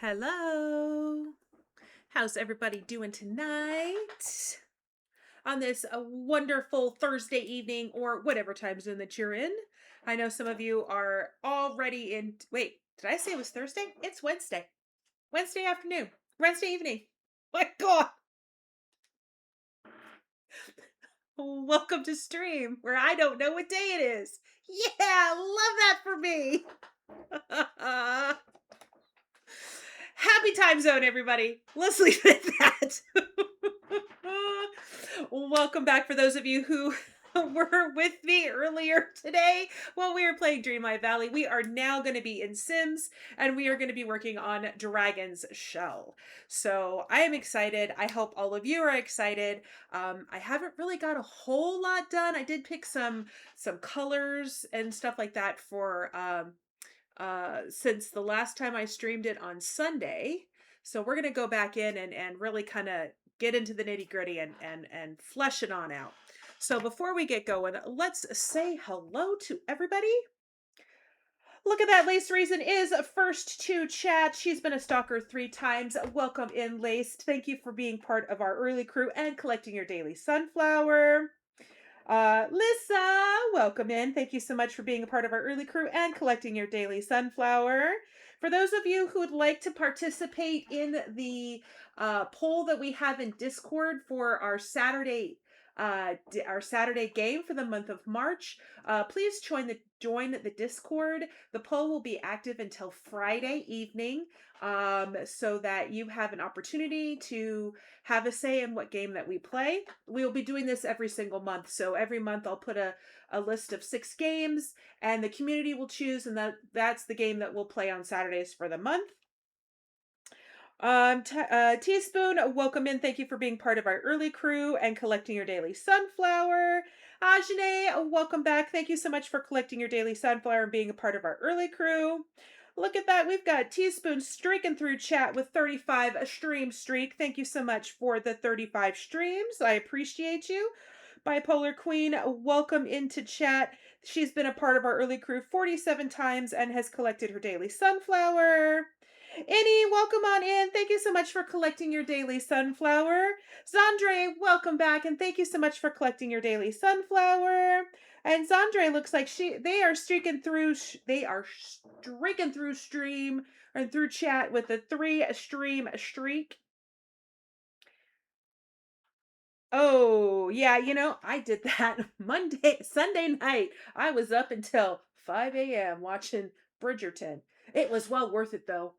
Hello. How's everybody doing tonight? On this wonderful Thursday evening or whatever time zone that you're in. I know some of you are already in. Wait, did I say it was Thursday? It's Wednesday. Wednesday afternoon. Wednesday evening. My God. Welcome to stream where I don't know what day it is. Yeah, love that for me. Happy time zone, everybody. Let's leave it at that. Welcome back for those of you who were with me earlier today while we were playing Dreamlight Valley. We are now going to be in Sims and we are going to be working on Dragon's Shell. So I am excited. I hope all of you are excited. I haven't really got a whole lot done. I did pick some colors and stuff like that for since the last time I streamed it on Sunday. So we're gonna go back in and really kind of get into the nitty gritty and flesh it on out. So before we get going, let's say hello to everybody. Look at that, Lace Reason is first to chat. She's been a stalker 3 times. Welcome in, Lace. Thank you for being part of our early crew and collecting your daily sunflower. Lissa, welcome in. Thank you so much for being a part of our early crew and collecting your daily sunflower. For those of you who would like to participate in the poll that we have in Discord for our Saturday game for the month of March, please join the Discord. The poll will be active until Friday evening, so that you have an opportunity to have a say in what game that we play. We will be doing this every single month. So every month I'll put a list of 6 games and the community will choose, and that's the game that we'll play on Saturdays for the month. Teaspoon, welcome in. Thank you for being part of our early crew and collecting your daily sunflower. Ajane, welcome back. Thank you so much for collecting your daily sunflower and being a part of our early crew. Look at that. We've got Teaspoon streaking through chat with 35 stream streak. Thank you so much for the 35 streams. I appreciate you. Bipolar Queen, welcome into chat. She's been a part of our early crew 47 times and has collected her daily sunflower. Annie, welcome on in. Thank you so much for collecting your daily sunflower. Zandre, welcome back, and thank you so much for collecting your daily sunflower. And Zandre looks like they are streaking through stream and through chat with a 3 stream streak. Oh, yeah, I did that Sunday night. I was up until 5 a.m. watching Bridgerton. It was well worth it, though.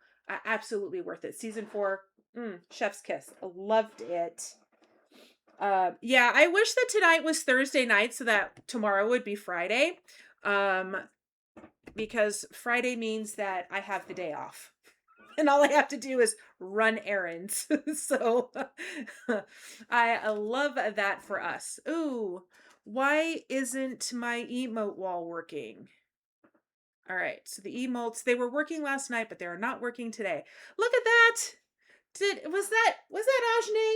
Absolutely worth it. Season 4, chef's kiss. Loved it. Yeah, I wish that tonight was Thursday night so that tomorrow would be Friday. Because Friday means that I have the day off. And all I have to do is run errands. So I love that for us. Ooh, why isn't my emote wall working? All right, so the emotes, they were working last night, but they are not working today. Look at that. Was that Ajni?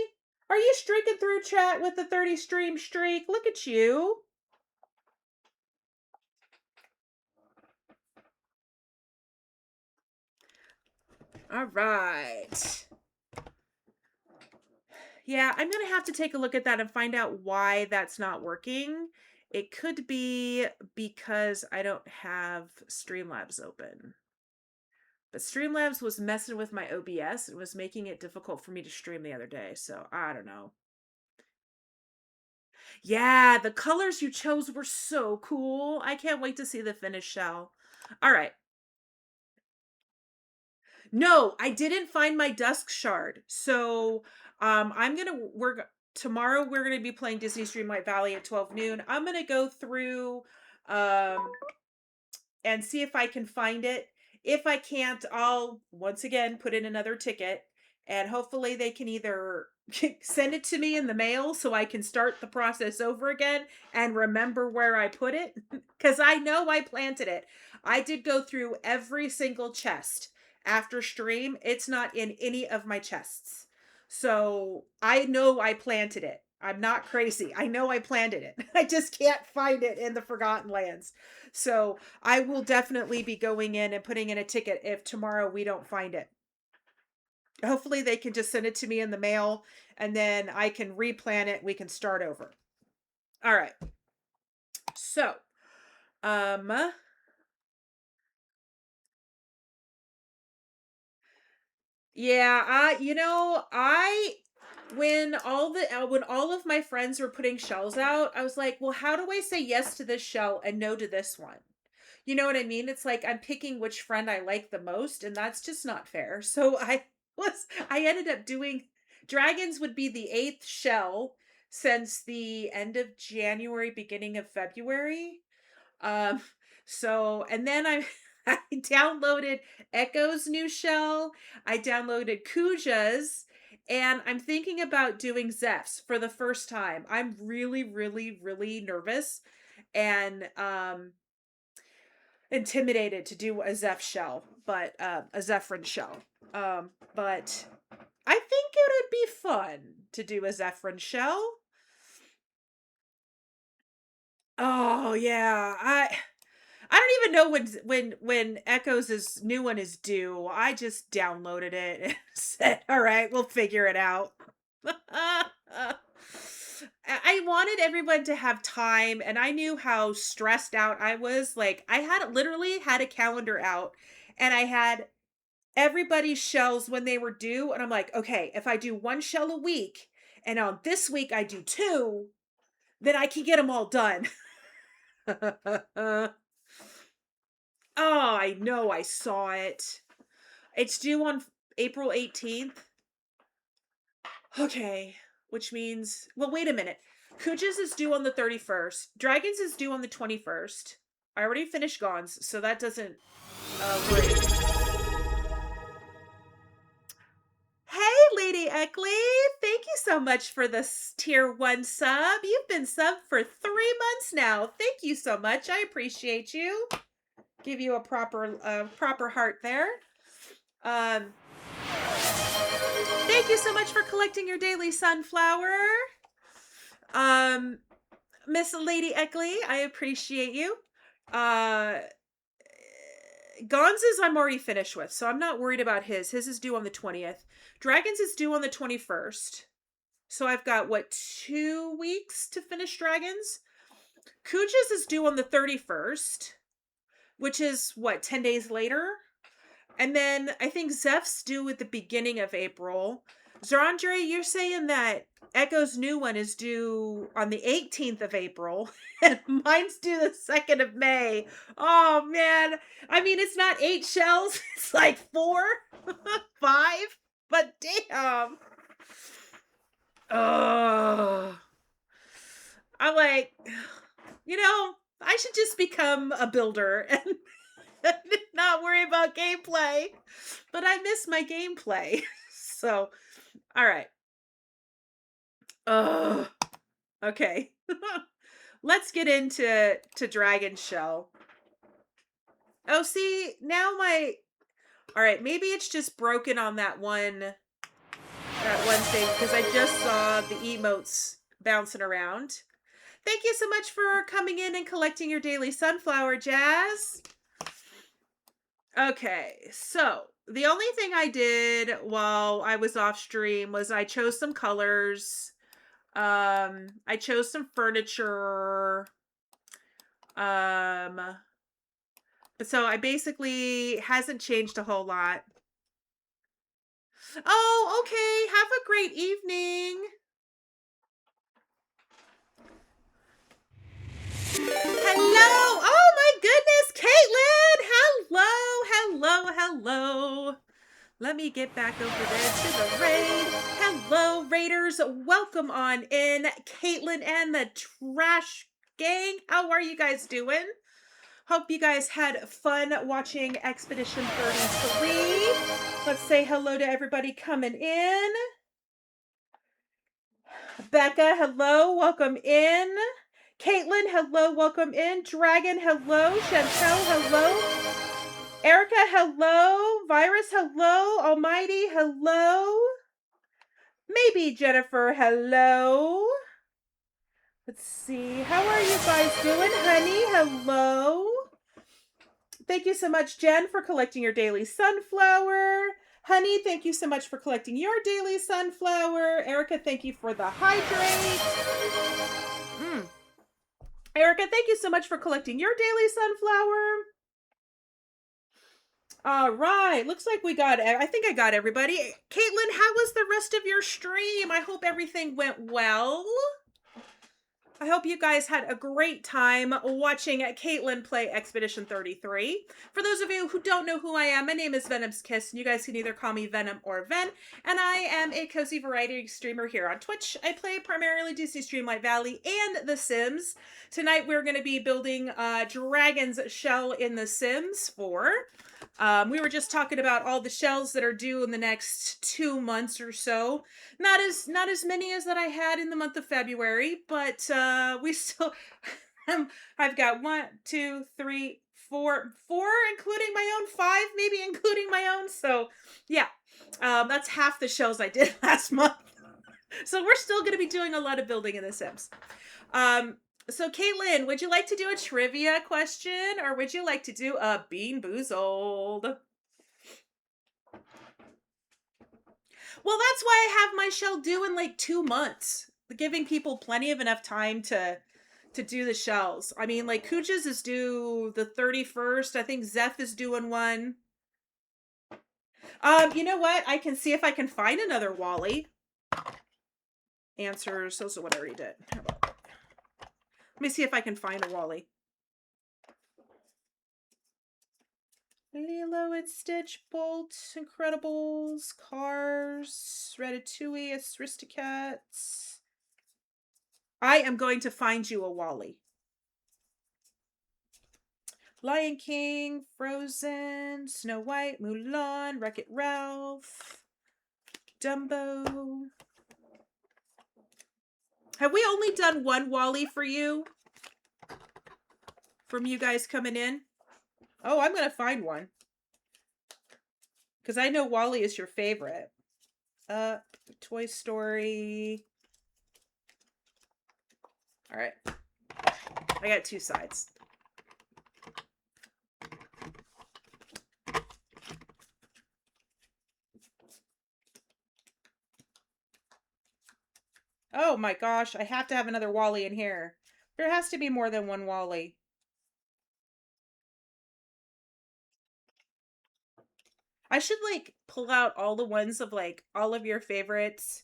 Are you streaking through chat with the 30 stream streak? Look at you. All right. Yeah, I'm going to have to take a look at that and find out why that's not working. It could be because I don't have Streamlabs open. But Streamlabs was messing with my OBS. It was making it difficult for me to stream the other day. So I don't know. Yeah, the colors you chose were so cool. I can't wait to see the finished shell. All right. No, I didn't find my Dusk Shard. So tomorrow we're gonna be playing Disney Streamlight Valley at 12 noon. I'm gonna go through and see if I can find it. If I can't, I'll once again put in another ticket and hopefully they can either send it to me in the mail so I can start the process over again and remember where I put it. Because I know I planted it. I did go through every single chest after stream. It's not in any of my chests. So I know I planted it. I'm not crazy. I know I planted it. I just can't find it in the Forgotten Lands. So I will definitely be going in and putting in a ticket if tomorrow we don't find it. Hopefully they can just send it to me in the mail and then I can replan it. We can start over. All right. So, um, yeah, when all of my friends were putting shells out, I was like, "Well, how do I say yes to this shell and no to this one?" You know what I mean? It's like I'm picking which friend I like the most, and that's just not fair. So I ended up doing dragons would be the 8th shell since the end of January, beginning of February. Um, and then I downloaded Echo's new shell. I downloaded Kuja's, and I'm thinking about doing Zeph's for the first time. I'm really, really, really nervous and intimidated to do a Zeph shell, but a Zephyrin shell. But I think it would be fun to do a Zephyrin shell. Oh yeah, I don't even know when Echoes' new one is due. I just downloaded it and said, "All right, we'll figure it out." I wanted everyone to have time, and I knew how stressed out I was. Like I had literally had a calendar out, and I had everybody's shells when they were due, and I'm like, okay, if I do one shell a week, and on this week I do two, then I can get them all done. Oh, I know, I saw it. It's due on April 18th. Okay, which means, well, wait a minute. Kuja's is due on the 31st. Dragon's is due on the 21st. I already finished Gons, so that doesn't worry. Hey, Lady Eckley. Thank you so much for this tier 1 sub. You've been subbed for 3 months now. Thank you so much. I appreciate you. Give you a proper heart there. Thank you so much for collecting your daily sunflower. Miss Lady Eckley, I appreciate you. Gonz's I'm already finished with, so I'm not worried about his. His is due on the 20th. Dragon's is due on the 21st. So I've got, 2 weeks to finish Dragons? Kuja's is due on the 31st, which is, 10 days later? And then I think Zeph's due at the beginning of April. Zarandre, you're saying that Echo's new one is due on the 18th of April, and mine's due the 2nd of May. Oh, man. I mean, it's not 8 shells. It's like 4, 5. But damn. Oh. I'm like, I should just become a builder and not worry about gameplay. But I miss my gameplay. So, all right. Okay. Let's get into Dragon Shell. Oh, see, now all right, maybe it's just broken on that one thing because I just saw the emotes bouncing around. Thank you so much for coming in and collecting your daily sunflower, Jazz. Okay, so the only thing I did while I was off stream was I chose some colors. I chose some furniture. But so I basically hasn't changed a whole lot. Oh, okay. Have a great evening. Hello. Oh my goodness, Caitlin. Hello. Let me get back over there to the raid. Hello, raiders. Welcome on in. Caitlin and the Trash Gang. How are you guys doing? Hope you guys had fun watching Expedition 33. Let's say hello to everybody coming in. Becca, hello. Welcome in. Caitlin, hello. Welcome in. Dragon, hello. Chantel, hello. Erica, hello. Virus, hello. Almighty, hello. Maybe Jennifer, hello. Let's see. How are you guys doing? Honey, hello. Thank you so much, Jen, for collecting your daily sunflower. Honey, thank you so much for collecting your daily sunflower. Erica, thank you for the hydrate. Erica, thank you so much for collecting your daily sunflower. All right. Looks like we got, I think I got everybody. Caitlin, how was the rest of your stream? I hope everything went well. I hope you guys had a great time watching Caitlin play Expedition 33. For those of you who don't know who I am, my name is Venom's Kiss, and you guys can either call me Venom or Ven, and I am a cozy variety streamer here on Twitch. I play primarily DC Streamlight Valley and The Sims. Tonight we're going to be building Dragon's Shell in The Sims 4. We were just talking about all the shells that are due in the next 2 months or so. Not as many as that I had in the month of February, but we still I've got 1, 2, 3, 4, including my own, 5 maybe including my own. So yeah, that's half the shells I did last month. So we're still going to be doing a lot of building in The Sims. So Caitlin, would you like to do a trivia question, or would you like to do a Bean Boozled? Well, that's why I have my shell due in like 2 months, giving people plenty of enough time to do the shells. I mean, like Cooch's is due the 31st. I think Zeph is doing one. You know what? I can see if I can find another Wally. Answers. Those are what I already did. How about that? Let me see if I can find a Wally. Lilo and Stitch, Bolt, Incredibles, Cars, Ratatouille, Aristocats. I am going to find you a Wally. Lion King, Frozen, Snow White, Mulan, Wreck-It Ralph, Dumbo. Have we only done one Wally for you? From you guys coming in? Oh, I'm going to find one. Because I know Wally is your favorite. Toy Story. All right. I got 2 sides. Oh my gosh, I have to have another Wally in here. There has to be more than one Wally. I should like pull out all the ones of like all of your favorites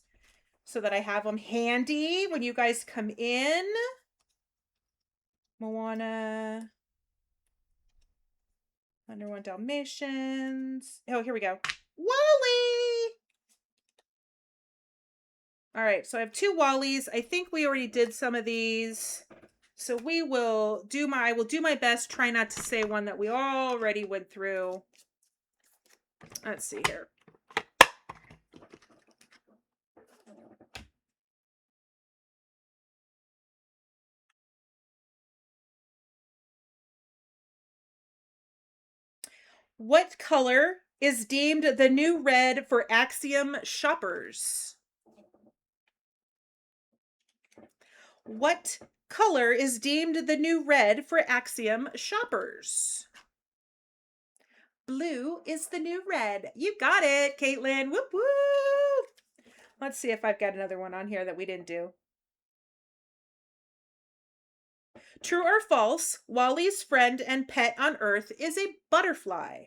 so that I have them handy when you guys come in. Moana. 101 Dalmatians. Oh, here we go. Wally! All right, so I have 2 Wallies. I think we already did some of these. So I will do my best, try not to say one that we already went through. Let's see here. What color is deemed the new red for Axiom shoppers? What color is deemed the new red for Axiom shoppers? Blue is the new red. You got it, Caitlin. Whoop, whoop. Let's see if I've got another one on here that we didn't do. True or false, Wally's friend and pet on Earth is a butterfly.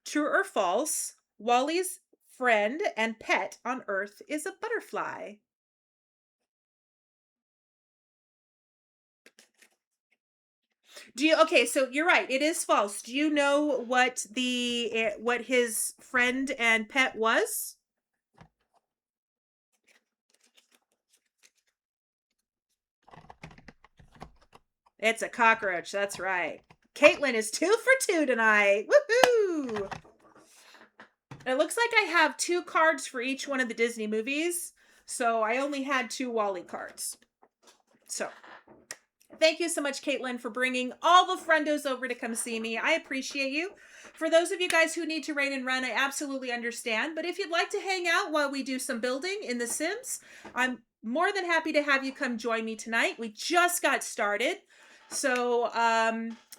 True or false, Wally's friend and pet on Earth is a butterfly. Okay, so you're right. It is false. Do you know what his friend and pet was? It's a cockroach. That's right. Caitlin is 2 for 2 tonight. Woohoo! It looks like I have 2 cards for each one of the Disney movies. So I only had 2 Wally cards. So thank you so much, Caitlin, for bringing all the friendos over to come see me. I appreciate you. For those of you guys who need to raid and run, I absolutely understand. But if you'd like to hang out while we do some building in The Sims, I'm more than happy to have you come join me tonight. We just got started. So,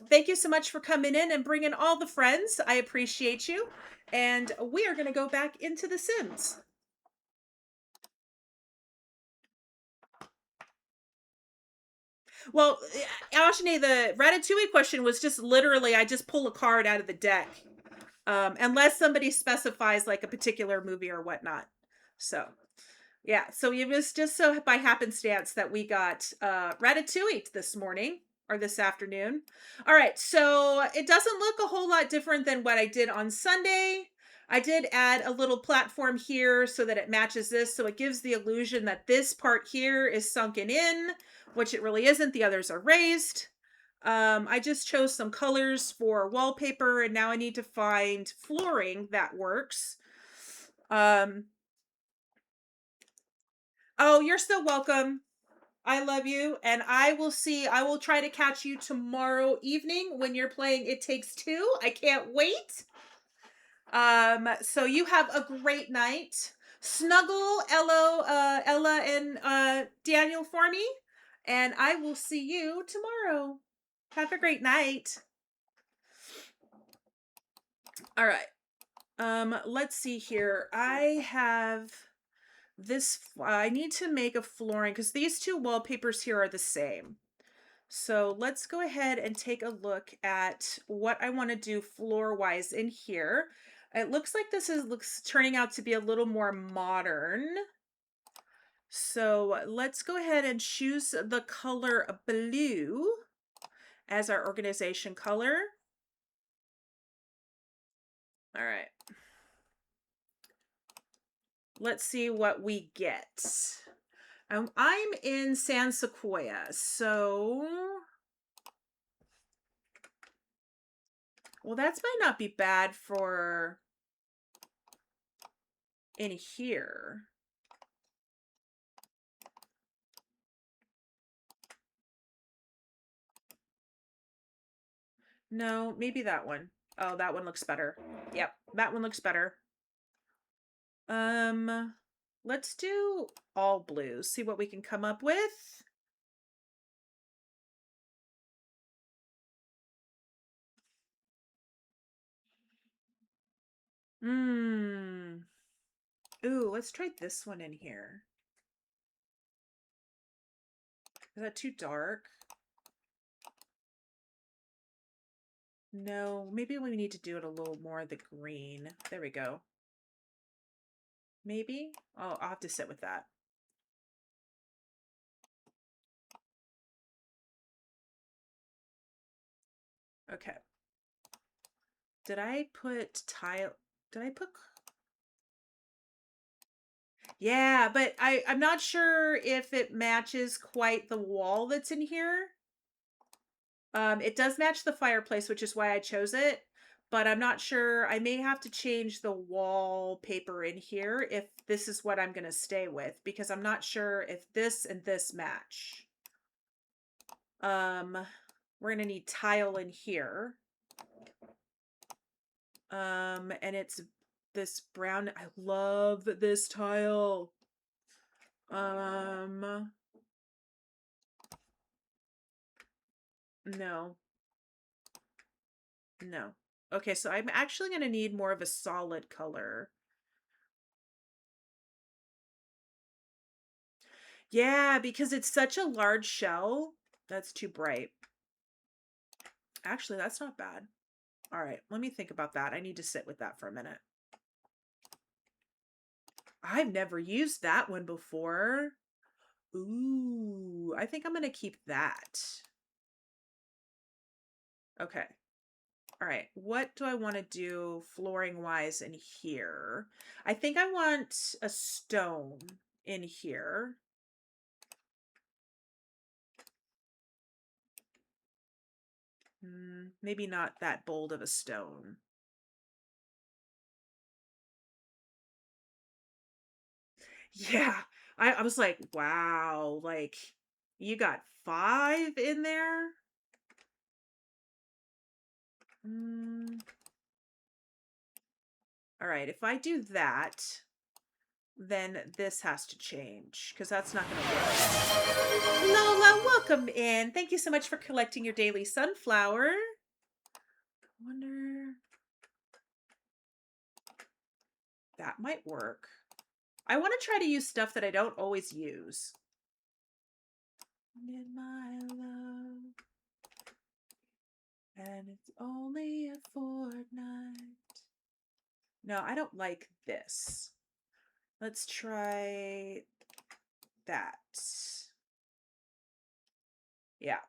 thank you so much for coming in and bringing all the friends. I appreciate you. And we are going to go back into The Sims. Well, Ashine, the Ratatouille question was just literally, I just pull a card out of the deck. Unless somebody specifies like a particular movie or whatnot. So, yeah. So it was just so by happenstance that we got Ratatouille this morning or this afternoon. All right. So it doesn't look a whole lot different than what I did on Sunday. I did add a little platform here so that it matches this. So it gives the illusion that this part here is sunken in, which it really isn't. The others are raised. I just chose some colors for wallpaper, and now I need to find flooring that works. Oh, you're so welcome. I love you, and I will try to catch you tomorrow evening when you're playing It Takes Two. I can't wait. So you have a great night. Snuggle Ella and Daniel for me, and I will see you tomorrow. Have a great night. All right. Let's see here. I have this. I need to make a flooring because these two wallpapers here are the same. So let's go ahead and take a look at what I want to do floor-wise in here. It looks like this looks turning out to be a little more modern. So let's go ahead and choose the color blue as our organization color. All right. Let's see what we get. I'm in San Sequoia, so... Well, that might not be bad for in here. No, maybe that one. Oh, that one looks better. Yep, that one looks better. Let's do all blues. See what we can come up with. Ooh, let's try this one in here. Is that too dark? No, maybe we need to do it a little more the green. There we go. Maybe? Oh, I'll have to sit with that. Okay. Did I put tile? Did I put? Yeah, but I'm not sure if it matches quite the wall that's in here. It does match the fireplace, which is why I chose it, but I'm not sure. I may have to change the wallpaper in here if this is what I'm going to stay with, because I'm not sure if this and this match. We're going to need tile in here. And it's this brown. I love this tile. No. No. Okay, so I'm actually going to need more of a solid color. Yeah, because it's such a large shell. That's too bright. Actually, that's not bad. All right, let me think about that. I need to sit with that for a minute. I've never used that one before. Ooh, I think I'm going to keep that. Okay. All right, what do I want to do flooring wise in here? I think I want a stone in here. Maybe not that bold of a stone. Yeah, I was like, wow, like you got 5 in there? All right, if I do that, then this has to change because that's not going to work. Lola, welcome in. Thank you so much for collecting your daily sunflower. Wonder that might work. I want to try to use stuff that I don't always use. In my love, and it's only a fortnight. No, I don't like this. Let's try that. Yeah.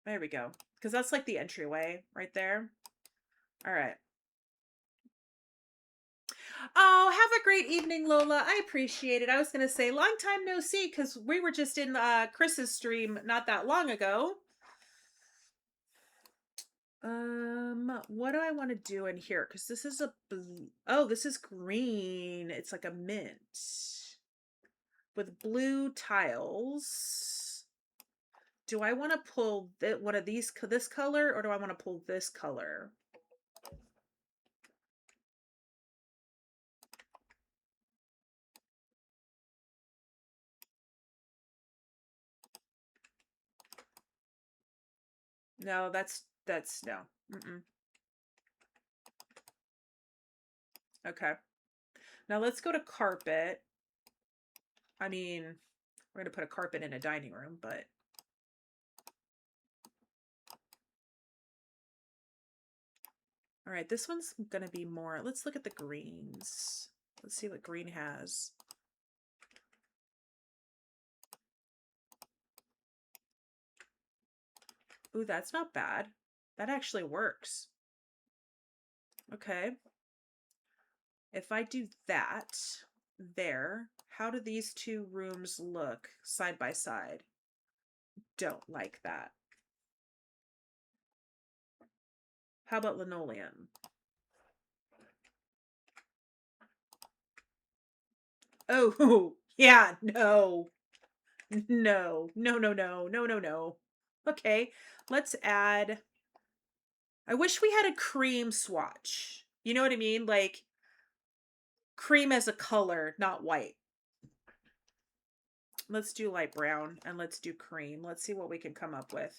There we go. Because that's like the entryway right there. All right. Oh, have a great evening, Lola. I appreciate it. I was going to say long time no see because we were just in Chris's stream not that long ago. What do I want to do in here? Because this is a blue. Oh, this is green. It's like a mint with blue tiles. Do I want to pull one of these, this color, or do I want to pull this color? No, that's no. Okay. Now let's go to carpet. I mean, we're going to put a carpet in a dining room, but all right, this one's going to be more. Let's look at the greens. Let's see what green has. Ooh, that's not bad. That actually works. Okay. If I do that there, how do these two rooms look side by side? Don't like that. How about linoleum? Oh, yeah, no. No, no, no, no, no, no, no. Okay, let's add. I wish we had a cream swatch. You know what I mean? Like cream as a color, not white. Let's do light brown and let's do cream. Let's see what we can come up with.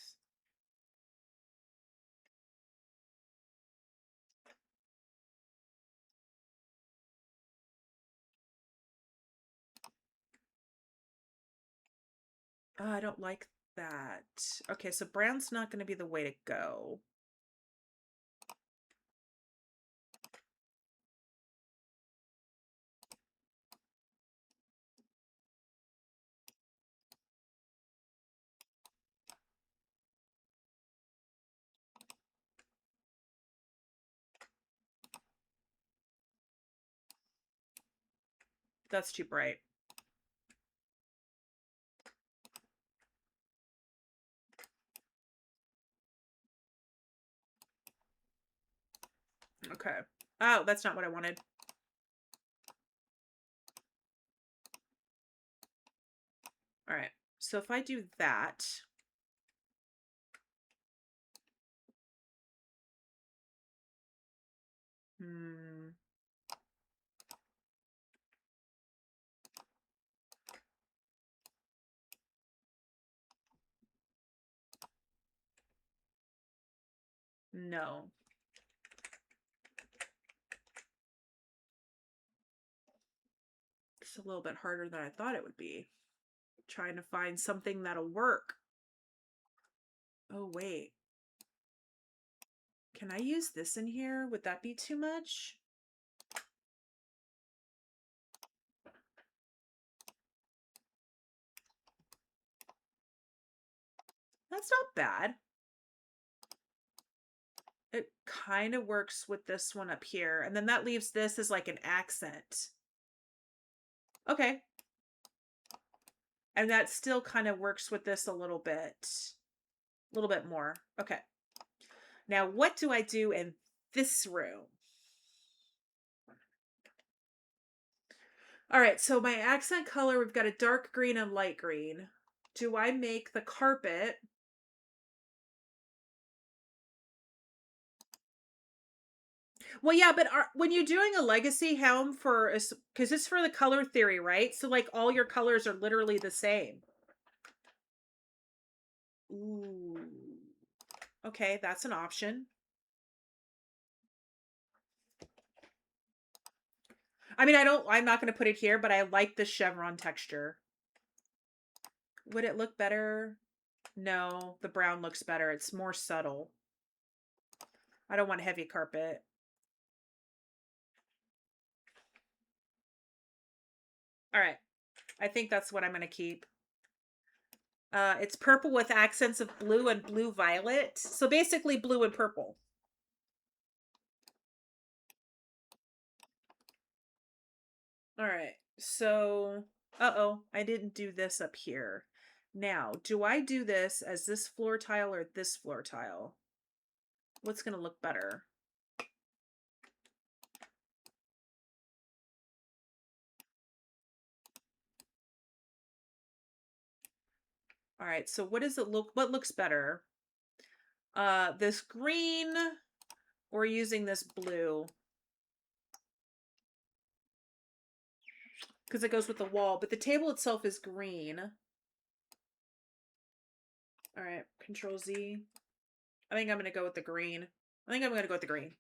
Oh, I don't like that. Okay, so brown's not going to be the way to go. That's too bright. Okay. Oh, that's not what I wanted. All right. So if I do that, no. It's a little bit harder than I thought it would be. Trying to find something that'll work. Oh, wait. Can I use this in here? Would that be too much? That's not bad. It kind of works with this one up here. And then that leaves this as like an accent. Okay. And that still kind of works with this a little bit more. Okay. Now, what do I do in this room? All right, so my accent color, we've got a dark green and light green. Do I make the carpet? Well, yeah, but when you're doing a legacy helm for, because it's for the color theory, right? So like all your colors are literally the same. Ooh. Okay, that's an option. I mean, I'm not going to put it here, but I like the chevron texture. Would it look better? No, the brown looks better. It's more subtle. I don't want heavy carpet. All right. I think that's what I'm going to keep. It's purple with accents of blue and blue violet. So basically blue and purple. All right. So, uh-oh, I didn't do this up here. Now, do I do this as this floor tile or this floor tile? What's going to look better? All right. So what does it look, what looks better? This green or using this blue? Because it goes with the wall, but the table itself is green. All right, Control Z. I think I'm going to go with the green. I think I'm going to go with the green.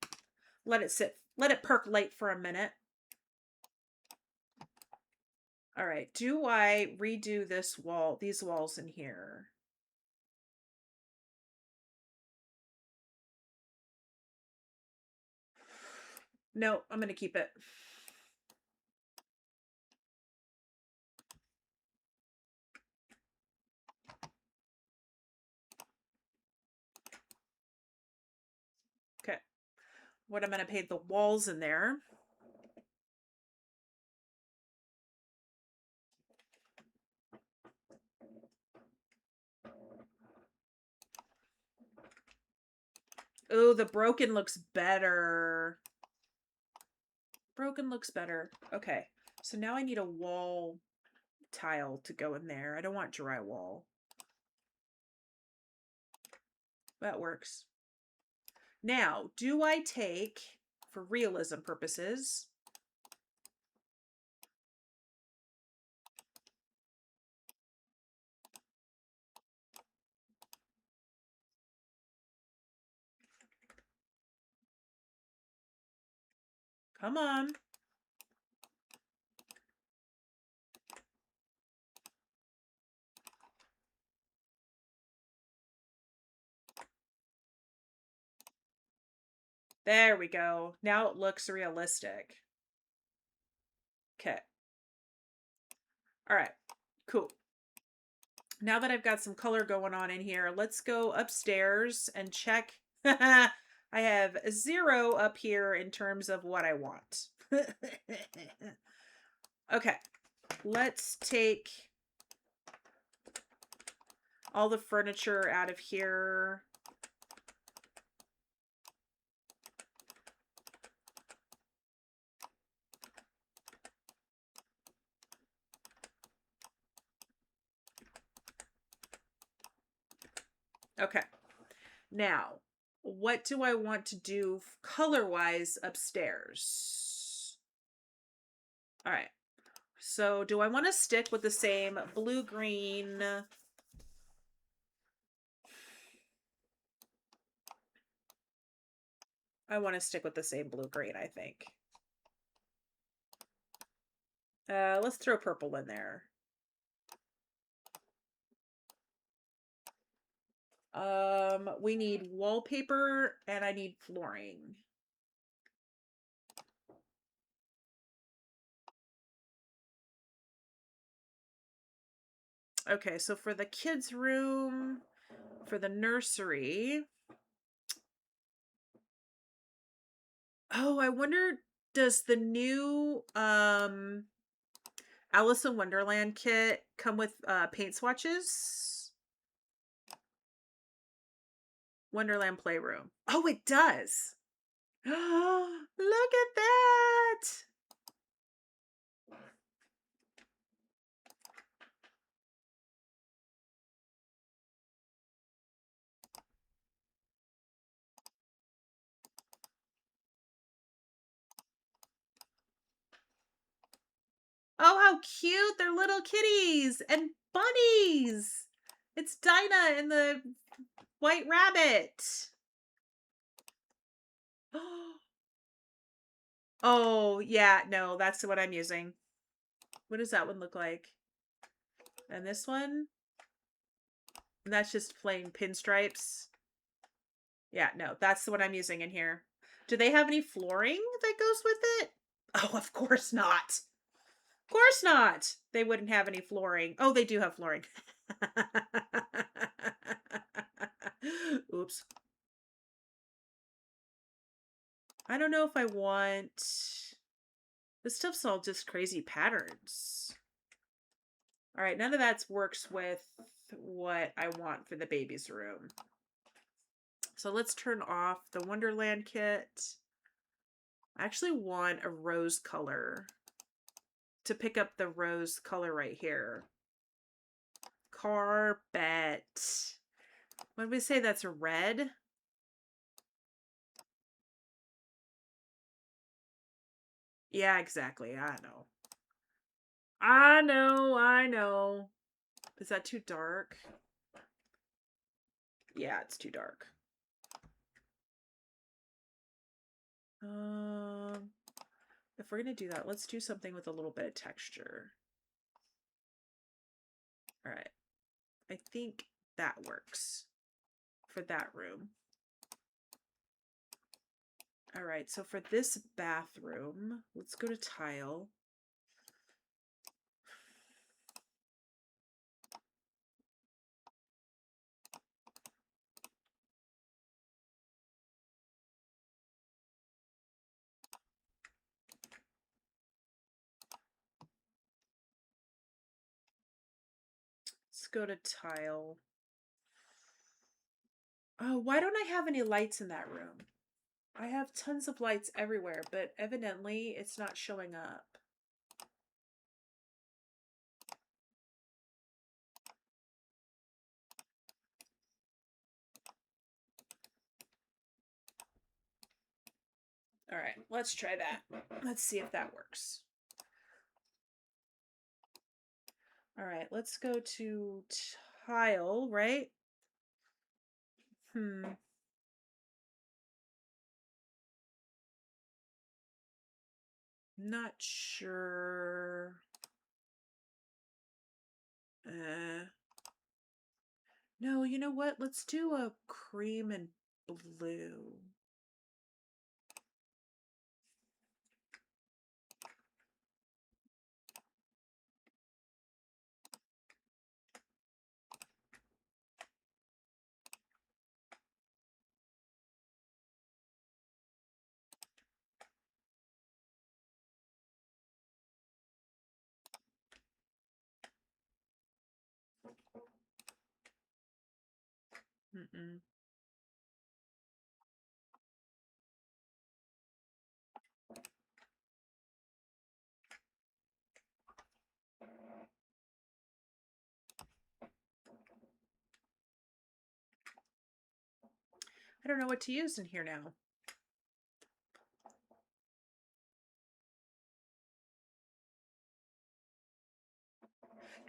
Let it sit. Let it percolate for a minute. All right, do I redo this wall, these walls in here? No, I'm going to keep it. Okay. What I'm going to paint the walls in there. Oh, the broken looks better. Broken looks better. Okay. So now I need a wall tile to go in there. I don't want drywall. That works. Now, do I take, for realism purposes, come on. There we go. Now it looks realistic. Okay. All right. Cool. Now that I've got some color going on in here, let's go upstairs and check. I have 0 up here in terms of what I want. Okay. Let's take all the furniture out of here. Okay. Now, what do I want to do color-wise upstairs? All right. So do I want to stick with the same blue-green? I want to stick with the same blue-green, I think. Let's throw purple in there. We need wallpaper and I need flooring. Okay, so for the kids' room, for the nursery. Oh, I wonder, does the new Alice in Wonderland kit come with paint swatches? Wonderland Playroom. Oh, it does. Look at that. how cute. They're little kitties and bunnies. It's Dinah and the white rabbit. Oh, yeah. No, that's what I'm using. What does that one look like? And this one? And that's just plain pinstripes. Yeah, no, that's the one I'm using in here. Do they have any flooring that goes with it? Oh, of course not. Of course not. They wouldn't have any flooring. Oh, they do have flooring. Oops. I don't know if I want... This stuff's all just crazy patterns. All right, none of that works with what I want for the baby's room. So let's turn off the Wonderland kit. I actually want a rose color to pick up the rose color right here. Carpet. What did we say? That's a red? Yeah, exactly. I know. I know. Is that too dark? Yeah, it's too dark. If we're going to do that, let's do something with a little bit of texture. All right. I think that works for that room. All right, so for this bathroom, let's go to tile. Let's go to tile. Oh, why don't I have any lights in that room? I have tons of lights everywhere, but evidently it's not showing up. All right, let's try that. Let's see if that works. All right, let's go to tile, right? Not sure. No, you know what? Let's do a cream and blue. Mm-mm. I don't know what to use in here now.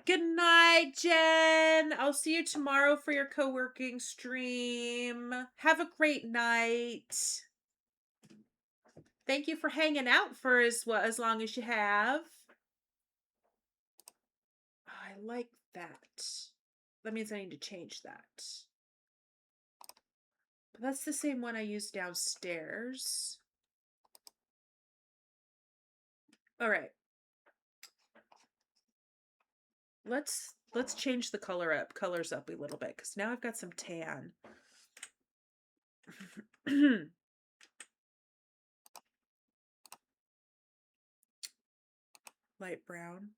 Good night, Jen. I'll see you tomorrow for your co-working stream. Have a great night. Thank you for hanging out for as long as you have. Oh, I like that. That means I need to change that. But that's the same one I used downstairs. All right. Let's change the colors up a little bit, because now I've got some tan. Light brown.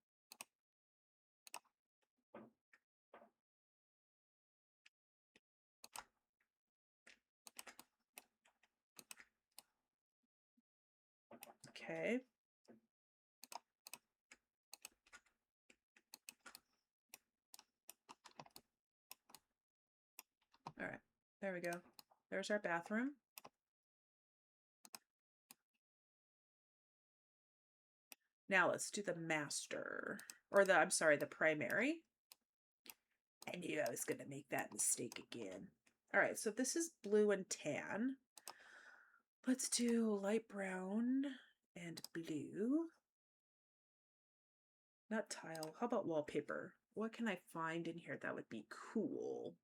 Okay. All right, there we go. There's our bathroom. Now let's do the master, or the, I'm sorry, the primary. I knew I was going to make that mistake again. All right, so this is blue and tan. Let's do light brown and blue. Not tile. How about wallpaper? What can I find in here that would be cool?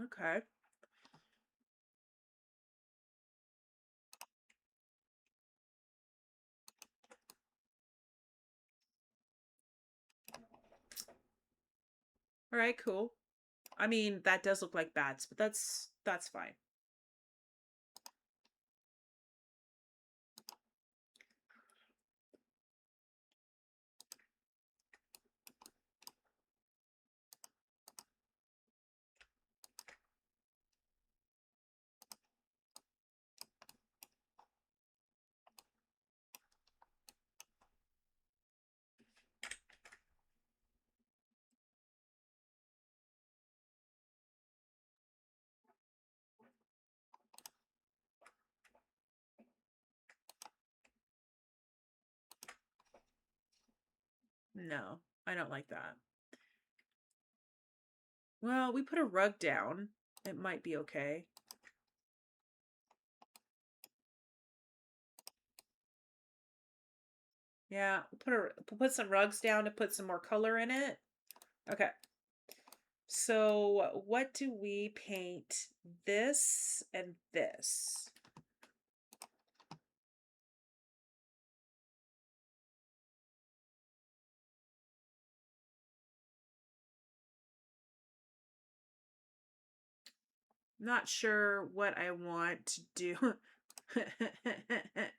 Okay. All right, cool. I mean, that does look like bats, but that's fine. No, I don't like that. Well, we put a rug down. It might be okay. Yeah, we'll put some rugs down to put some more color in it. Okay. So what do we paint? This and this. Not sure what I want to do.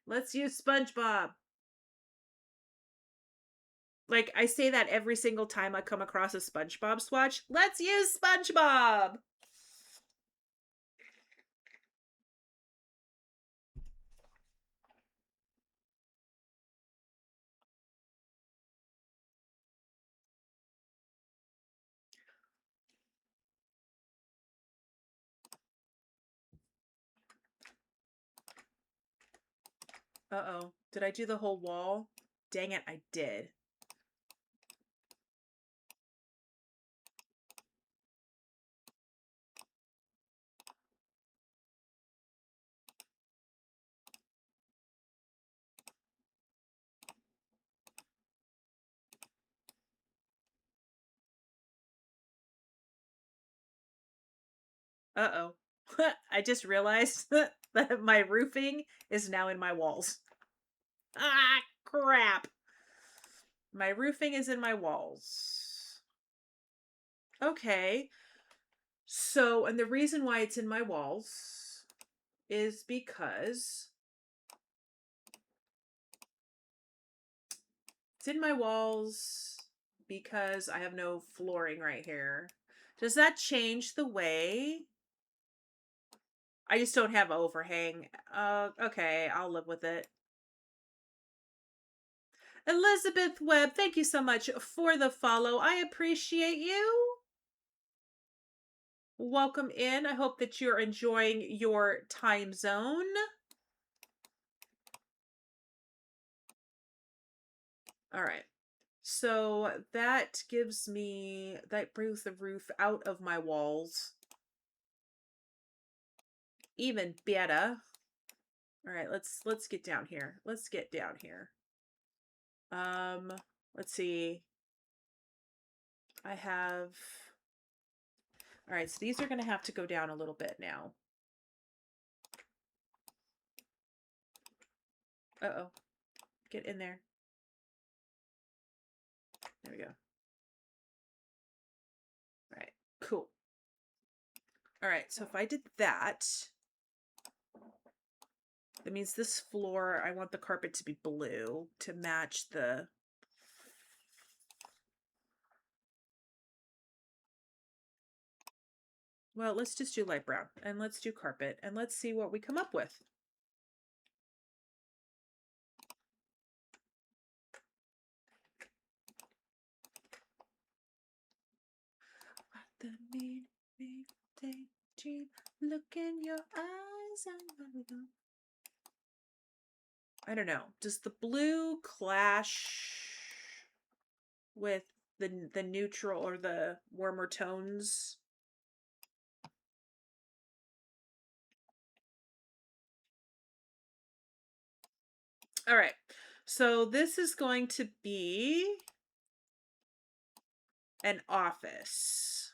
Let's use SpongeBob. Like, I say that every single time I come across a SpongeBob swatch. Let's use SpongeBob! Uh-oh. Did I do the whole wall? Dang it, I did. Uh-oh. I just realized that my roofing is now in my walls. Ah, crap. My roofing is in my walls. Okay. So, and the reason why it's in my walls is because it's in my walls because I have no flooring right here. Does that change the way? I just don't have overhang. Okay, I'll live with it. Elizabeth Webb, thank you so much for the follow. I appreciate you. Welcome in. I hope that you're enjoying your time zone. All right. So that brings the roof out of my walls. Even better. All right, let's get down here. Let's get down here. Let's see. I have. All right, so these are going to have to go down a little bit now. Uh-oh. Get in there. There we go. All right, cool. All right, so if I did that, that means this floor, I want the carpet to be blue to match the... Well, let's just do light brown, and let's do carpet, and let's see what we come up with. The midnight daydream, look in your eyes and I don't know. Does the blue clash with the neutral or the warmer tones? All right. So this is going to be an office.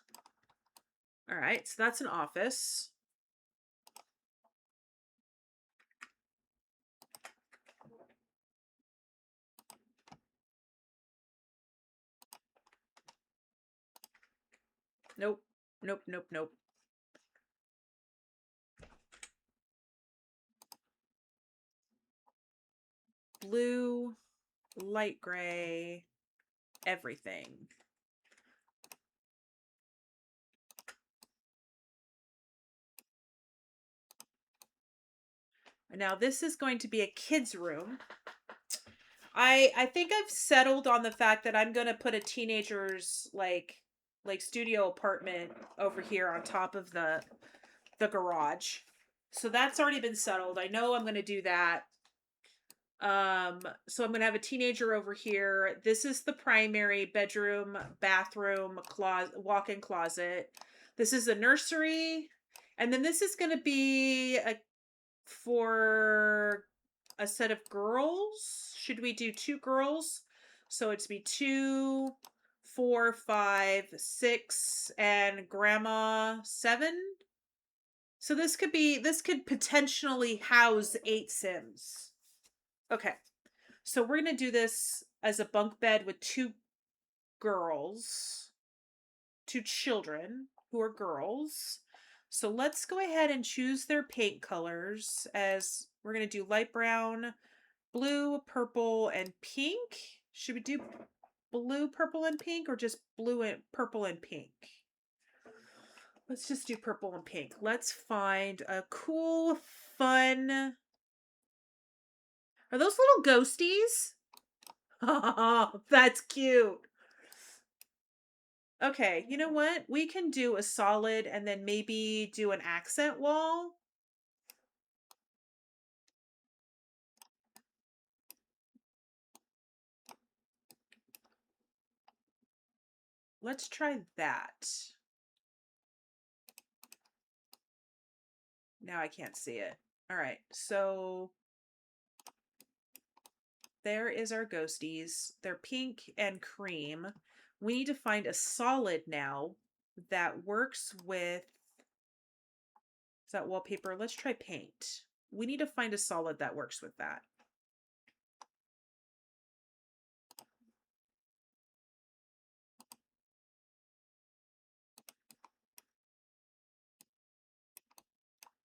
All right. So that's an office. Nope. Nope, nope, nope. Blue, light gray, everything. Now this is going to be a kid's room. I think I've settled on the fact that I'm going to put a teenager's like studio apartment over here on top of the garage. So that's already been settled. I know I'm going to do that. So I'm going to have a teenager over here. This is the primary bedroom, bathroom, closet, walk-in closet. This is the nursery. And then this is going to be for a set of girls. Should we do 2 girls? So it's be 2, 4, 5, 6, and grandma 7. So this could potentially house 8 Sims. Okay. So we're going to do this as a bunk bed with 2 girls, 2 children who are girls. So let's go ahead and choose their paint colors, as we're going to do light brown, blue, purple, and pink. Should we do blue, purple, and pink, or just blue and purple and pink? Let's just do purple and pink. Let's find a cool, fun... Are those little ghosties? Oh, that's cute. Okay, you know what? We can do a solid and then maybe do an accent wall. Let's try that. Now I can't see it. All right, so there is our ghosties. They're pink and cream. We need to find a solid now that works with... Is that wallpaper? Let's try paint. We need to find a solid that works with that.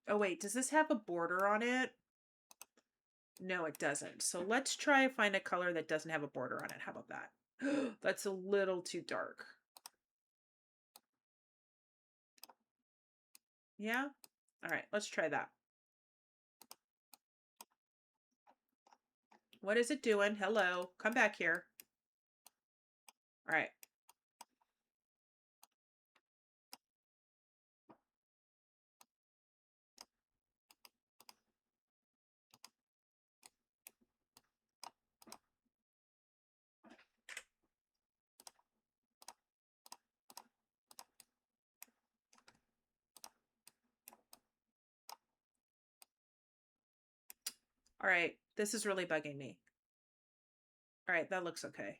Oh wait, does this have a border on it? No, it doesn't. So let's try and find a color that doesn't have a border on it. How about that? That's a little too dark. Yeah? All right, let's try that. What is it doing? Hello, come back here. All right. All right, this is really bugging me. All right, that looks okay.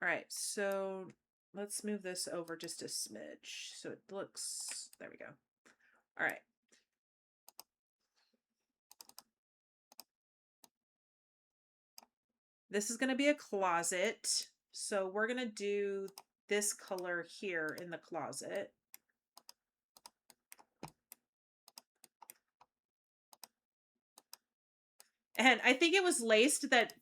All right, so let's move this over just a smidge. So it looks, there we go. All right. This is going to be a closet. So we're going to do this color here in the closet. And I think it was Laced that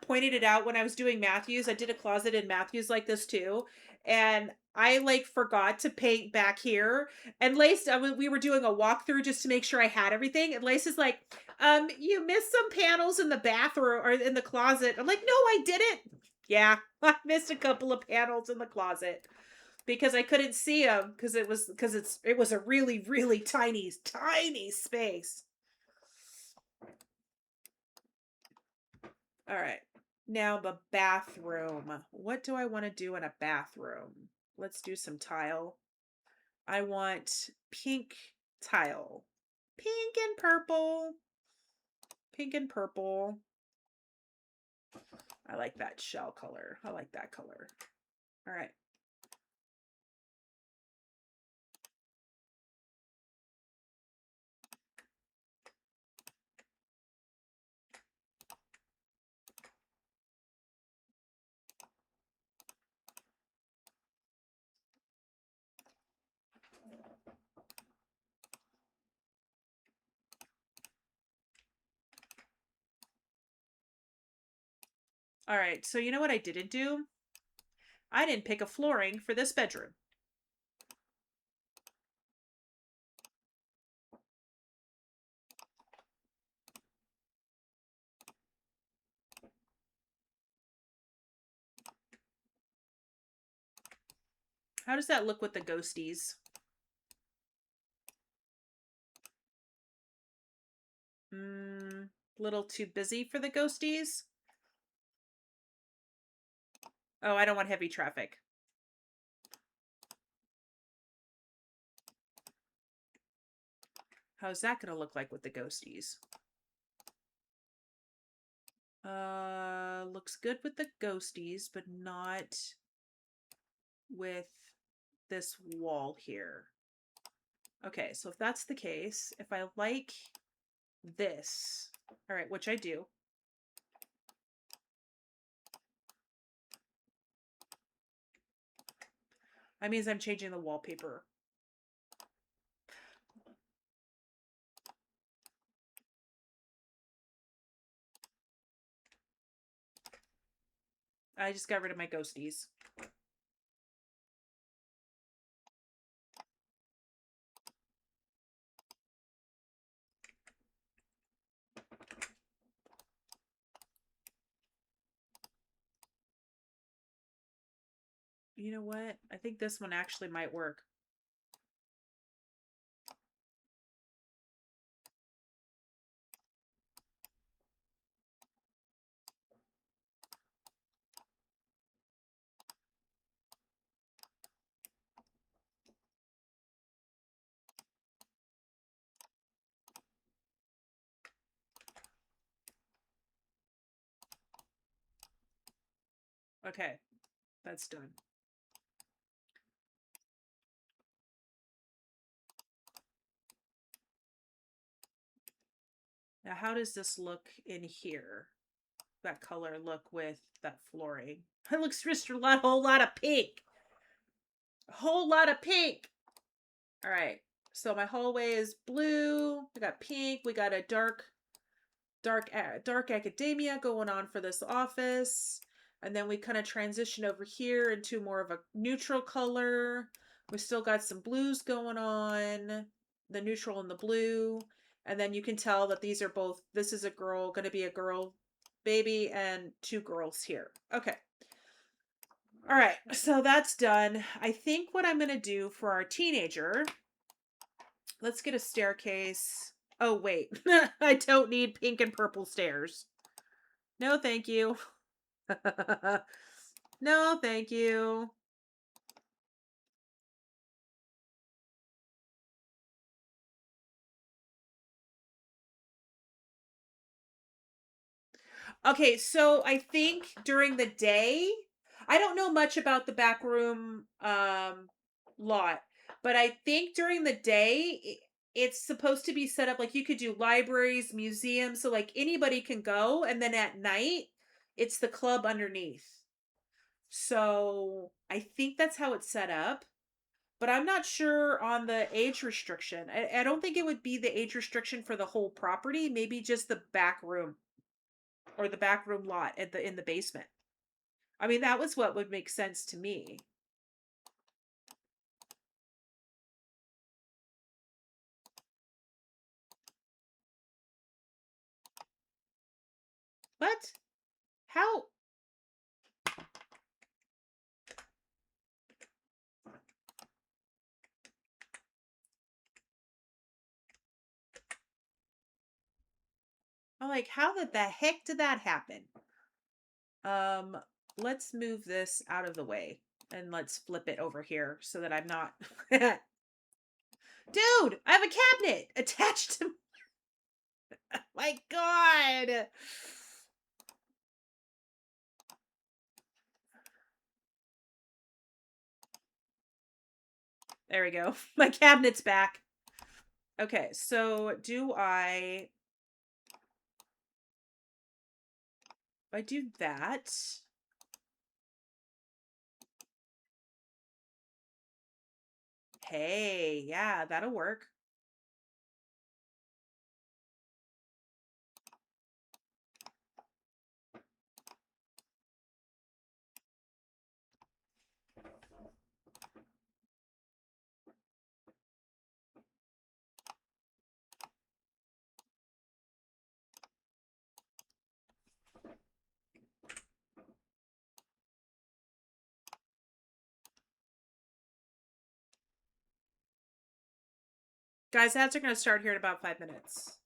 pointed it out when I was doing Matthews. I did a closet in Matthews like this too. And I like forgot to paint back here. And Laced, we were doing a walkthrough just to make sure I had everything. And Lace is like, you missed some panels in the bathroom or in the closet. I'm like, no, I didn't. Yeah, I missed a couple of panels in the closet. because I couldn't see them because it was a really, really tiny, tiny space. All right. Now the bathroom. What do I want to do in a bathroom? Let's do some tile. I want pink tile. Pink and purple. Pink and purple. I like that shell color. I like that color. All right. All right. So you know what I didn't do? I didn't pick a flooring for this bedroom. How does that look with the ghosties? Little too busy for the ghosties. Oh, I don't want heavy traffic. How's that going to look like with the ghosties? Looks good with the ghosties, but not with this wall here. Okay, so if that's the case, if I like this, all right, which I do. That means I'm changing the wallpaper. I just got rid of my ghosties. You know what? I think this one actually might work. Okay, that's done. Now, how does this look in here? That color look with that flooring. It looks just a whole lot of pink. A whole lot of pink. All right. So my hallway is blue. We got pink. We got a dark academia going on for this office. And then we kind of transition over here into more of a neutral color. We still got some blues going on, the neutral and the blue. And then you can tell that these are both, this is a girl, going to be a girl baby, and two girls here. Okay. All right. So that's done. I think what I'm going to do for our teenager, let's get a staircase. Oh, wait. I don't need pink and purple stairs. No, thank you. No, thank you. Okay, so I think during the day, I don't know much about the back room lot, but I think during the day it's supposed to be set up like you could do libraries, museums, so like anybody can go, and then at night it's the club underneath. So I think that's how it's set up. But I'm not sure on the age restriction. I don't think it would be the age restriction for the whole property, maybe just the back room or the back room lot at the in the basement. I mean, that was what would make sense to me. What? How? I'm like, how the heck did that happen? Um, let's move this out of the way and let's flip it over here so that I'm not. Dude, I have a cabinet attached to my God. There we go. My cabinet's back. Okay, so I do that. Hey, yeah, that'll work. Guys, ads are going to start here in about 5 minutes.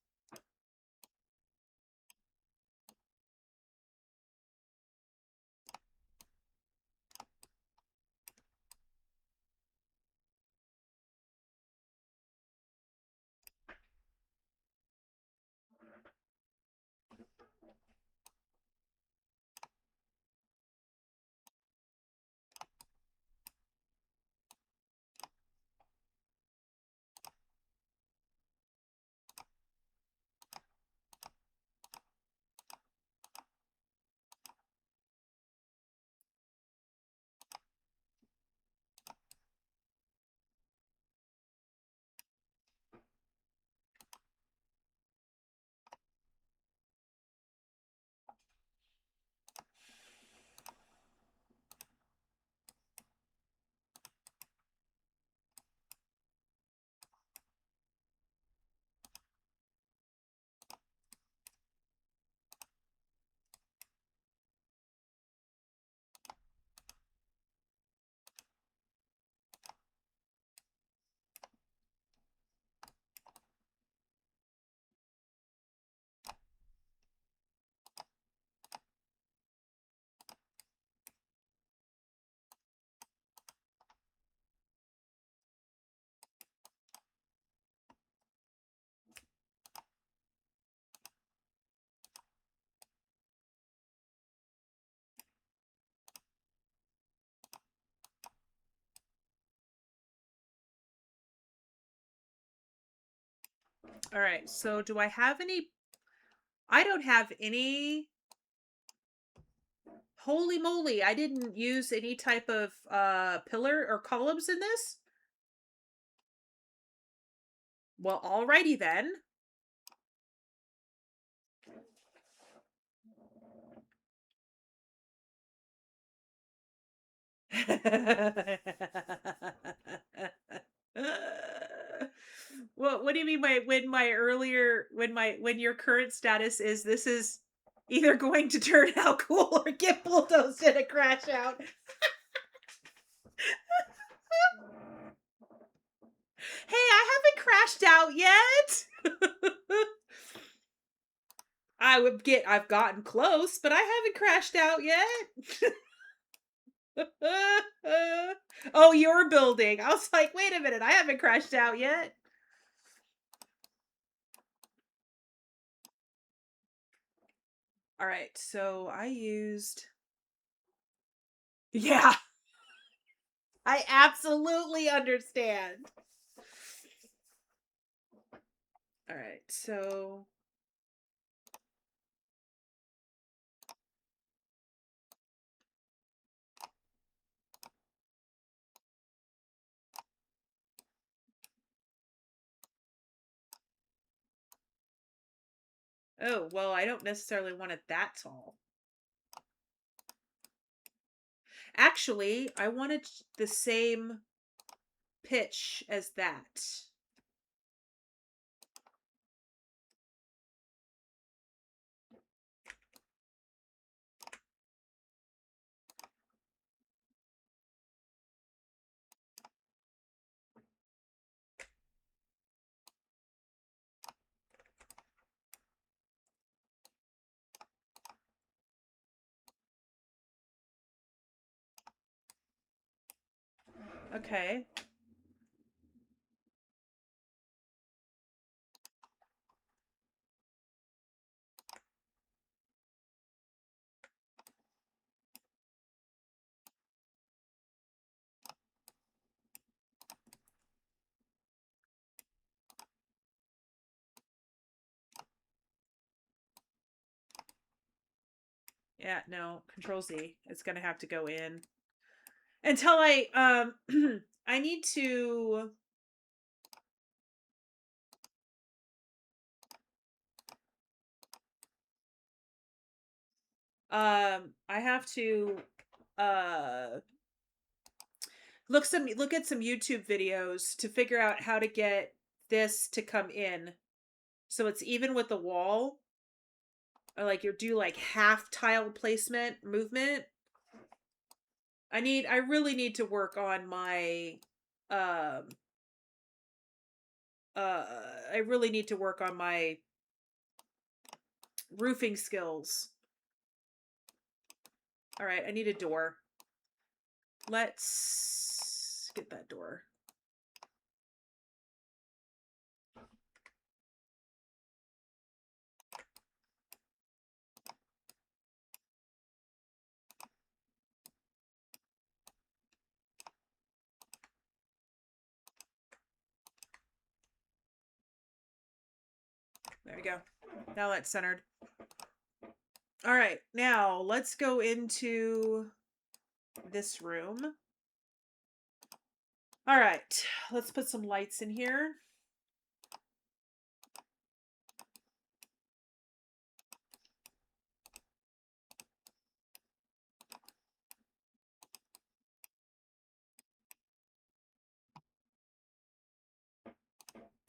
All right, so do I have any? I don't have any. Holy moly, I didn't use any type of pillar or columns in this? Well, alrighty then. Well, what do you mean by when your current status is this is either going to turn out cool or get bulldozed and a crash out? Hey, I haven't crashed out yet. I've gotten close, but I haven't crashed out yet. Oh, you're building. I was like, wait a minute, I haven't crashed out yet. All right, so I used. Yeah, I absolutely understand. All right, so. Oh, well, I don't necessarily want it that tall. Actually, I wanted the same pitch as that. Okay. Yeah, no, Control Z. It's gonna have to go in. Until I need to I have to uh look at some YouTube videos to figure out how to get this to come in so it's even with the wall. Or like you do like half tile placement movement. I really need to work on my um uh I really need to work on my roofing skills. All right, I need a door. Let's get that door. There we go. Now that's centered. All right, now let's go into this room. All right, let's put some lights in here.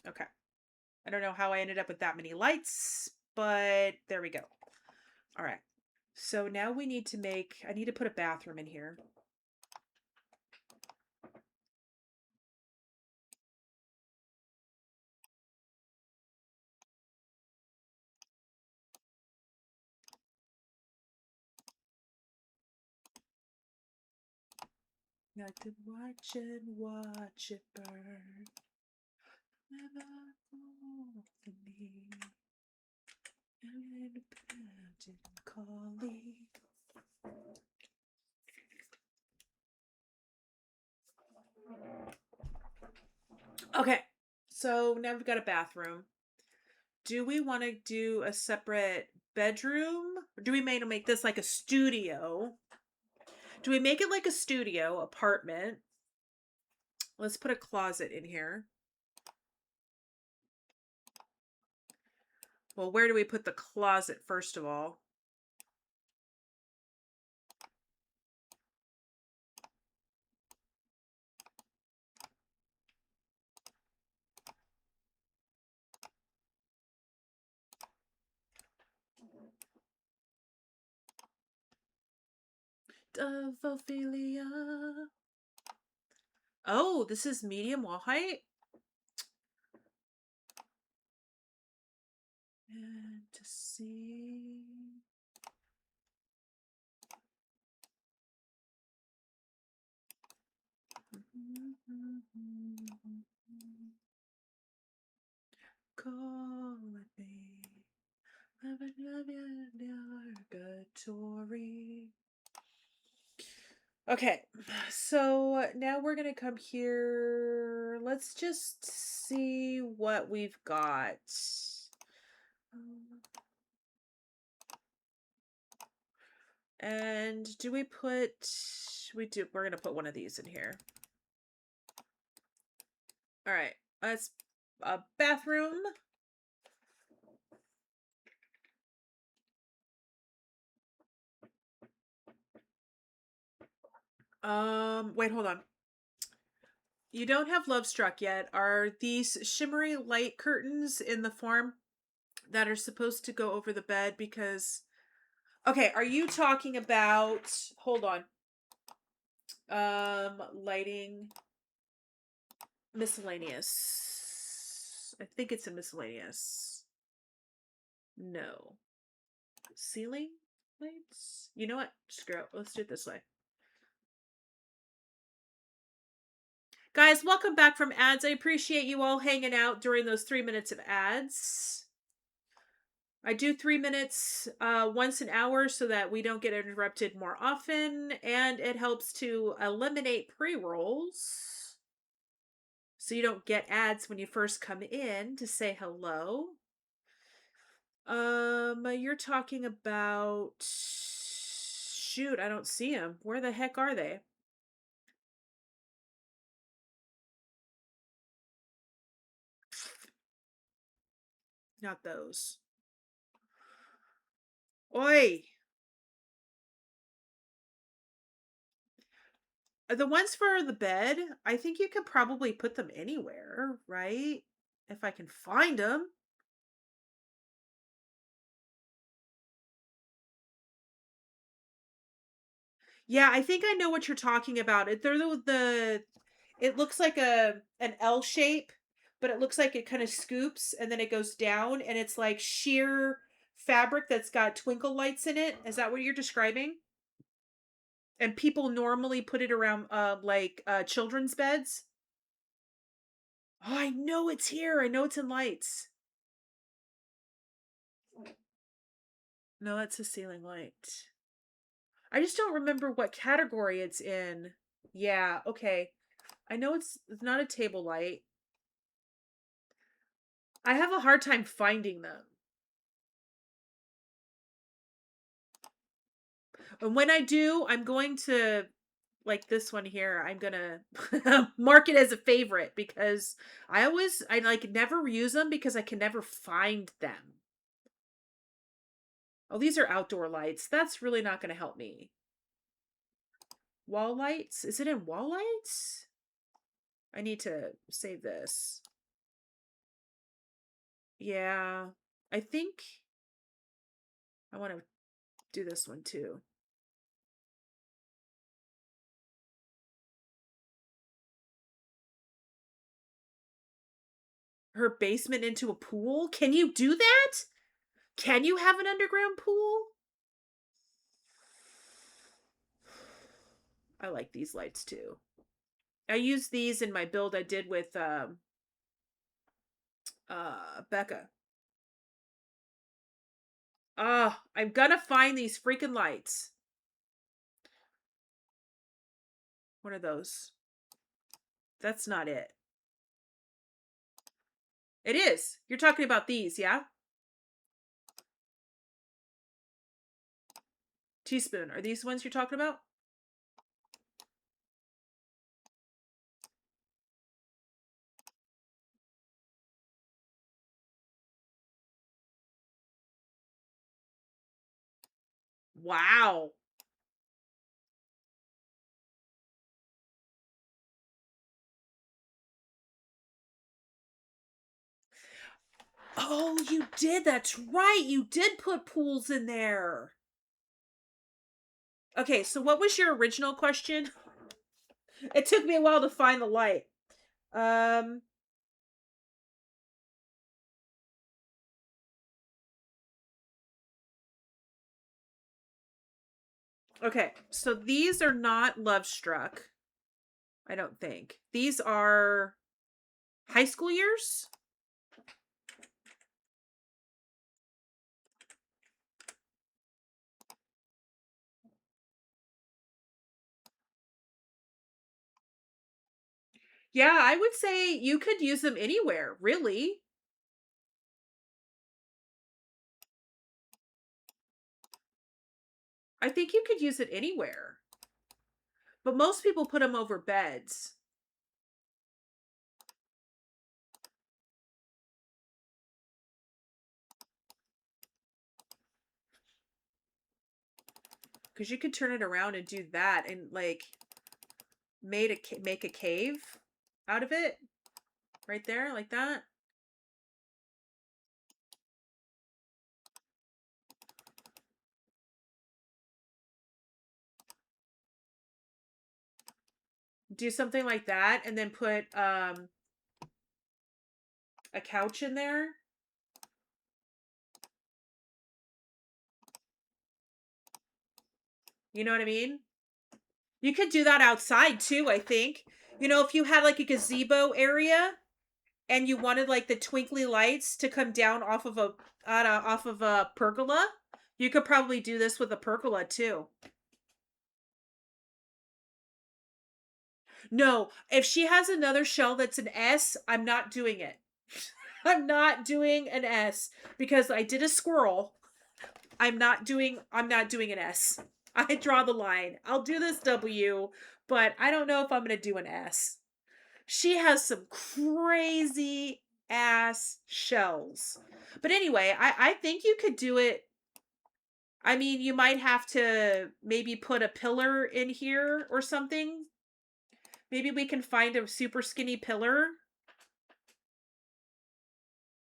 Okay. I don't know how I ended up with that many lights, but there we go. All right. So now we need to I need to put a bathroom in here. I could watch and watch it burn. Never go for me. I'm independent colleague. Okay, so now we've got a bathroom. Do we want to do a separate bedroom? Or do we make this like a studio? Do we make it like a studio apartment? Let's put a closet in here. Well, where do we put the closet first of all? Of Ophelia. Oh, this is medium wall height. And to see. Call me. Okay, so now we're gonna come here. Let's just see what we've got. And do we put? We're gonna put one of these in here. All right, that's a bathroom. Wait, hold on. You don't have Love Struck yet. Are these shimmery light curtains in the form that are supposed to go over the bed? Because, okay, are you talking about, hold on. Lighting miscellaneous. I think it's in miscellaneous. No. Ceiling lights? You know what? Screw it. Let's do it this way. Guys, welcome back from ads. I appreciate you all hanging out during those 3 minutes of ads. I do 3 minutes once an hour so that we don't get interrupted more often, and it helps to eliminate pre-rolls so you don't get ads when you first come in to say hello. You're talking about... Shoot, I don't see them. Where the heck are they? Not those. Oi! The ones for the bed, I think you could probably put them anywhere, right? If I can find them. Yeah, I think I know what you're talking about. They're it looks like an L shape, but it looks like it kind of scoops and then it goes down and it's like sheer fabric that's got twinkle lights in it. Is that what you're describing? And people normally put it around children's beds. Oh, I know it's here. I know it's in lights. No, that's a ceiling light. I just don't remember what category it's in. Yeah, okay. I know it's not a table light. I have a hard time finding them. And when I do, I'm going to, like this one here, I'm gonna mark it as a favorite because I like never use them because I can never find them. Oh, these are outdoor lights. That's really not going to help me. Wall lights? Is it in wall lights? I need to save this. Yeah, I think I want to do this one too. Her basement into a pool? Can you do that? Can you have an underground pool? I like these lights too. I used these in my build I did with Becca. I'm gonna find these freaking lights. What are those? That's not it. It is. You're talking about these, yeah? Teaspoon. Are these the ones you're talking about? Wow. Oh, you did. That's right. You did put pools in there. Okay, so what was your original question? It took me a while to find the light. Um Okay, so these are not Love Struck. I don't think. These are high school years? Yeah, I would say you could use them anywhere, really. I think you could use it anywhere. But most people put them over beds. Because you could turn it around and do that and like make a cave out of it. Right there, like that. Do something like that and then put a couch in there. You know what I mean? You could do that outside too, I think. You know, if you had like a gazebo area and you wanted like the twinkly lights to come down off of a pergola, you could probably do this with a pergola too. No, if she has another shell that's an S, I'm not doing it. I'm not doing an S because I did a squirrel. I'm not doing an S. I draw the line. I'll do this W, but I don't know if I'm going to do an S. She has some crazy ass shells. But anyway, I think you could do it. I mean, you might have to maybe put a pillar in here or something. Maybe we can find a super skinny pillar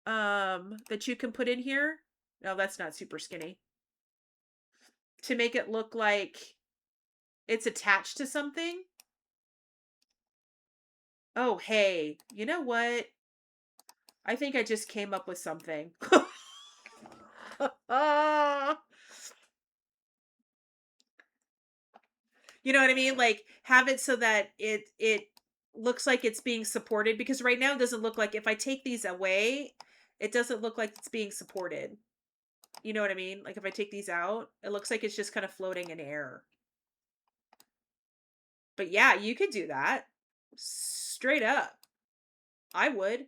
that you can put in here. No, that's not super skinny. To make it look like it's attached to something. Oh, hey, you know what? I think I just came up with something. You know what I mean? Like have it so that it looks like it's being supported because right now it doesn't look like if I take these away, it doesn't look like it's being supported. You know what I mean? Like if I take these out, it looks like it's just kind of floating in air. But yeah, you could do that. Straight up. I would.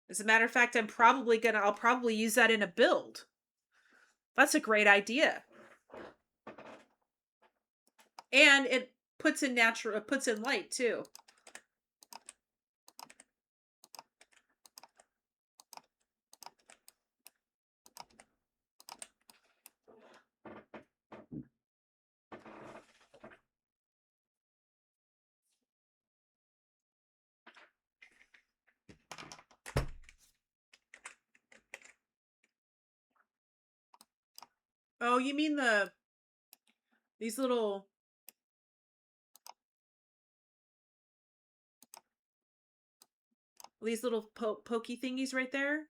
As a matter of fact, I'll probably use that in a build. That's a great idea. And it puts in light too. Oh, you mean these little pokey thingies right there?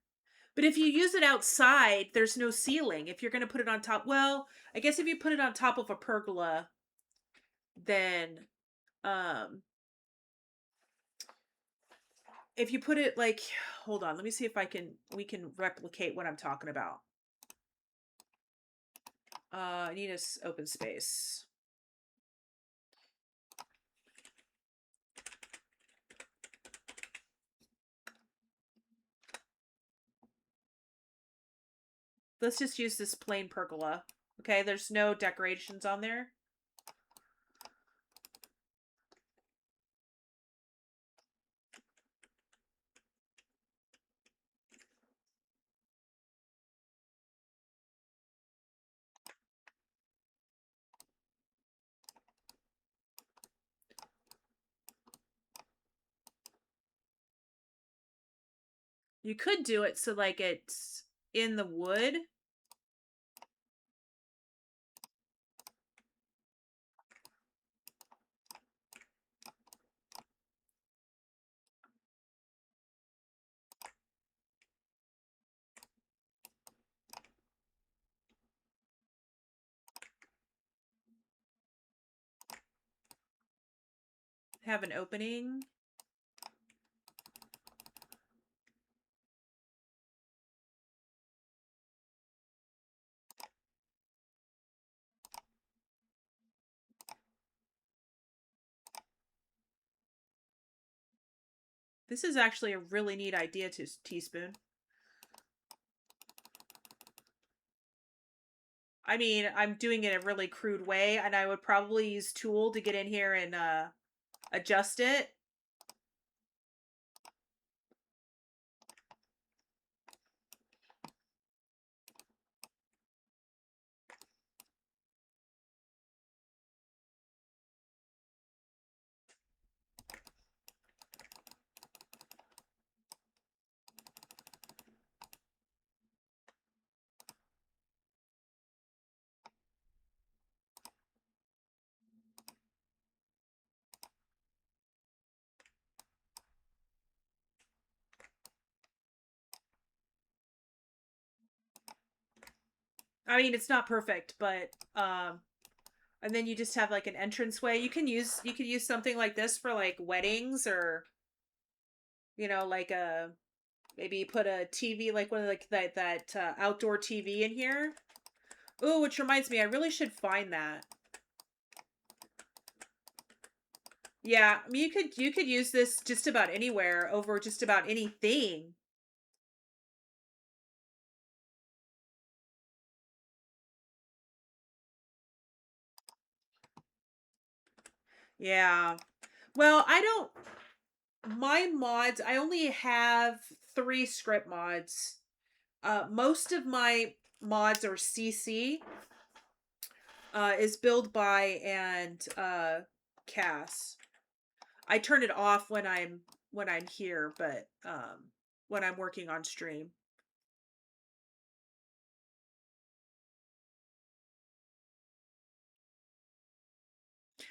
But if you use it outside, there's no ceiling. If you're going to put it on top, well, I guess if you put it on top of a pergola, then um if you put it like hold on, let me see if we can replicate what I'm talking about. I need a open space. Let's just use this plain pergola. Okay, there's no decorations on there. You could do it so like it's in the wood. Have an opening. This is actually a really neat idea, to Teaspoon. I mean, I'm doing it a really crude way, and I would probably use Tool to get in here and adjust it. I mean, it's not perfect, but And then you just have like an entranceway. You could use something like this for like weddings, or like a maybe put a TV, like one of like that outdoor TV in here. Oh, which reminds me, I really should find that. Yeah, I mean, you could use this just about anywhere over just about anything. Yeah. Well, I don't my mods, I only have 3 script mods. Most of my mods are CC, is build by and Cass. I turn it off when I'm here, but when I'm working on stream.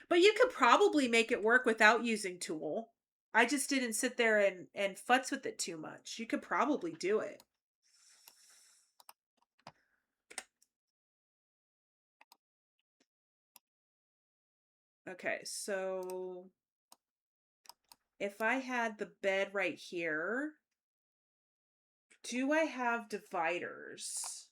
But you could probably make it work without using Tool. I just didn't sit there and futz with it too much. You could probably do it. Okay, so if I had the bed right here, do I have dividers?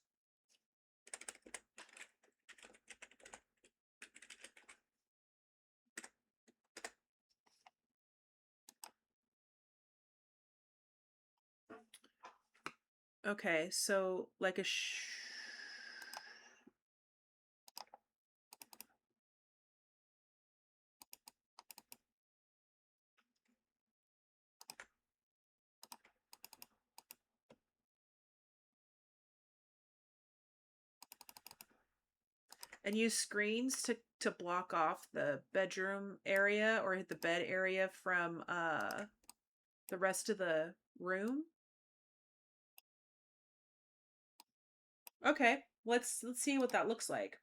Okay, so like a and use screens to block off the bedroom area or the bed area from the rest of the room. Okay, let's see what that looks like.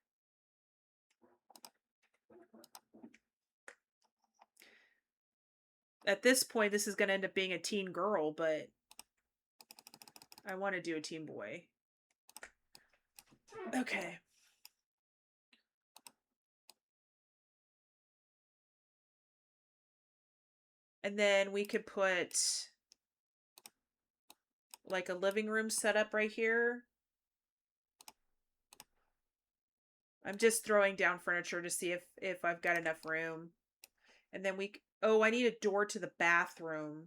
At this point, this is going to end up being a teen girl, but I want to do a teen boy. Okay. And then we could put like a living room setup right here. I'm just throwing down furniture to see if I've got enough room. And then oh, I need a door to the bathroom.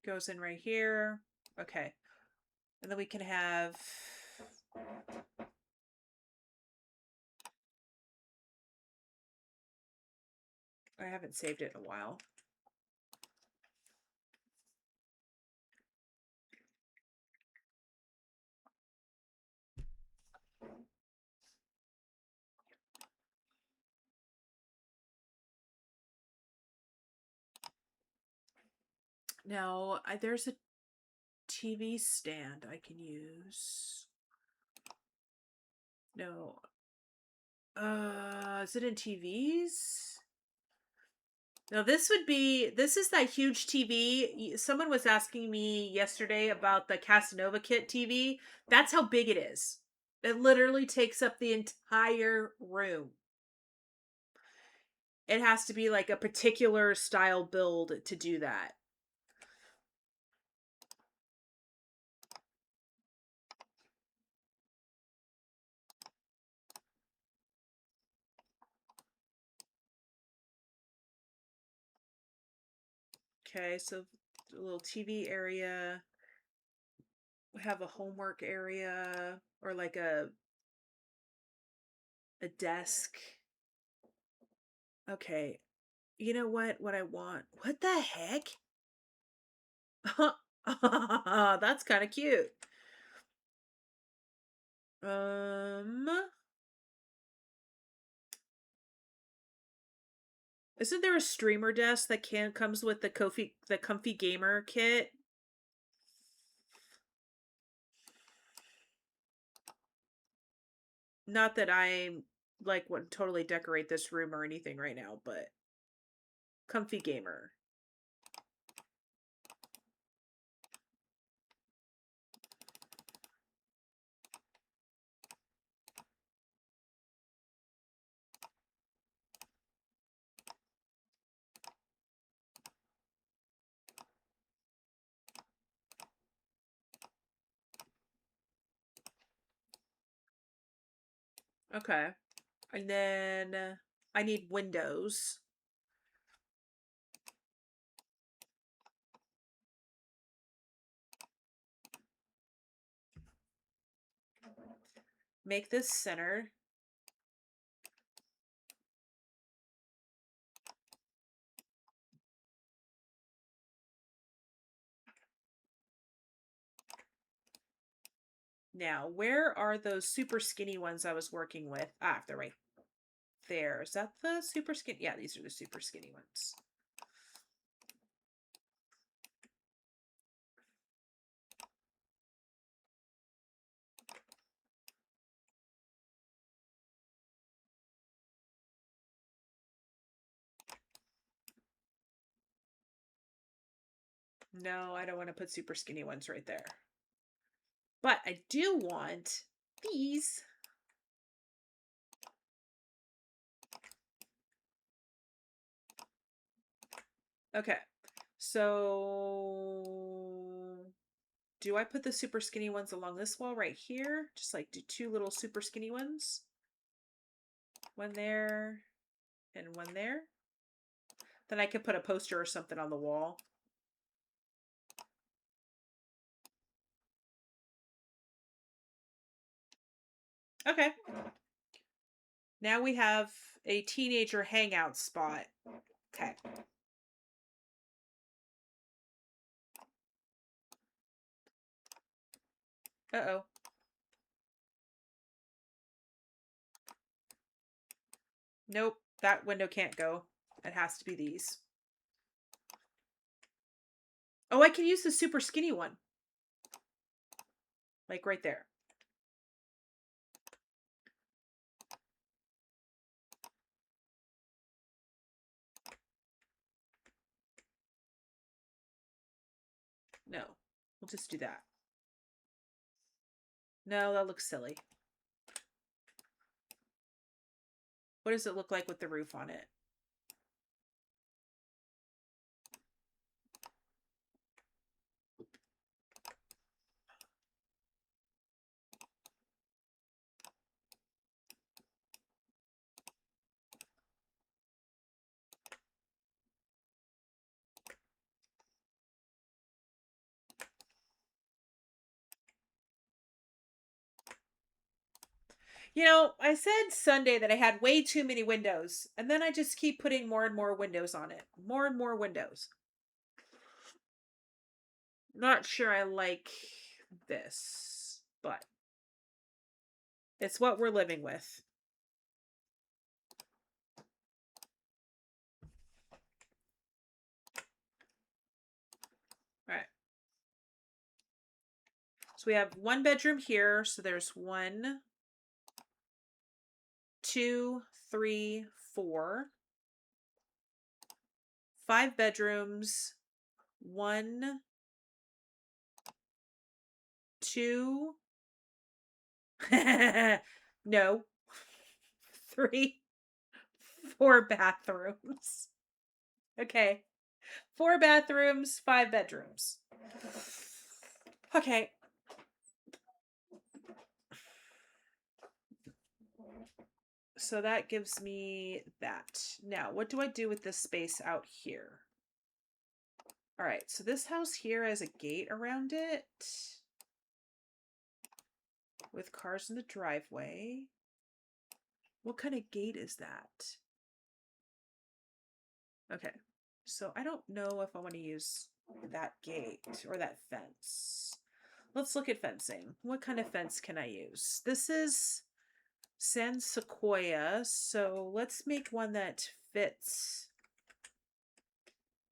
Goes in right here. Okay. And then we can have I haven't saved it in a while. Now, there's a TV stand I can use. No. Is it in TVs? Now this is that huge TV. Someone was asking me yesterday about the Casanova Kit TV. That's how big it is. It literally takes up the entire room. It has to be like a particular style build to do that. Okay, so a little TV area. We have a homework area or like a desk. Okay. You know what I want? What the heck? That's kind of cute. Um Isn't there a streamer desk that comes with the comfy gamer kit? Not that I like would totally decorate this room or anything right now, but comfy gamer. Okay. And then I need windows. Make this center. Now, where are those super skinny ones I was working with? Ah, they're right there. Is that the super skinny? Yeah, these are the super skinny ones. No, I don't want to put super skinny ones right there. But I do want these. Okay. So do I put the super skinny ones along this wall right here? Just like do two little super skinny ones. One there and one there. Then I could put a poster or something on the wall. Okay. Now we have a teenager hangout spot. Okay. Uh-oh. Nope, that window can't go. It has to be these. Oh, I can use the super skinny one. Like right there. No, we'll just do that. No, that looks silly. What does it look like with the roof on it? You know, I said Sunday that I had way too many windows, and then I just keep putting more and more windows on it. More and more windows. Not sure I like this, but it's what we're living with. All right. So we have one bedroom here. So there's 1, 2, 3, 4. 5 bedrooms. 1, 2. No. 3, 4 bathrooms. Okay. 4 bathrooms, 5 bedrooms. Okay. So that gives me that. Now, what do I do with this space out here? All right, so this house here has a gate around it with cars in the driveway. What kind of gate is that? Okay, so I don't know if I want to use that gate or that fence. Let's look at fencing. What kind of fence can I use? This is San Sequoia, so let's make one that fits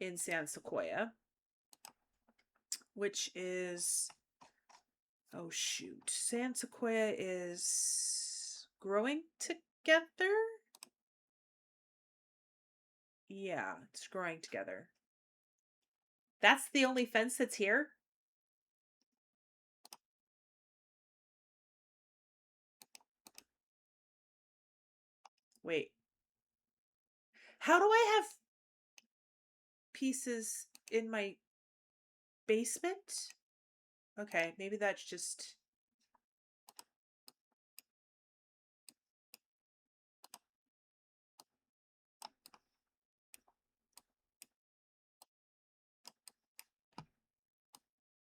in San Sequoia, which is, oh shoot, San Sequoia is growing together? Yeah, it's growing together. That's the only fence that's here? Wait. How do I have pieces in my basement? Okay, maybe that's just...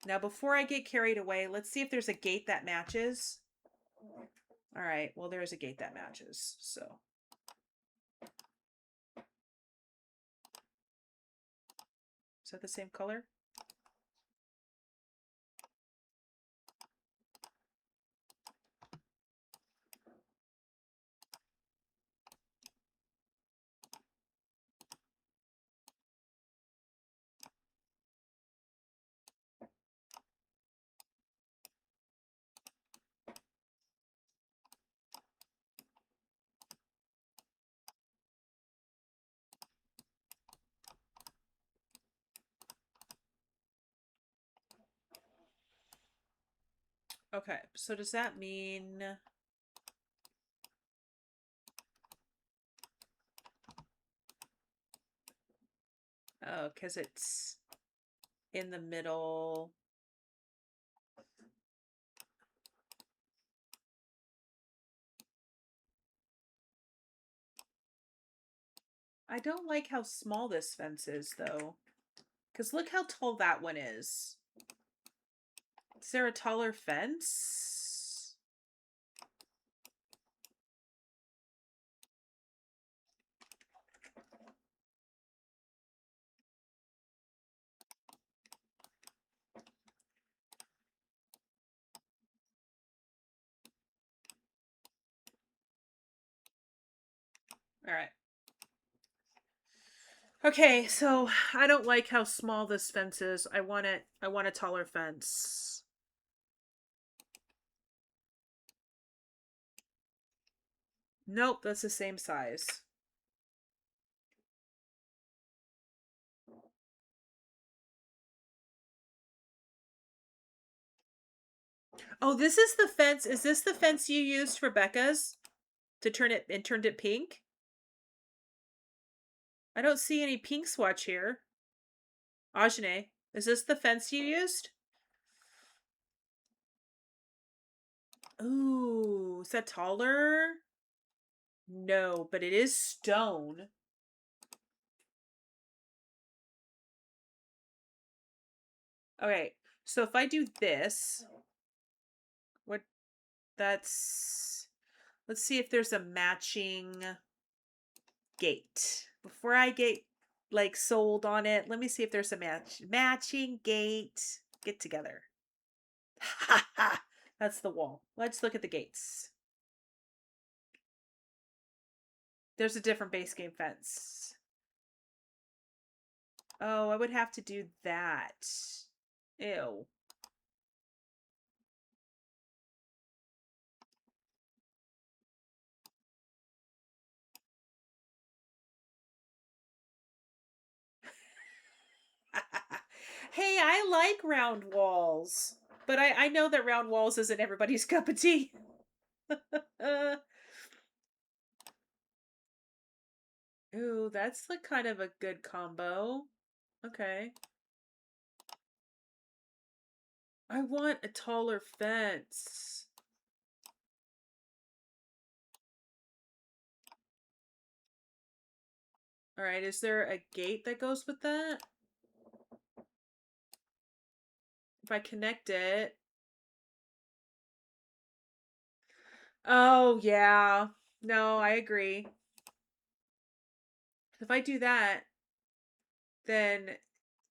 Now, before I get carried away, let's see if there's a gate that matches. All right, well, there's a gate that matches, so. Is that the same color? Okay, so does that mean... Oh, because it's in the middle. I don't like how small this fence is, though. Because look how tall that one is. Is there a taller fence? All right. Okay, so I don't like how small this fence is. I want a taller fence. Nope, that's the same size. Oh, this is the fence. Is this the fence you used for Becca's? To turn it and turned it pink? I don't see any pink swatch here. Ajane, is this the fence you used? Ooh, is that taller? No, but it is stone. Okay, so if I do this, what, that's, let's see if there's a matching gate. Before I get like sold on it, let me see if there's a matching gate. Get together. Ha ha! That's the wall. Let's look at the gates. There's a different base game fence. Oh, I would have to do that. Ew. Hey, I like round walls. But I know that round walls isn't everybody's cup of tea. Ooh, that's like kind of a good combo. Okay. I want a taller fence. All right, is there a gate that goes with that? If I connect it. Oh, yeah. No, I agree. If I do that, then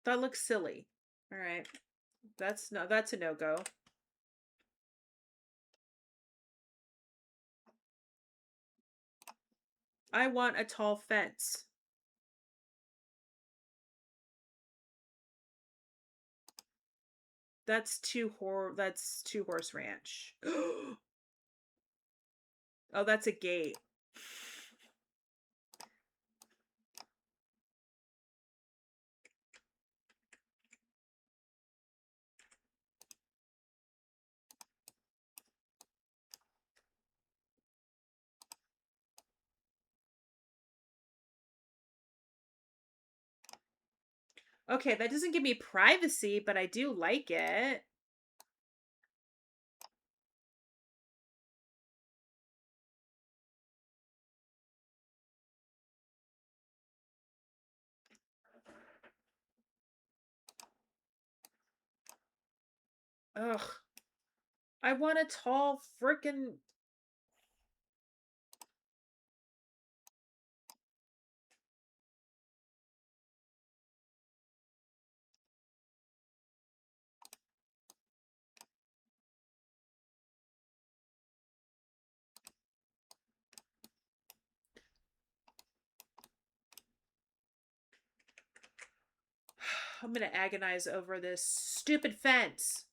that looks silly. All right. That's a no-go. I want a tall fence. That's two horse ranch. Oh, that's a gate. Okay, that doesn't give me privacy, but I do like it. Ugh. I want a tall freaking. I'm gonna agonize over this stupid fence.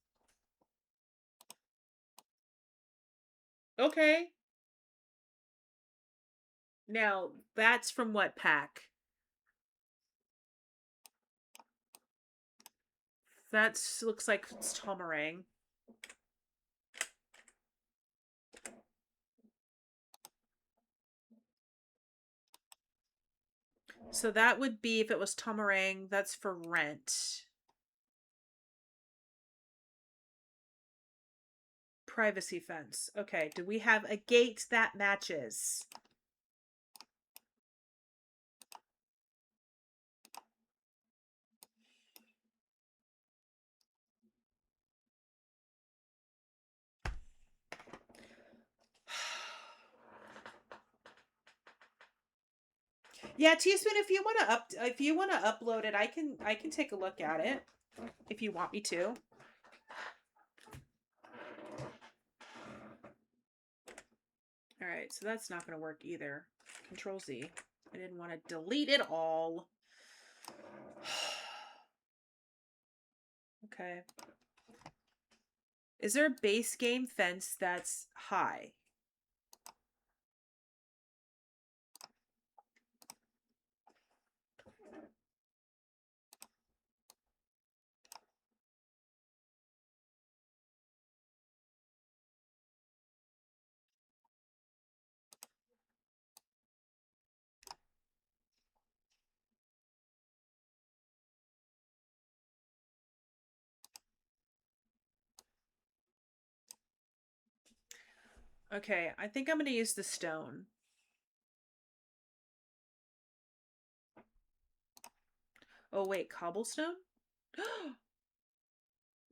Okay. Now, that's from what pack? That looks like it's Tomarang. So that would be, if it was Tomarang, that's for rent. Privacy fence. Okay, do we have a gate that matches? Yeah, Teaspoon, if you want to upload it, I can take a look at it if you want me to. All right, so that's not going to work either. Control Z. I didn't want to delete it all. Okay. Is there a base game fence that's high? Okay, I think I'm going to use the stone. Oh, wait, cobblestone?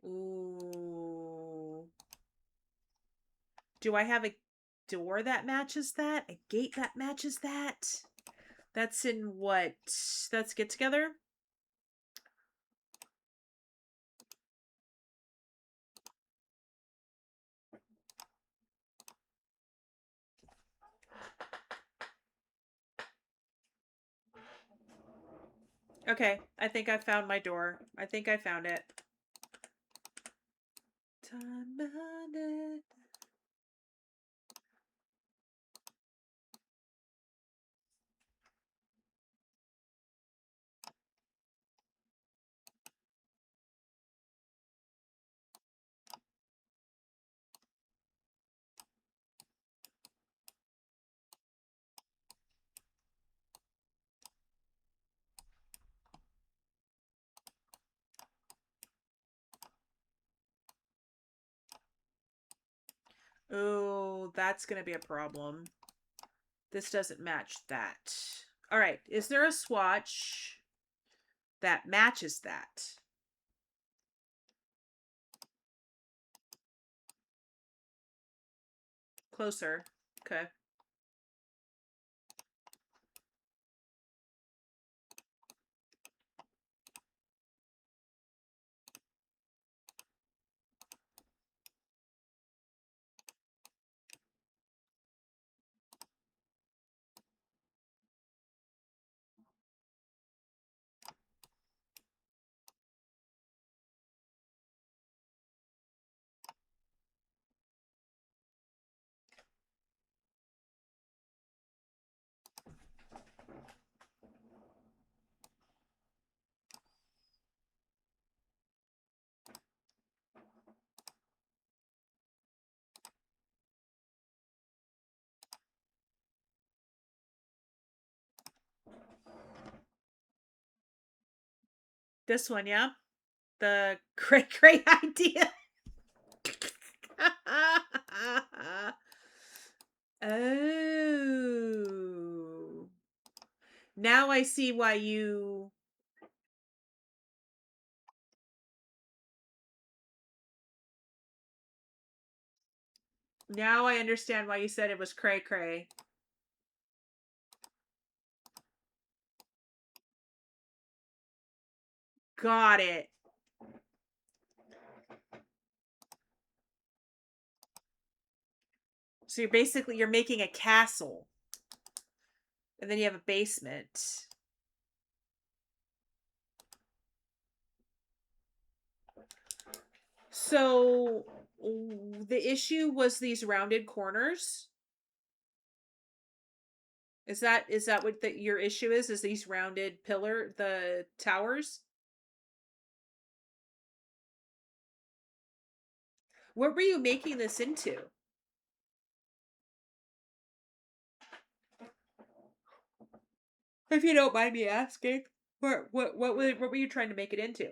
Ooh. Do I have a door that matches that? A gate that matches that? That's in what? That's Get Together? Okay, I think I found my door. I think I found it. Time on it. Oh, that's going to be a problem. This doesn't match that. All right, is there a swatch that matches that? Closer. Okay. This one, yeah? The great idea. Oh. Now I see why you... Now I understand why you said it was cray cray. Got it. So you're making a castle. And then you have a basement. So the issue was these rounded corners. Is that what your issue is? Is these rounded the towers? What were you making this into? If you don't mind me asking, what were you trying to make it into?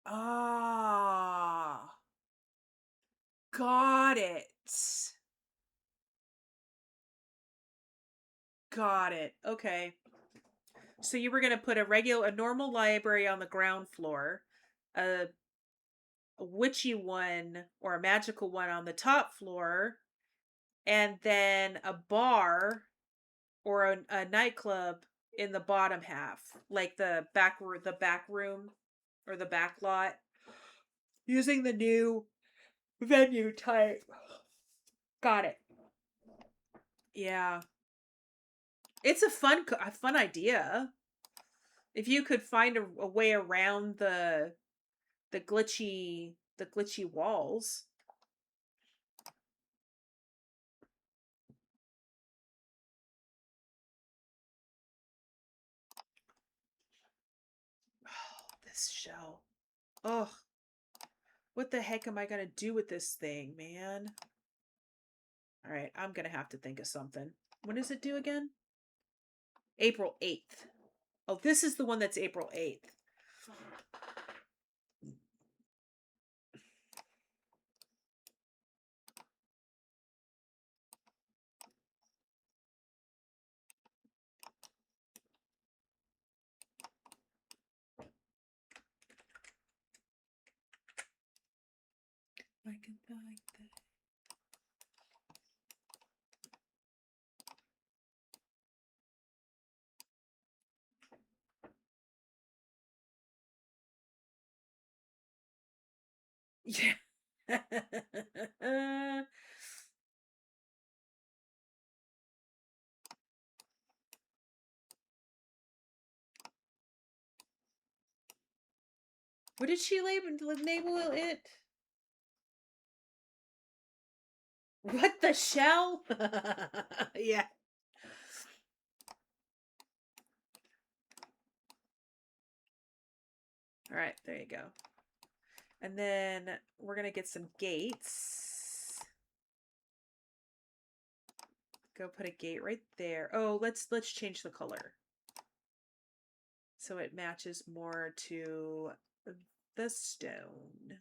Ah, got it. Got it. Okay. So you were going to put a normal library on the ground floor, a witchy one or a magical one on the top floor, and then a bar or a nightclub in the bottom half, like the back room or the back lot, using the new venue type. Got it. Yeah, it's a fun idea. If you could find a way around the glitchy walls. Oh, this shell. Oh, what the heck am I gonna do with this thing, man? All right, I'm gonna have to think of something. When does it due again? April 8th. Oh, this is the one that's April 8th. I can find that. Yeah. What did she label it? What the shell? Yeah. All right, there you go. And then we're going to get some gates. Go put a gate right there. Oh, let's change the color. So it matches more to the stone.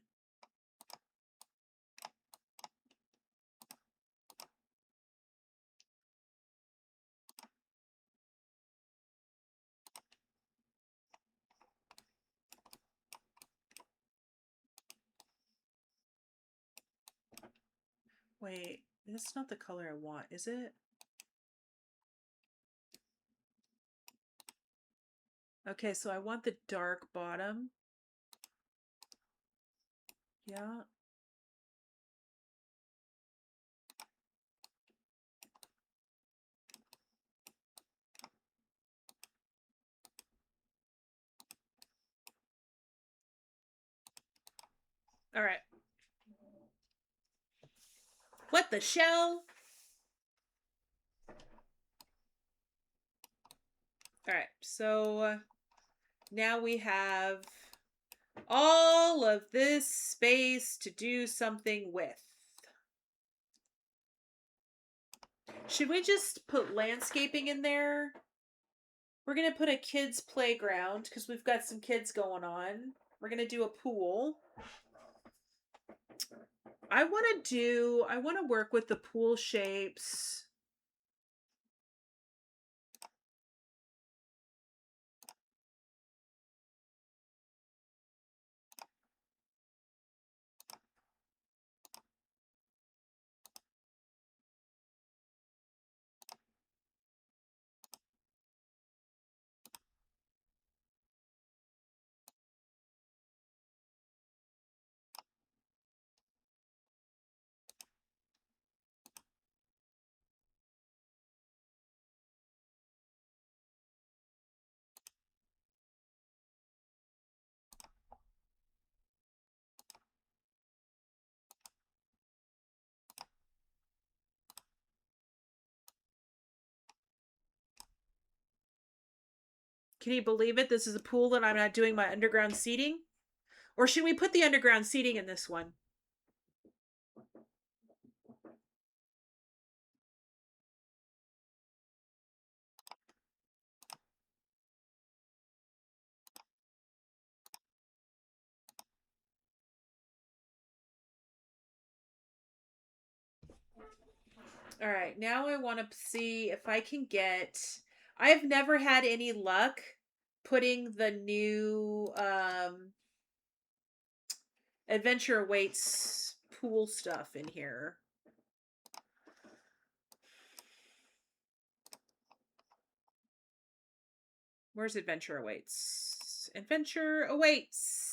Wait, that's not the color I want, is it? Okay, so I want the dark bottom. Yeah. All right. What the shell? All right, so now we have all of this space to do something with. Should we just put landscaping in there? We're going to put a kids' playground because we've got some kids going on. We're going to do a pool. I want to work with the pool shapes. Can you believe it? This is a pool and I'm not doing my underground seating? Or should we put the underground seating in this one? All right, now I want to see if I can get... I've never had any luck putting the new Adventure Awaits pool stuff in here. Where's Adventure Awaits? Adventure Awaits!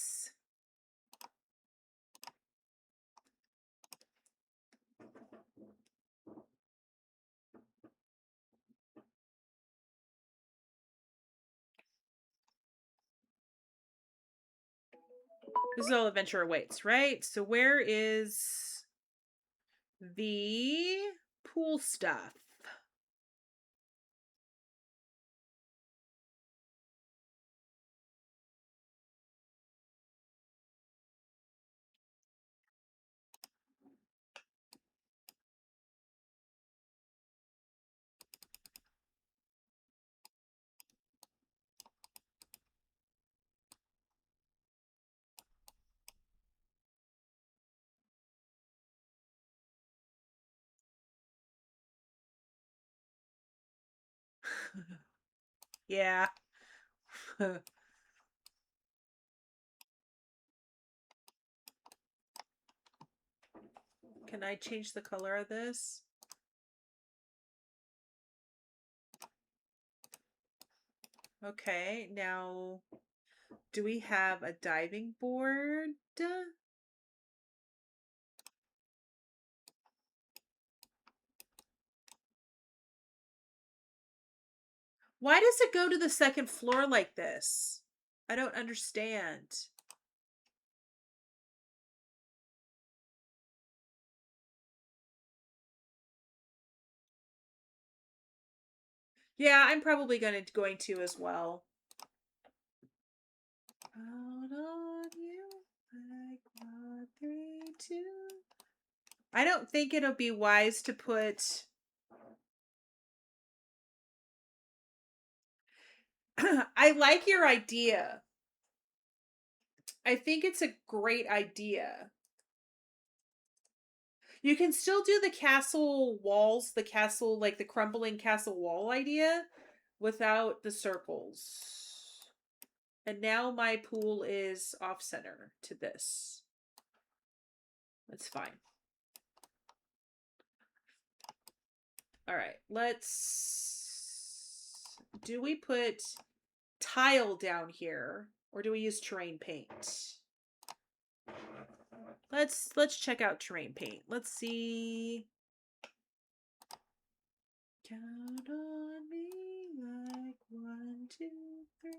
This is all Adventure Awaits, right? So where is the pool stuff? Yeah. Can I change the color of this? Okay, now do we have a diving board? Why does it go to the second floor like this? I don't understand. Yeah, I'm probably going to as well. Out on you, like 1, 3, 2. I don't think it'll be wise to put... I like your idea. I think it's a great idea. You can still do the castle walls, the castle, like the crumbling castle wall idea without the circles. And now my pool is off center to this. That's fine. All right, do we put tile down here or do we use terrain paint? Let's check out terrain paint. Let's see. Count on me like 1, 2, 3.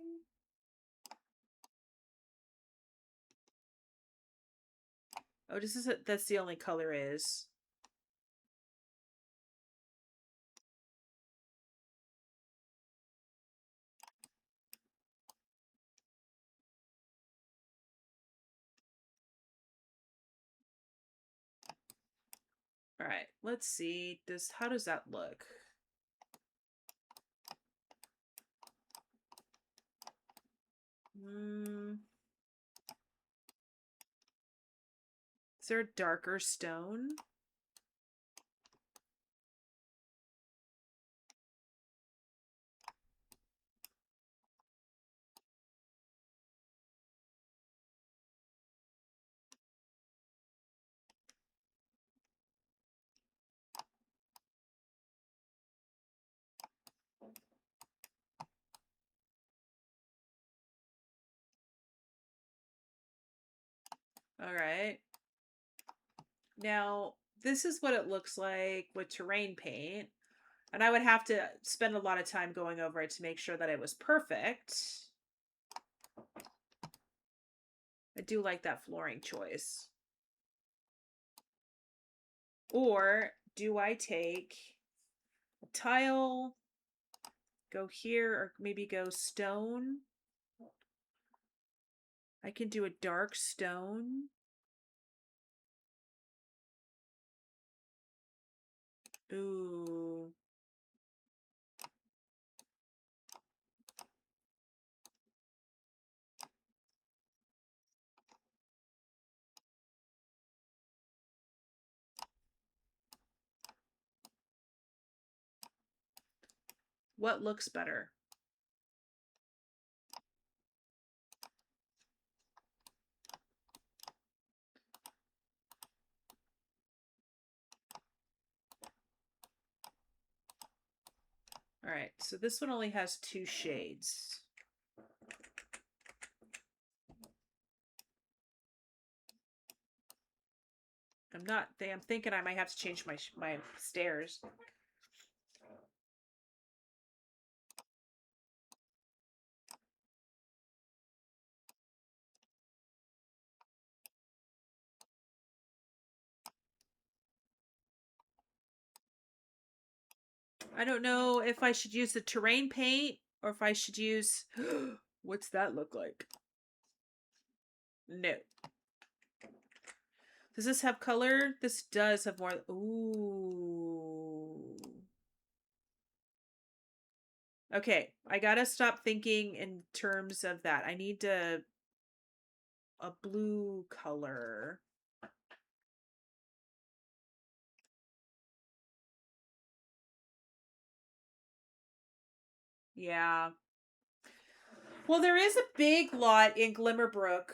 Oh, that's the only color is. All right, let's see. How does that look? Is there a darker stone? All right. Now, this is what it looks like with terrain paint. And I would have to spend a lot of time going over it to make sure that it was perfect. I do like that flooring choice. Or do I take a tile, go here, or maybe go stone? I can do a dark stone. Ooh. What looks better? All right, so this one only has 2 shades. I'm thinking I might have to change my stairs. I don't know if I should use the terrain paint or if I should use what's that look like? No. Does this have color? This does have more. Ooh. Okay, I gotta stop thinking in terms of that. I need a blue color. Yeah. Well, there is a big lot in Glimmerbrook.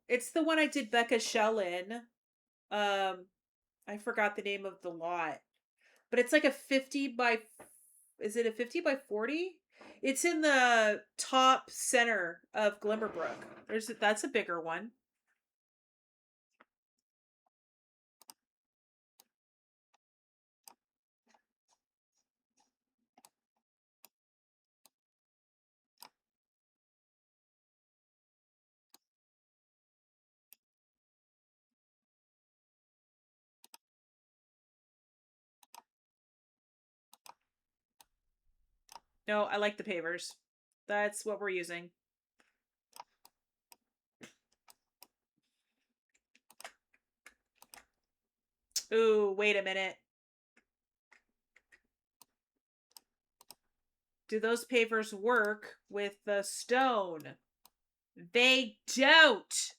It's the one I did Becca's shell in. I forgot the name of the lot. But it's like a 50 by, is it a 50 by 40? It's in the top center of Glimmerbrook. That's a bigger one. No, I like the pavers. That's what we're using. Ooh, wait a minute. Do those pavers work with the stone? They don't.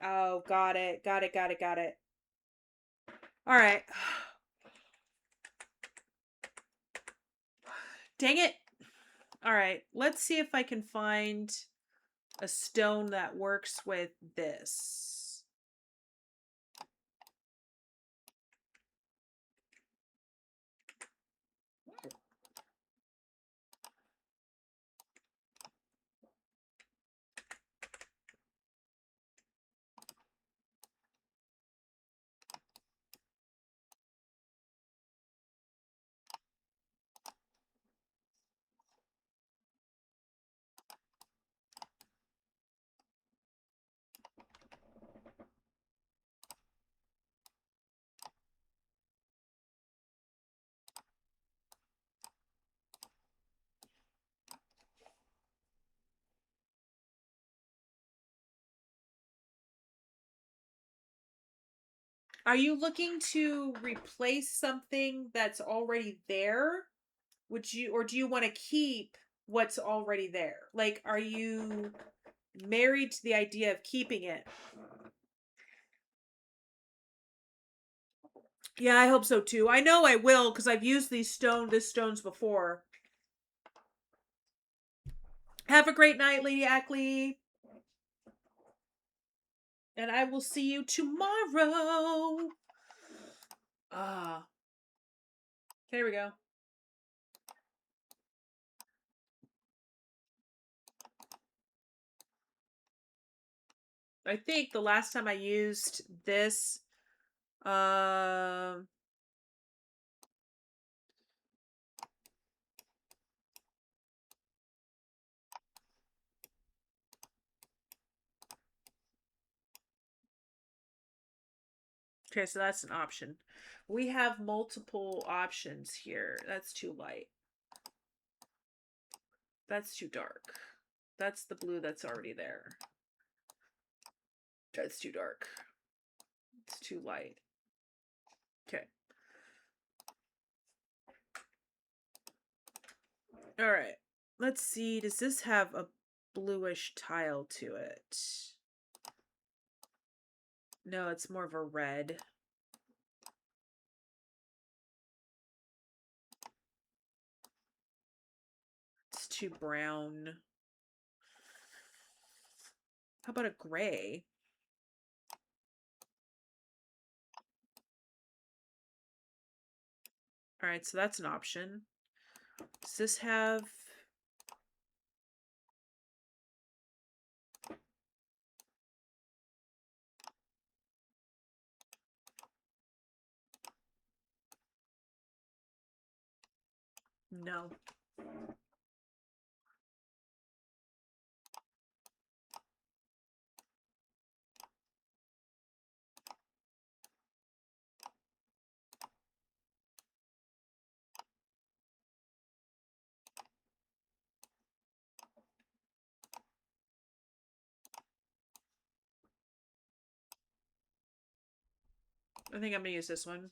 Oh, got it. Got it. Got it. Got it. All right. Dang it. All right. Let's see if I can find a stone that works with this. Are you looking to replace something that's already there? Would you, or do you want to keep what's already there? Like, are you married to the idea of keeping it? Yeah, I hope so too. I know I will because I've used these stones before. Have a great night, Lady Ackley. And I will see you tomorrow. Ah, here we go. I think the last time I used this, um, okay, so that's an option. We have multiple options here. That's too light. That's too dark. That's the blue that's already there. That's too dark. It's too light. Okay. All right. Let's see. Does this have a bluish tile to it? No, it's more of a red. It's too brown. How about a gray? All right, so that's an option. Does this have... No. I think I'm gonna use this one.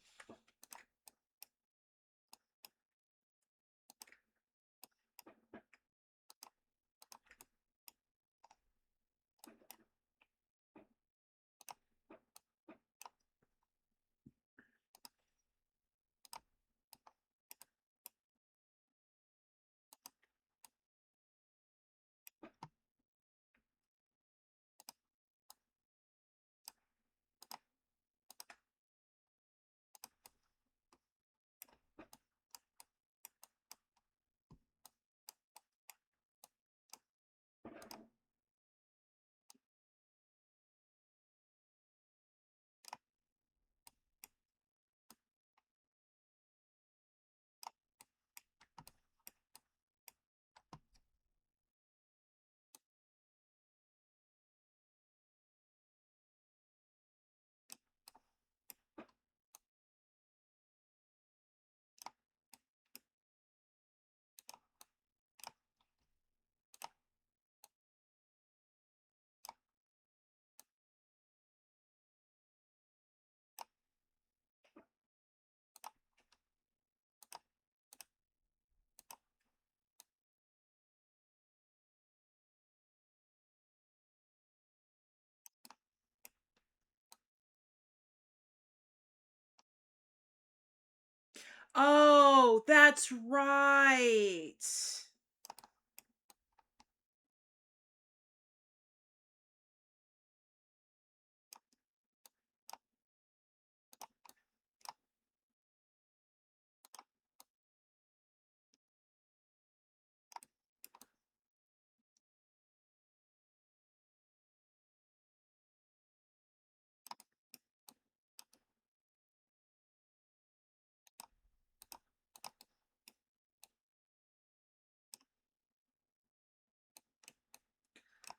Oh, that's right.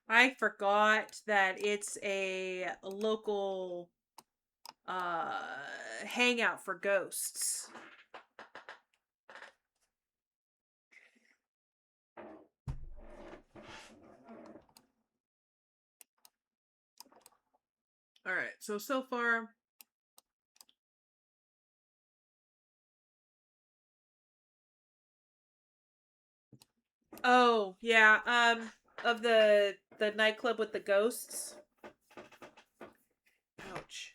I forgot that it's a local hangout for ghosts. All right. So far Oh, yeah. Of the nightclub with the ghosts. Ouch.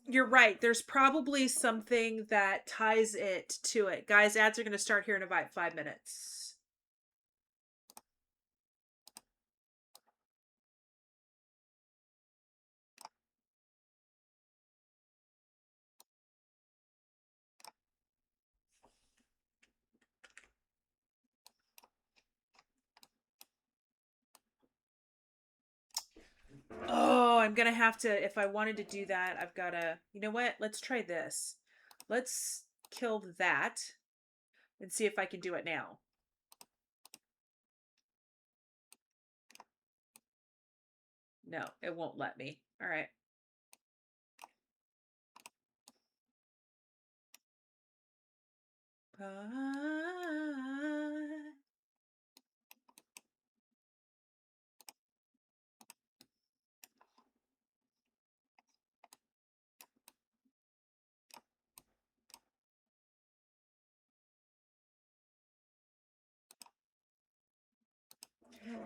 You're right. There's probably something that ties it to it. Guys, ads are going to start here in about 5 minutes. Oh, I'm going to have to, if I wanted to do that, I've got to, you know what? Let's try this. Let's kill that and see if I can do it now. No, it won't let me. All right.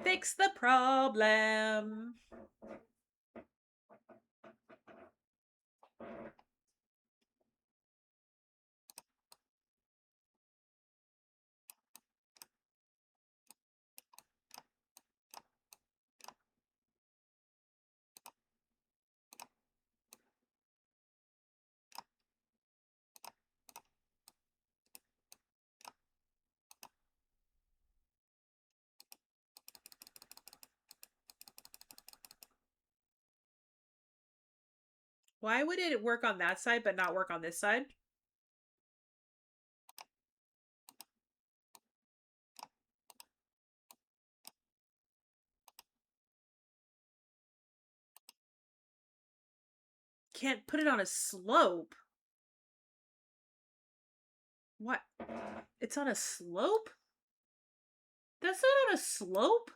Fix the problem. Why would it work on that side but not work on this side? Can't put it on a slope. What? It's on a slope? That's not on a slope?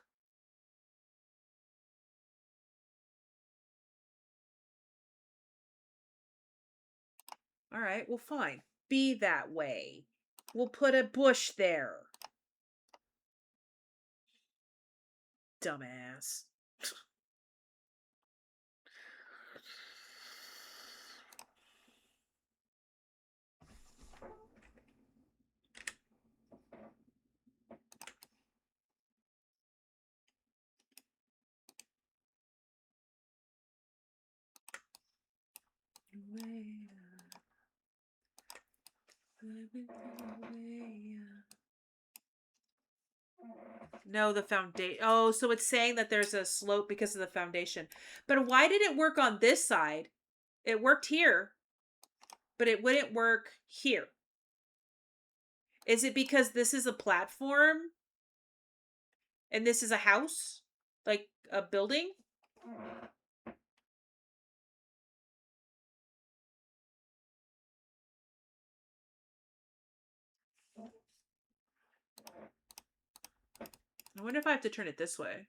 All right, well, fine. Be that way. We'll put a bush there. Dumbass. No, the foundation. Oh, so it's saying that there's a slope because of the foundation. But why did it work on this side? It worked here, but it wouldn't work here. Is it because this is a platform and this is a house? Like a building? I wonder if I have to turn it this way.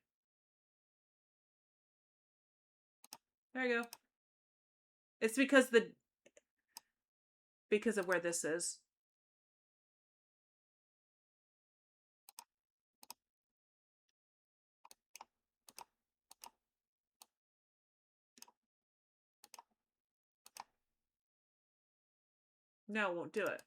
There you go. It's because of where this is. No, it won't do it.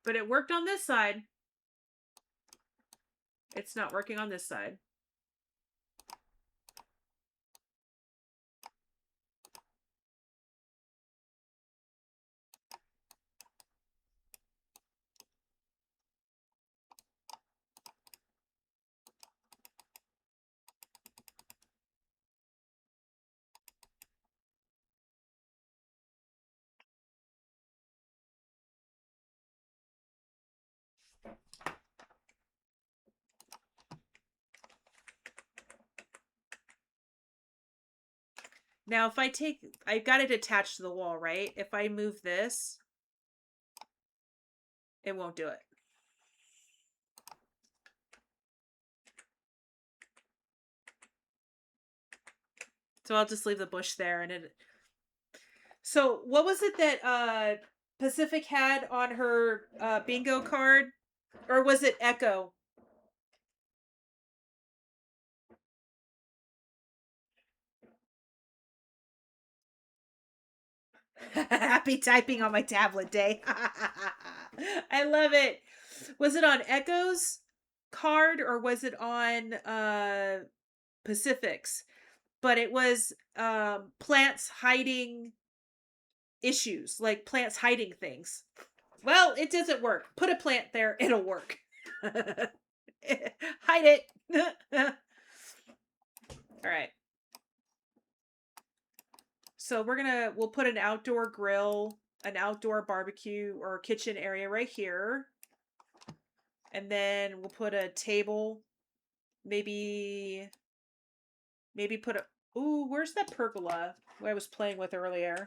But it worked on this side. It's not working on this side. Now, if I got it attached to the wall, right? If I move this, it won't do it. So I'll just leave the bush there and it. So what was it that Pacific had on her bingo card? Or was it Echo? Happy typing on my tablet day. I love it. Was it on Echo's card or was it on Pacific's? But it was plants hiding issues, like plants hiding things. Well, it doesn't work. Put a plant there, it'll work. Hide it. All right. So we'll put an outdoor grill, an outdoor barbecue or kitchen area right here. And then we'll put a table. Maybe put a, ooh, where's that pergola I was playing with earlier?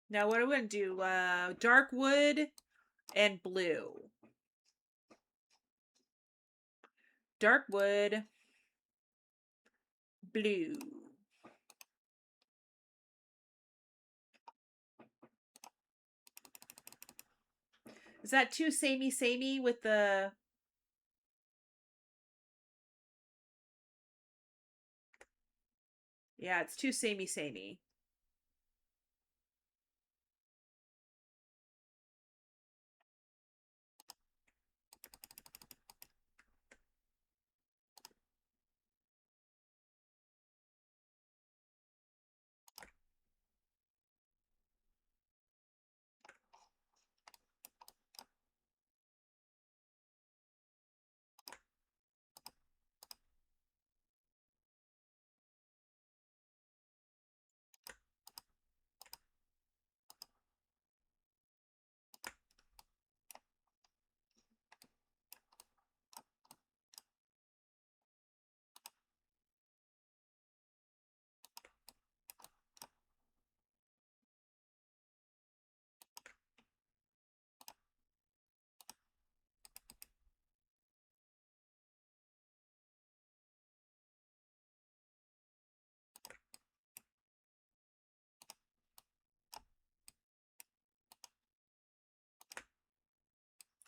Now what are we going to do? Dark wood and blue. Dark wood, blue. Is that too samey with the... Yeah, it's too samey.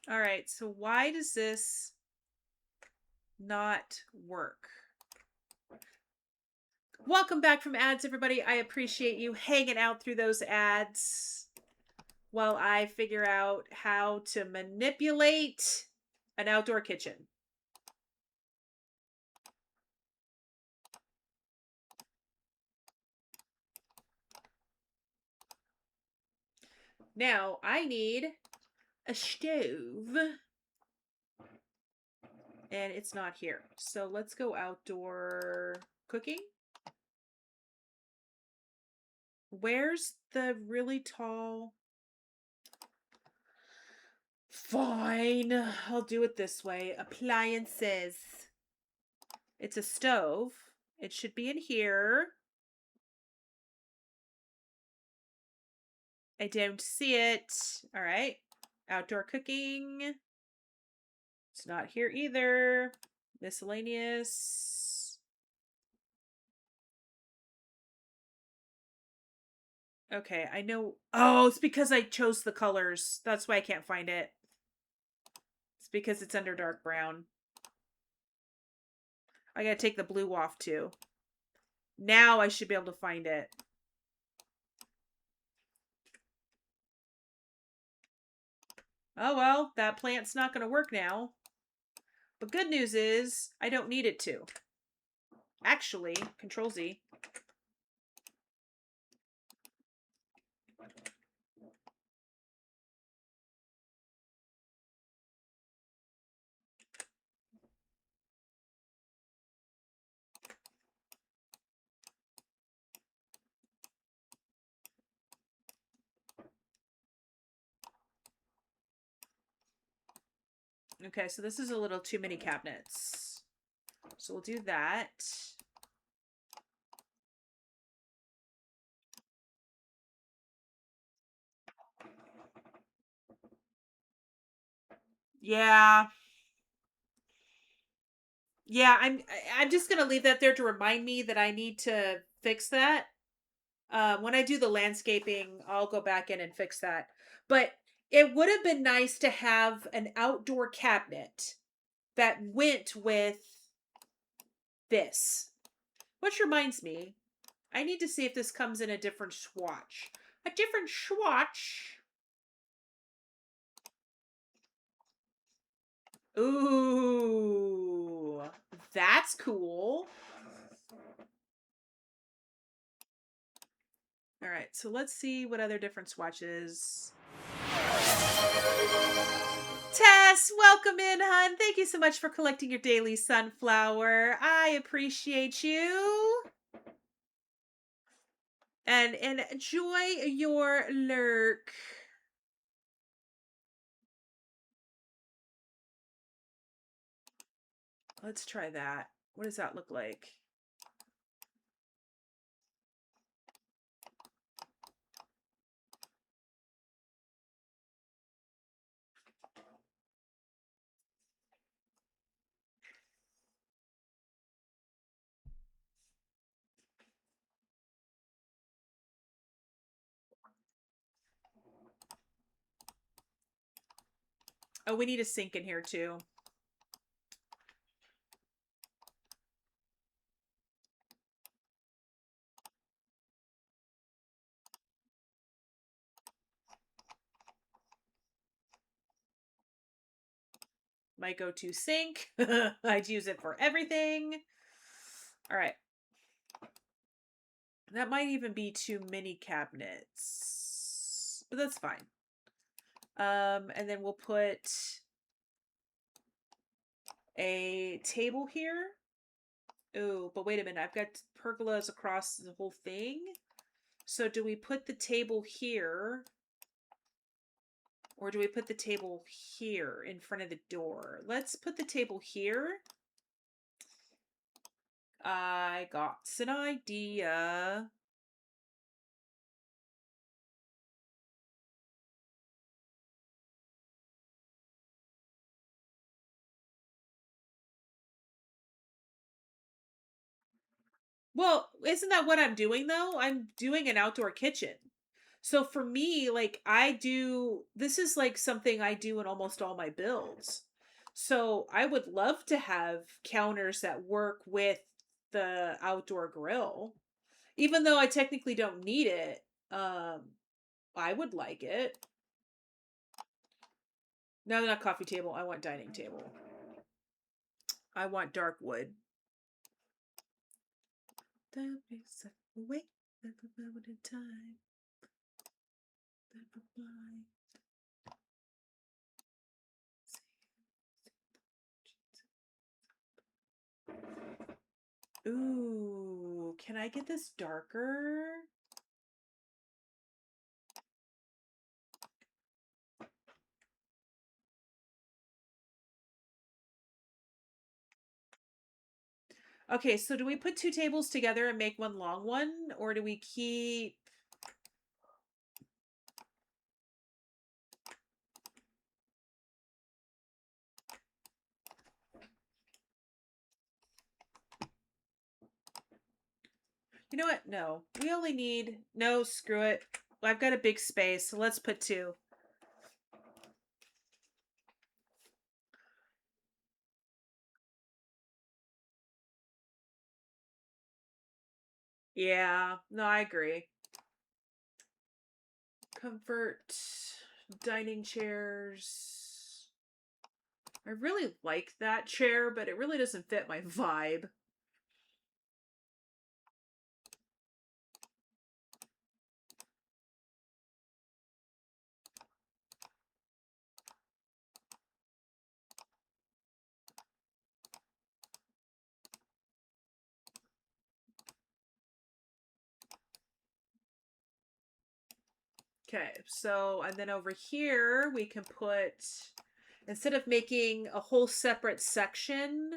All right, so why does this not work? Welcome back from ads, everybody. I appreciate you hanging out through those ads while I figure out how to manipulate an outdoor kitchen. Now, I need a stove. And it's not here. So let's go outdoor cooking. Where's the really tall... Fine, I'll do it this way. Appliances. It's a stove. It should be in here. I don't see it. All right. Outdoor cooking. It's not here either. Miscellaneous. Okay, I know. Oh, it's because I chose the colors. That's why I can't find it. It's because it's under dark brown. I gotta take the blue off too. Now I should be able to find it. Oh well, that plant's not gonna work now. But good news is, I don't need it to. Actually, Control Z. Okay, so this is a little too many cabinets. So we'll do that. Yeah. Yeah, I'm just gonna leave that there to remind me that I need to fix that. When I do the landscaping, I'll go back in and fix that. But it would have been nice to have an outdoor cabinet that went with this. Which reminds me, I need to see if this comes in a different swatch. A different swatch? Ooh, that's cool. All right, so let's see what other different swatches. Tess, welcome in, hun. Thank you so much for collecting your daily sunflower. I appreciate you. And enjoy your lurk. Let's try that. What does that look like? Oh, we need a sink in here too. My go-to sink. I'd use it for everything. All right. That might even be too many cabinets, but that's fine. And then we'll put a table here. Oh, but wait a minute. I've got pergolas across the whole thing. So do we put the table here? Or do we put the table here in front of the door? Let's put the table here. I got an idea. Well, isn't that what I'm doing though? I'm doing an outdoor kitchen. So for me, like this is like something I do in almost all my builds. So I would love to have counters that work with the outdoor grill. Even though I technically don't need it, I would like it. No, not coffee table. I want dining table. I want dark wood. There is a way that the moment in time. Ooh, can I get this darker? Okay, so do we put two tables together and make one long one? Or do we keep... You know what? No. We only need... No, screw it. I've got a big space, so let's put 2. Yeah. No, I agree. Comfort. Dining chairs. I really like that chair, but it really doesn't fit my vibe. Okay, so, and then over here, we can put, instead of making a whole separate section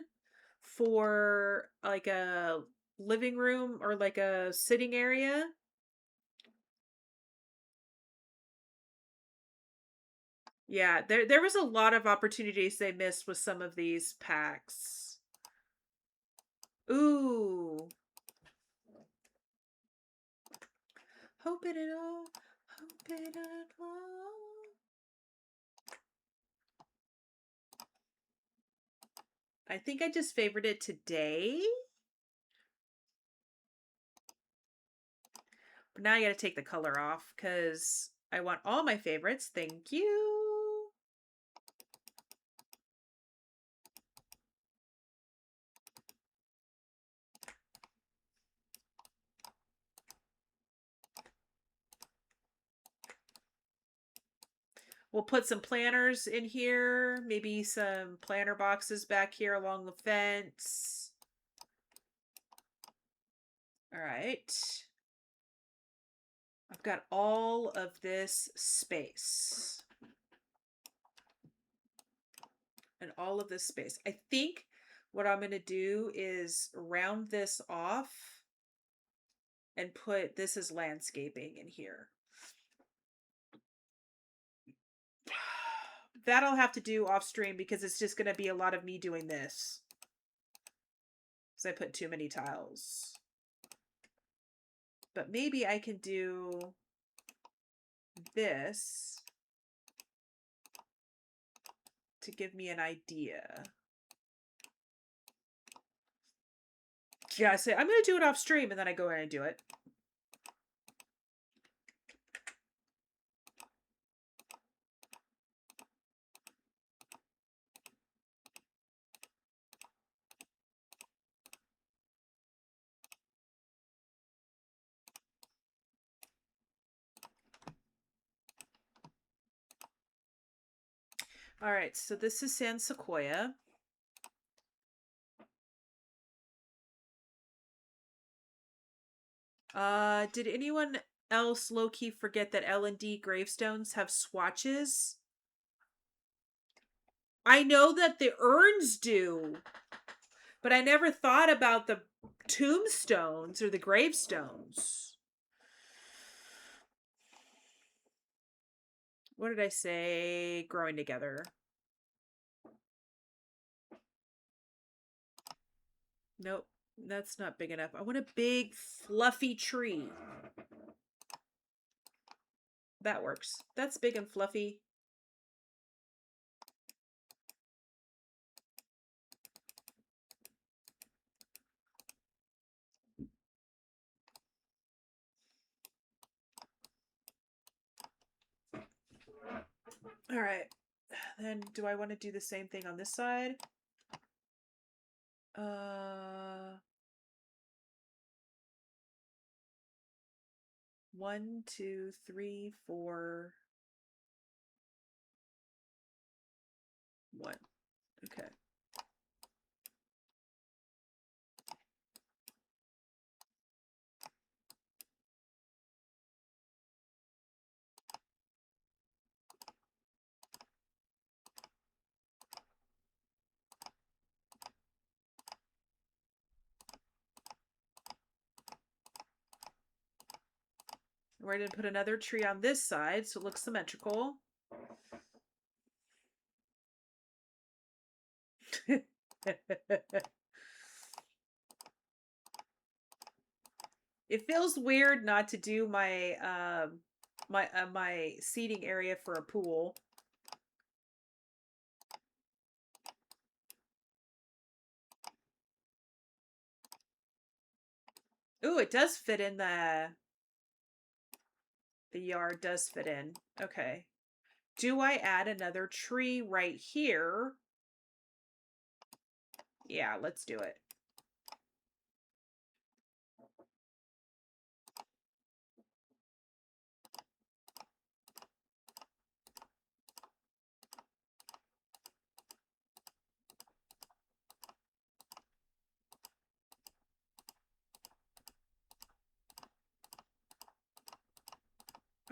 for like a living room or like a sitting area. Yeah, there was a lot of opportunities they missed with some of these packs. Ooh. Hoping it all, hoping it all. I think I just favored it today. But now I gotta take the color off because I want all my favorites. Thank you. We'll put some planters in here, maybe some planter boxes back here along the fence. All right. I've got all of this space. And all of this space. I think what I'm going to do is round this off and put this as landscaping in here. That I'll have to do off stream because it's just going to be a lot of me doing this. Because I put too many tiles. But maybe I can do this to give me an idea. Yeah, I say I'm going to do it off stream and then I go in and do it. All right, so this is San Sequoia. Did anyone else low-key forget that L&D gravestones have swatches? I know that the urns do, but I never thought about the tombstones or the gravestones. What did I say? Growing together. Nope, that's not big enough. I want a big, fluffy tree. That works. That's big and fluffy. All right. Then do I want to do the same thing on this side? 1, 2, 3, 4, 1. Okay. We're going to put another tree on this side so it looks symmetrical. It feels weird not to do my my seating area for a pool. Ooh, it does fit in the yard does fit in. Okay. Do I add another tree right here? Yeah, let's do it.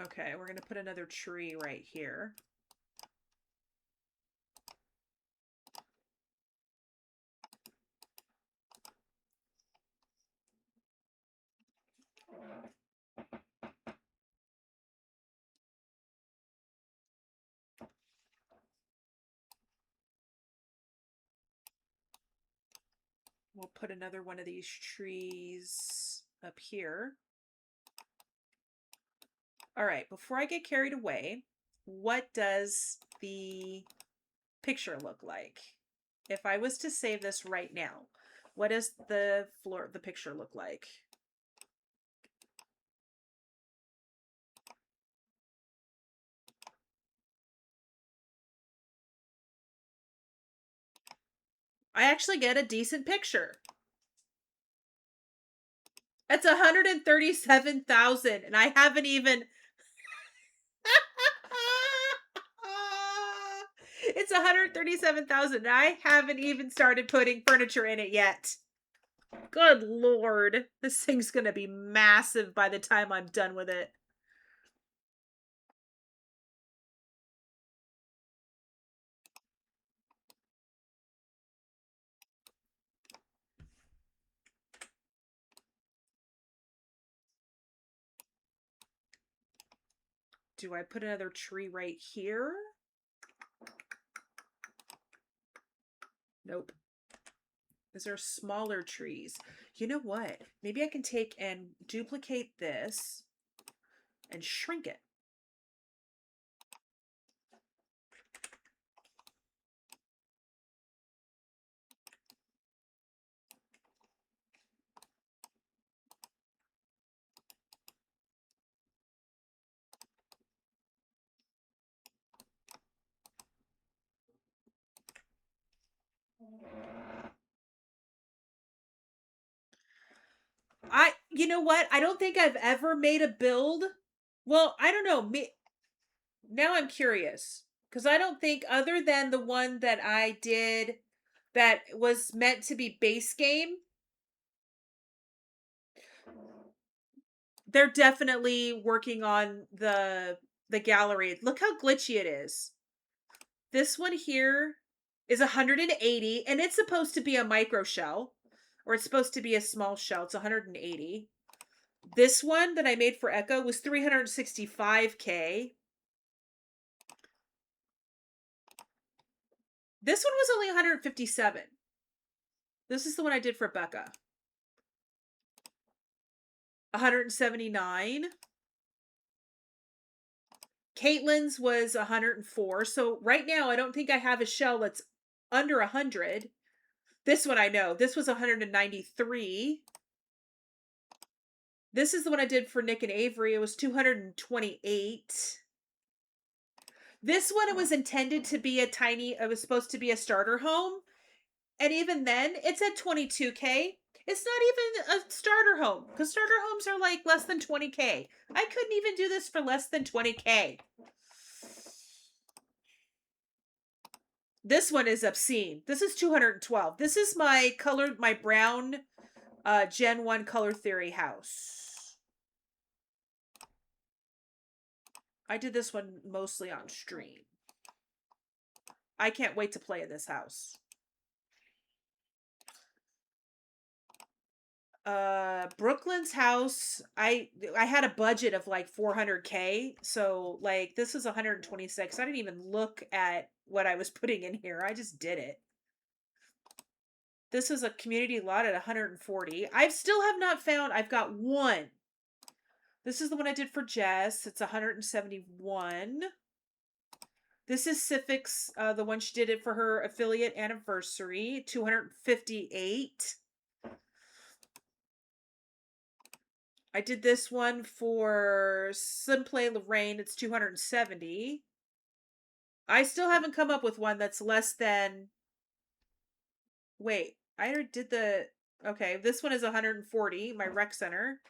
Okay, we're going to put another tree right here. We'll put another one of these trees up here. All right, before I get carried away, what does the picture look like? If I was to save this right now, what does the picture look like? I actually get a decent picture. It's 137,000 and I haven't even It's 137,000 and I haven't even started putting furniture in it yet. Good lord. This thing's going to be massive by the time I'm done with it. Do I put another tree right here? Nope. Is there smaller trees? You know what? Maybe I can take and duplicate this and shrink it. You know what? I don't think I've ever made a build. Well, I don't know. Now I'm curious because I don't think, other than the one that I did that was meant to be base game, they're definitely working on the gallery. Look how glitchy it is. This one here is 180 and it's supposed to be a micro shell, or it's supposed to be a small shell. It's 180. This one that I made for Echo was 365K. This one was only 157. This is the one I did for Becca. 179. Caitlin's was 104. So right now, I don't think I have a shell that's under 100. This one I know. This was 193. This is the one I did for Nick and Avery. It was 228. This one, it was intended to be it was supposed to be a starter home. And even then, it's at 22K. It's not even a starter home, because starter homes are like less than 20K. I couldn't even do this for less than 20K. This one is obscene. This is 212. This is my brown Gen 1 color theory house. I did this one mostly on stream. I can't wait to play in this house. Brooklyn's house, I had a budget of like 400K, so like this is 126. I didn't even look at what I was putting in here. I just did it. This is a community lot at 140. I still have not found, I've got one. This is the one I did for Jess. It's 171. This is Cific's, the one she did it for her affiliate anniversary, 258. I did this one for Simplay Lorraine. It's 270. I still haven't come up with one that's less than. Wait, I already did the. Okay, this one is 140. My rec center.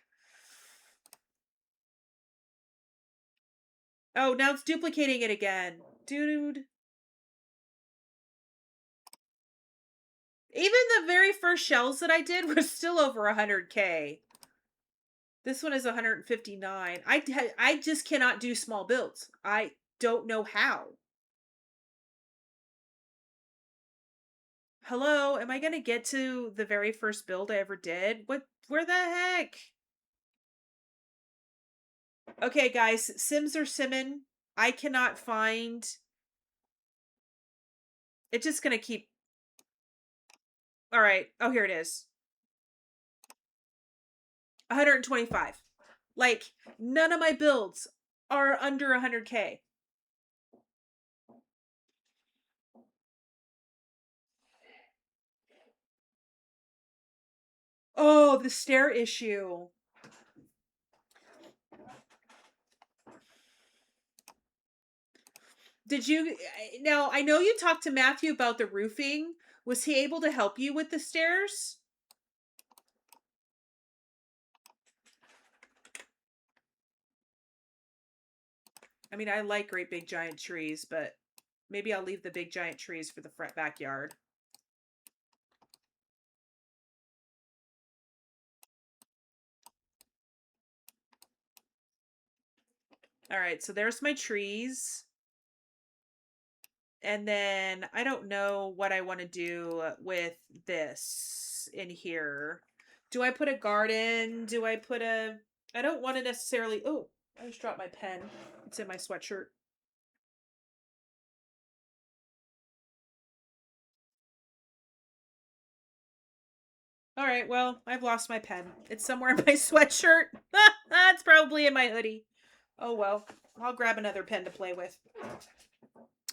Oh, now it's duplicating it again, dude. Even the very first shells that I did were still over 100K. This one is 159. I just cannot do small builds. I don't know how. Hello, am I gonna get to the very first build I ever did? Where the heck? Okay, guys, Sims are simming. I cannot find. It's just gonna keep. All right. Oh, here it is. 125. Like, none of my builds are under 100K. Oh, the stair issue. Did you now I know you talked to Matthew about the roofing. Was he able to help you with the stairs? I mean, I like great big giant trees, but maybe I'll leave the big giant trees for the front backyard. All right, so there's my trees. And then I don't know what I want to do with this in here. Do I put a garden? Do I put a... I don't want to necessarily... Oh, I just dropped my pen. It's in my sweatshirt. All right, well, I've lost my pen. It's somewhere in my sweatshirt. It's probably in my hoodie. Oh, well. I'll grab another pen to play with.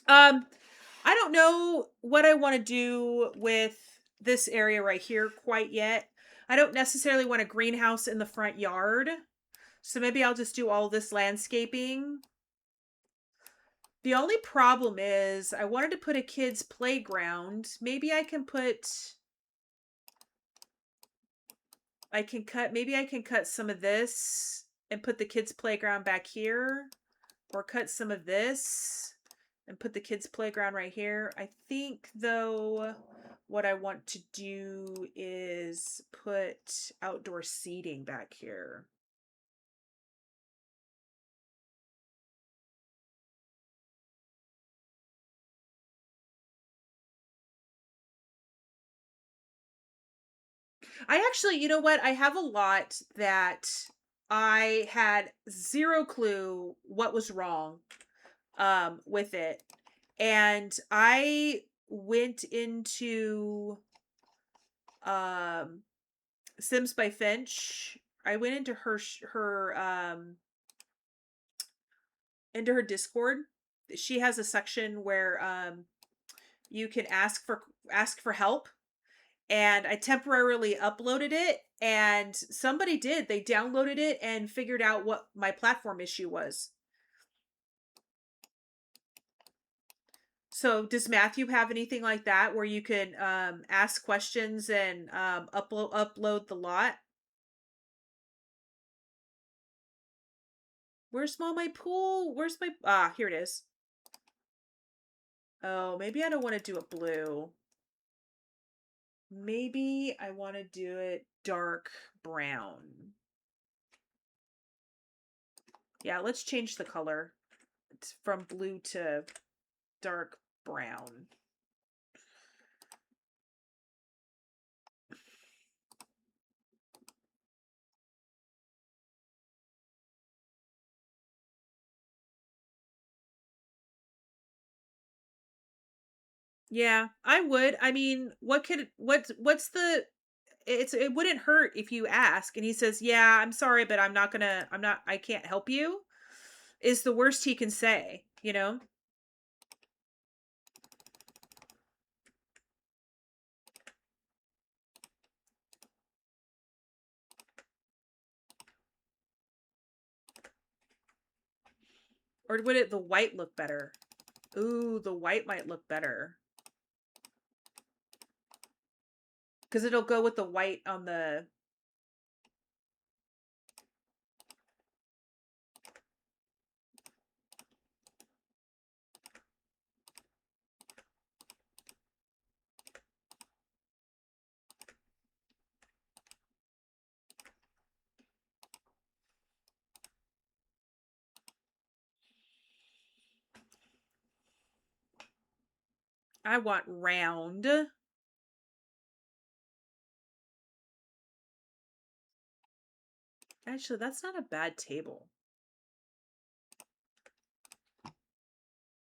I don't know what I want to do with this area right here quite yet. I don't necessarily want a greenhouse in the front yard. So maybe I'll just do all this landscaping. The only problem is I wanted to put a kid's playground. Maybe I can put... maybe I can cut some of this and put the kids' playground back here. Or cut some of this and put the kids' playground right here. I think, though, what I want to do is put outdoor seating back here. I actually, you know what? I have a lot that I had zero clue what was wrong with it. And I went into Sims by Finch. I went into her Discord. She has a section where you can ask for help, and I temporarily uploaded it, and somebody did. They downloaded it and figured out what my platform issue was. So does Matthew have anything like that where you can ask questions and upload the lot? Where's my pool? Where's my... Ah, here it is. Oh, maybe I don't want to do it blue. Maybe I want to do it dark brown. Yeah, let's change the color. It's from blue to dark brown. Yeah, I would. I mean, what's the it wouldn't hurt if you ask and he says, "Yeah, I'm sorry, but I can't help you." Is the worst he can say, you know? Or would it the white look better? Ooh, the white might look better. Cuz it'll go with the white on the I want round. Actually, that's not a bad table.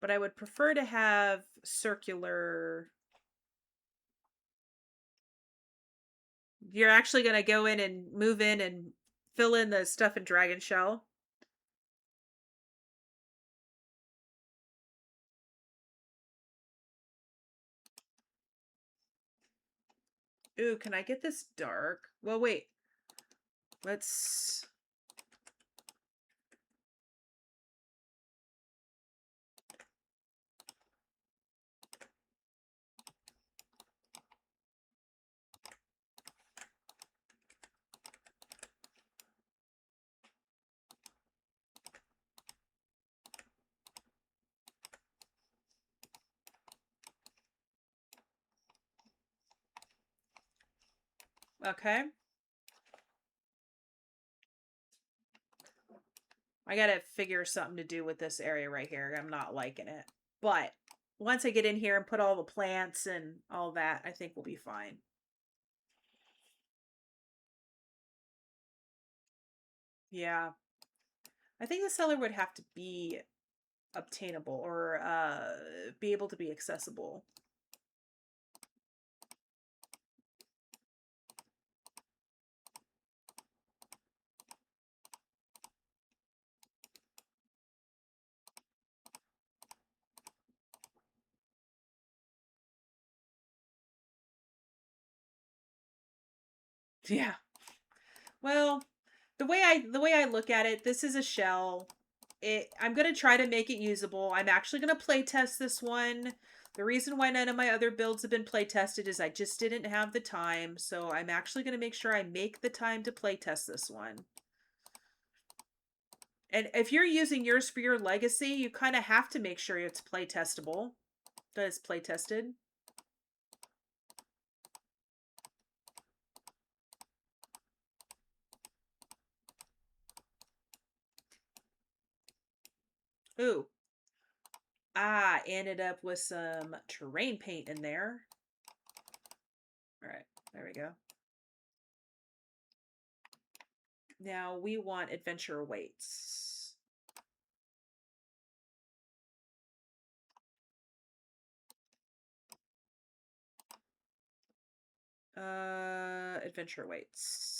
But I would prefer to have circular. You're actually going to go in and move in and fill in the stuff in Dragon Shell. Ooh, can I get this dark? Well, wait. Let's... Okay. I gotta figure something to do with this area right here. I'm not liking it. But once I get in here and put all the plants and all that, I think we'll be fine. Yeah. I think the cellar would have to be obtainable or be able to be accessible. Yeah. Well, the way I look at it, this is a shell. I'm gonna try to make it usable. I'm actually gonna play test this one. The reason why none of my other builds have been play tested is I just didn't have the time. So I'm actually gonna make sure I make the time to play test this one. And if you're using yours for your legacy, you kind of have to make sure it's play testable. That it's play tested. Ooh. I ended up with some terrain paint in there. All right, there we go. Now we want adventure weights. Adventure weights.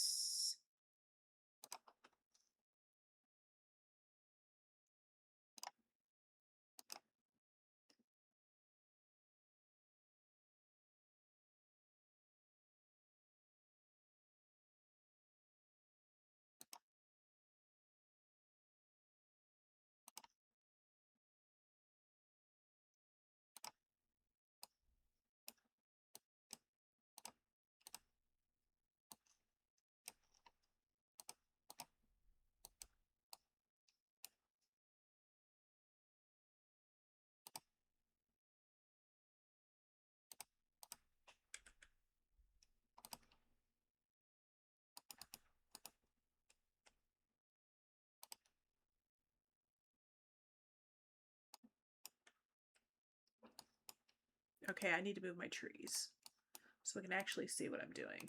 Okay, I need to move my trees so I can actually see what I'm doing.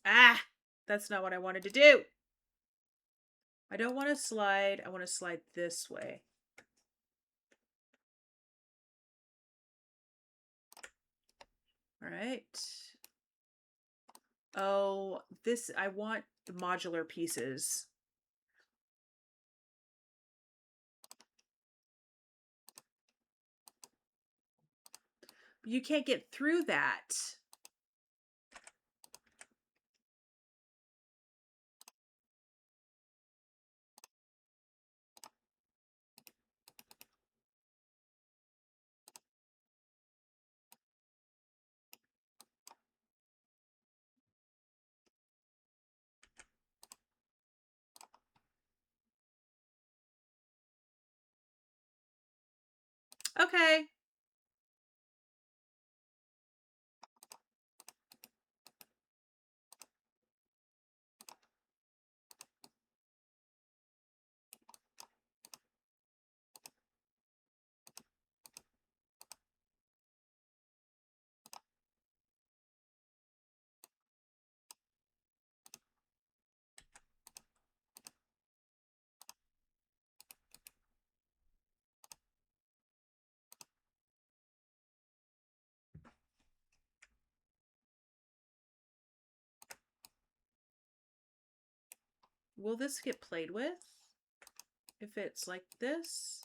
Ah, that's not what I wanted to do. I don't want to slide. I want to slide this way. All right. Oh, this, I want the modular pieces. You can't get through that. Okay. Will this get played with? If it's like this?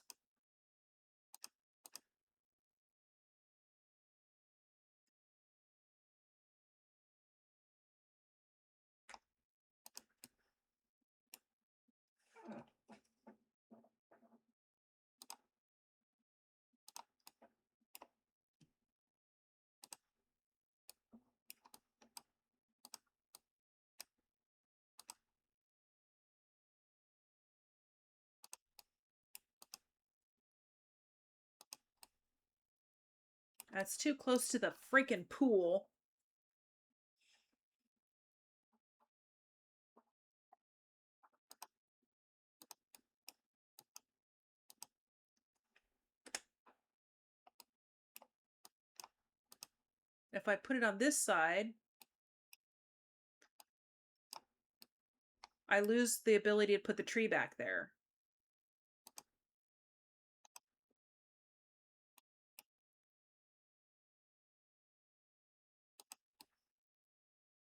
That's too close to the freaking pool. If I put it on this side, I lose the ability to put the tree back there.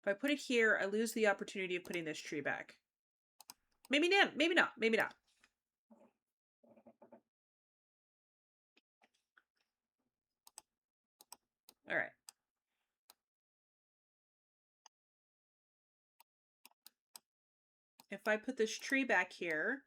If I put it here, I lose the opportunity of putting this tree back. Maybe not, maybe not, maybe not. All right. If I put this tree back here,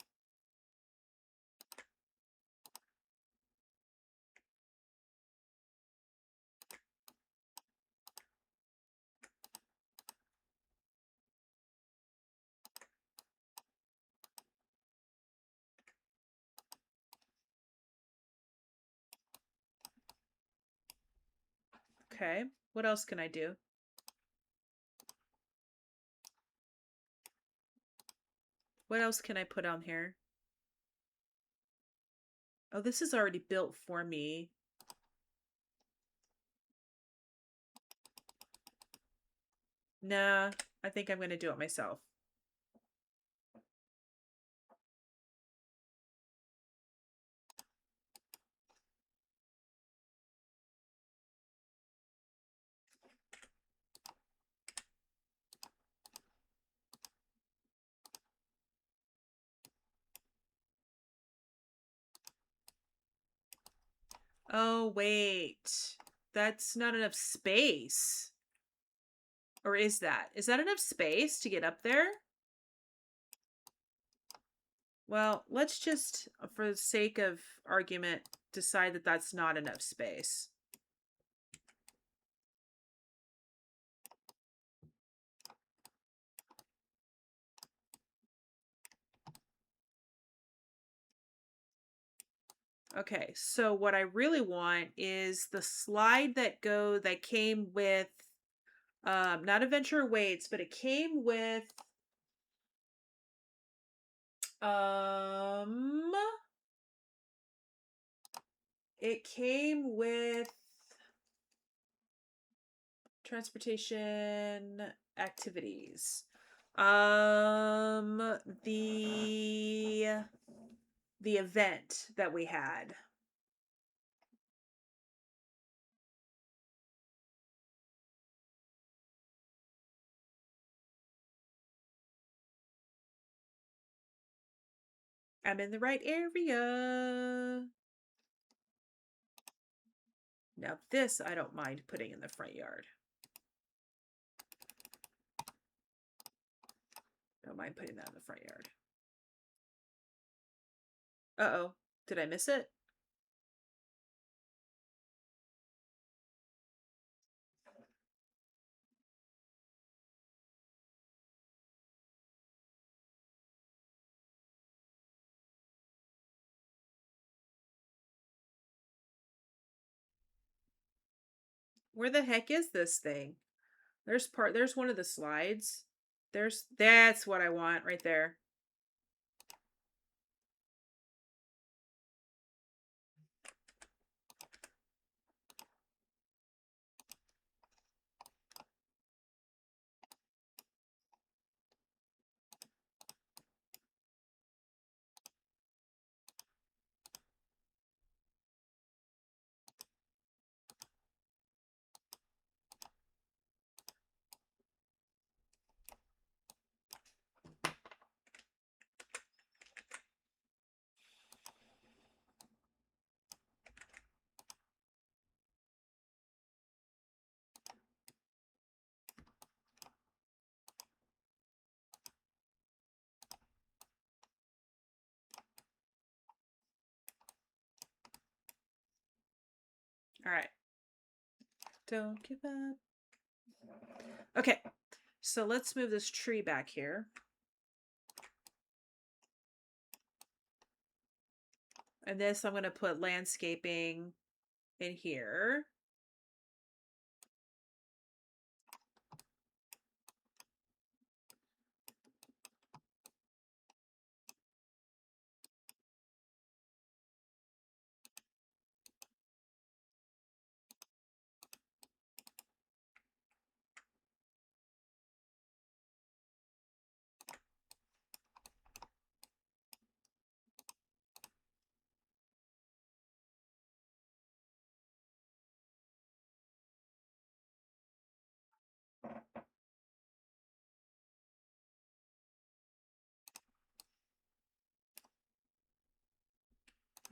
okay, what else can I do? What else can I put on here? Oh, this is already built for me. Nah, I think I'm going to do it myself. Oh, wait. That's not enough space. Or is that? Is that enough space to get up there? Well, let's just, for the sake of argument, decide that that's not enough space. Okay, so what I really want is the slide that came with not adventure weights, but it came with um it came with transportation activities. The event that we had. I'm in the right area. Now this I don't mind putting in the front yard. Don't mind putting that in the front yard. Uh-oh. Did I miss it? Where the heck is this thing? There's one of the slides. That's what I want right there. All right. Don't give up. Okay. So let's move this tree back here. And this I'm going to put landscaping in here.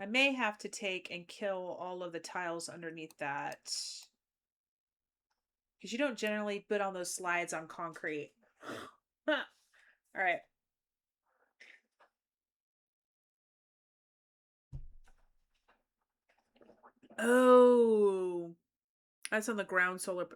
I may have to take and kill all of the tiles underneath that. Because you don't generally put on those slides on concrete. All right. Oh, that's on the ground solar.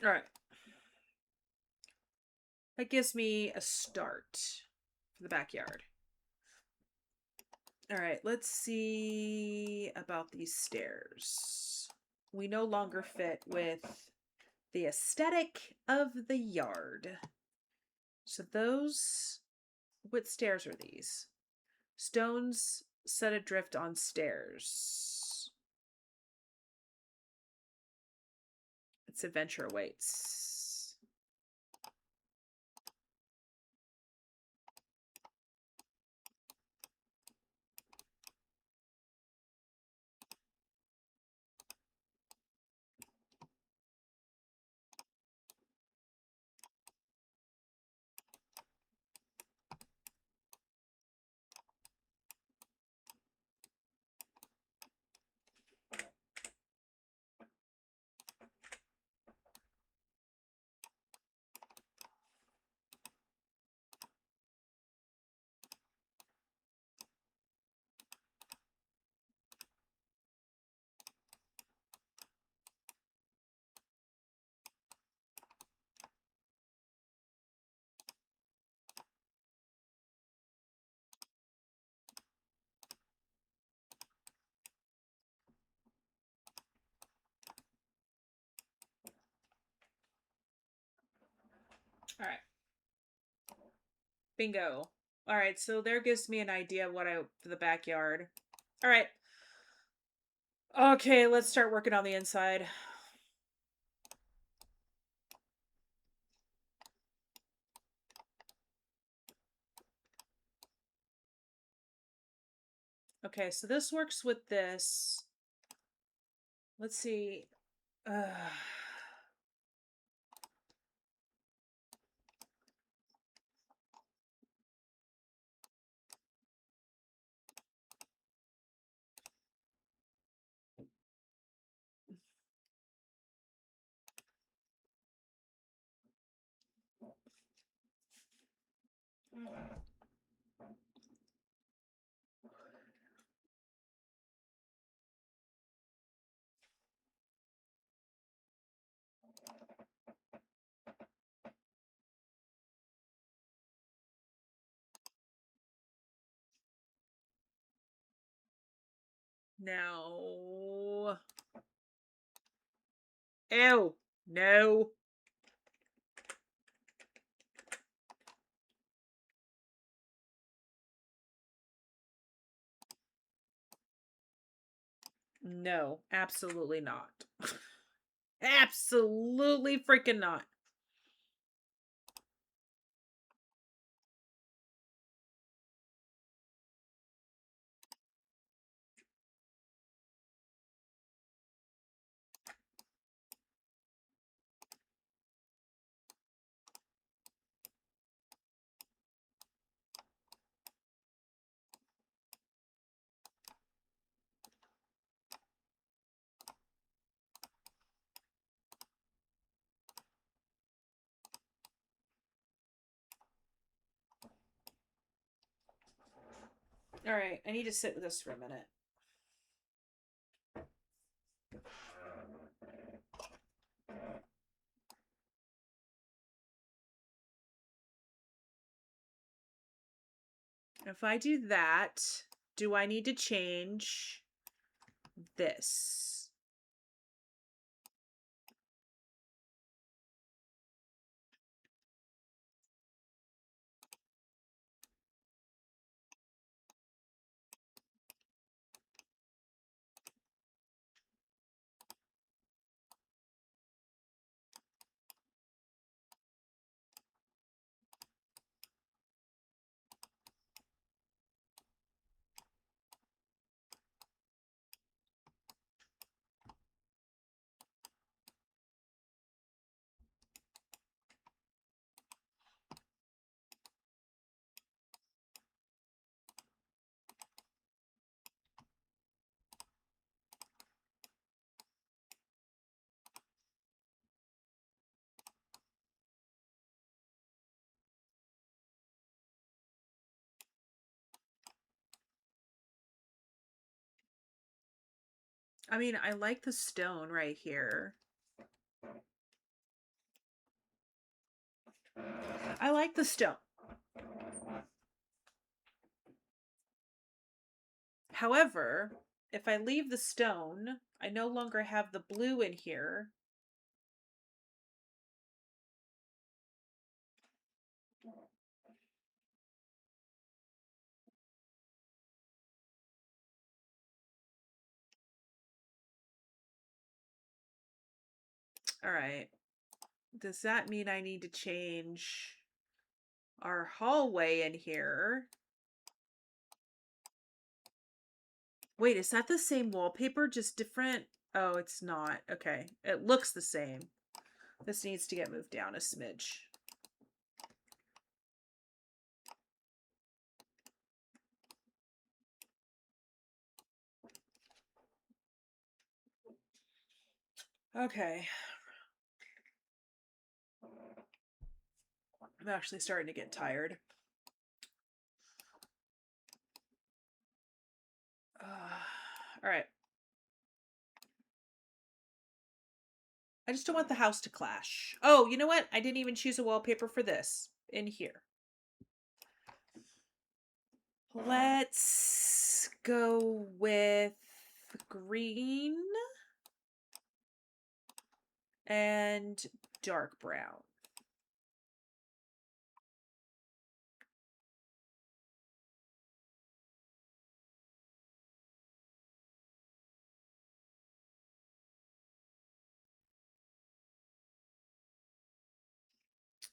All right. That gives me a start for the backyard. All right, let's see about these stairs. We no longer fit with the aesthetic of the yard. So those, what stairs are these? Stones set adrift on stairs. Its adventure awaits. All right. Bingo. All right, so there gives me an idea of what for the backyard. All right. Okay, let's start working on the inside. Okay, so this works with this. Let's see. No. Ew. No. No, absolutely not. Absolutely freaking not. All right, I need to sit with this for a minute. If I do that, do I need to change this? I mean, I like the stone right here. I like the stone. However, if I leave the stone, I no longer have the blue in here. All right. Does that mean I need to change our hallway in here? Wait, is that the same wallpaper, just different? Oh, it's not. Okay. It looks the same. This needs to get moved down a smidge. Okay. I'm actually starting to get tired. All right. I just don't want the house to clash. Oh, you know what? I didn't even choose a wallpaper for this in here. Let's go with green and dark brown.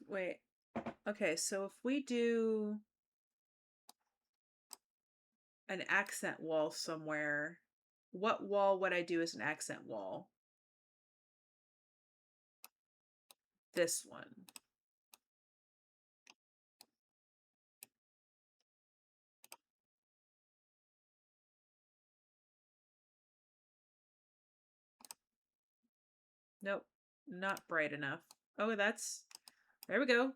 Wait. Okay, so if we do an accent wall somewhere, what wall would I do as an accent wall? This one. Nope, not bright enough. Oh, that's... There we go.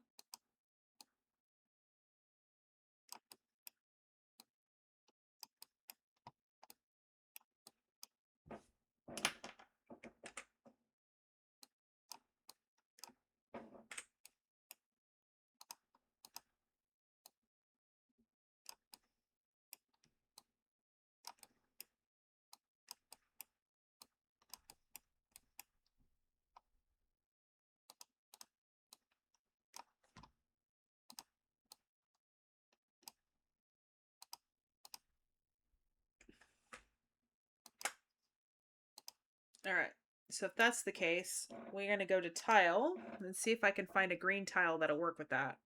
All right. So if that's the case, we're going to go to tile and see if I can find a green tile that'll work with that.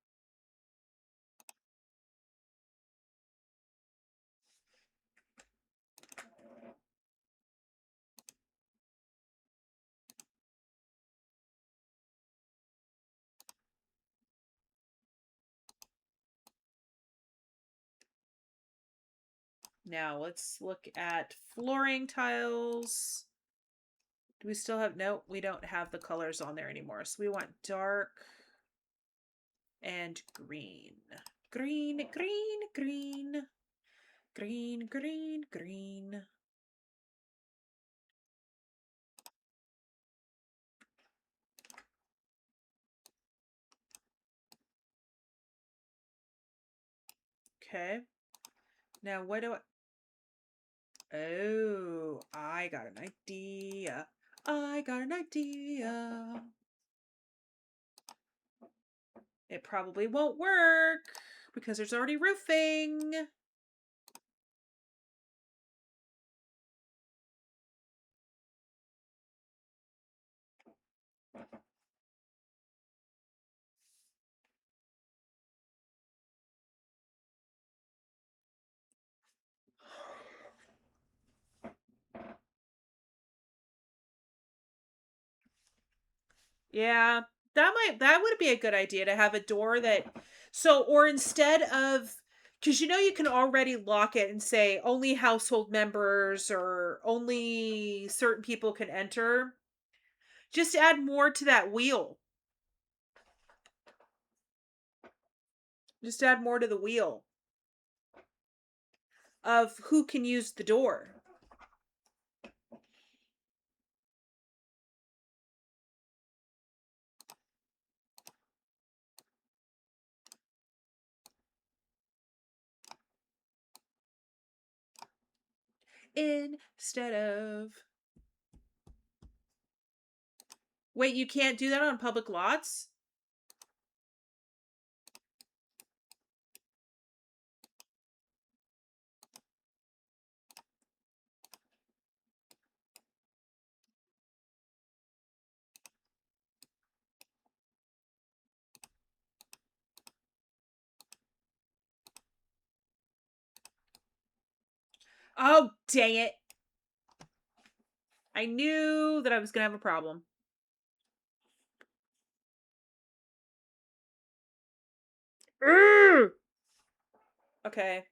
Now let's look at flooring tiles. Do we still have... Nope, we don't have the colors on there anymore. So we want dark and green. Green, green, green. Green, green, green. Okay. Now what do I... Oh, I got an idea. I got an idea. It probably won't work because there's already roofing. Yeah, that would be a good idea to have a door that... So, or instead of... Because you can already lock it and say only household members or only certain people can enter. Just add more to that wheel. Just add more to the wheel of who can use the door. Instead of... Wait, you can't do that on public lots? Oh, dang it. I knew that I was going to have a problem. Urgh! Okay.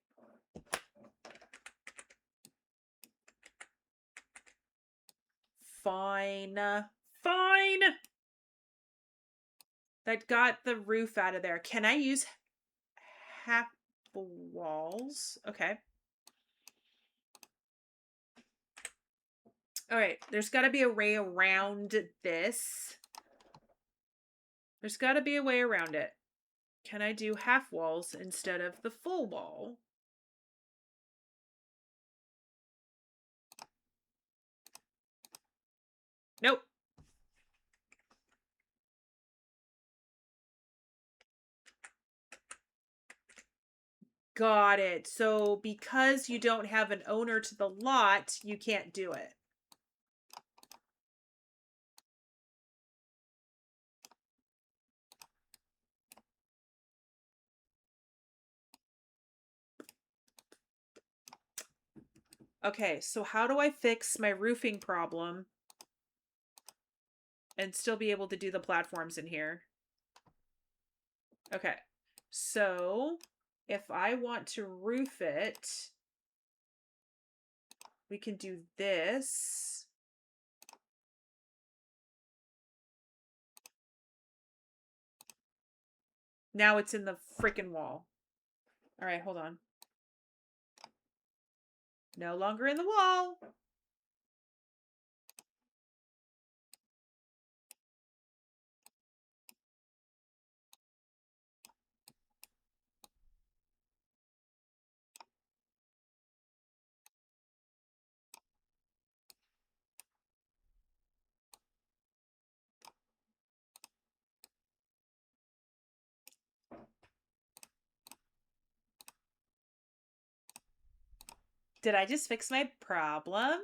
Fine. Fine. That got the roof out of there. Can I use half walls? Okay. All right. There's got to be a way around this. There's got to be a way around it. Can I do half walls instead of the full wall? Nope. Got it. So because you don't have an owner to the lot, you can't do it. Okay, so how do I fix my roofing problem and still be able to do the platforms in here? Okay, so if I want to roof it, we can do this. Now it's in the freaking wall. All right, hold on. No longer in the wall. Did I just fix my problem?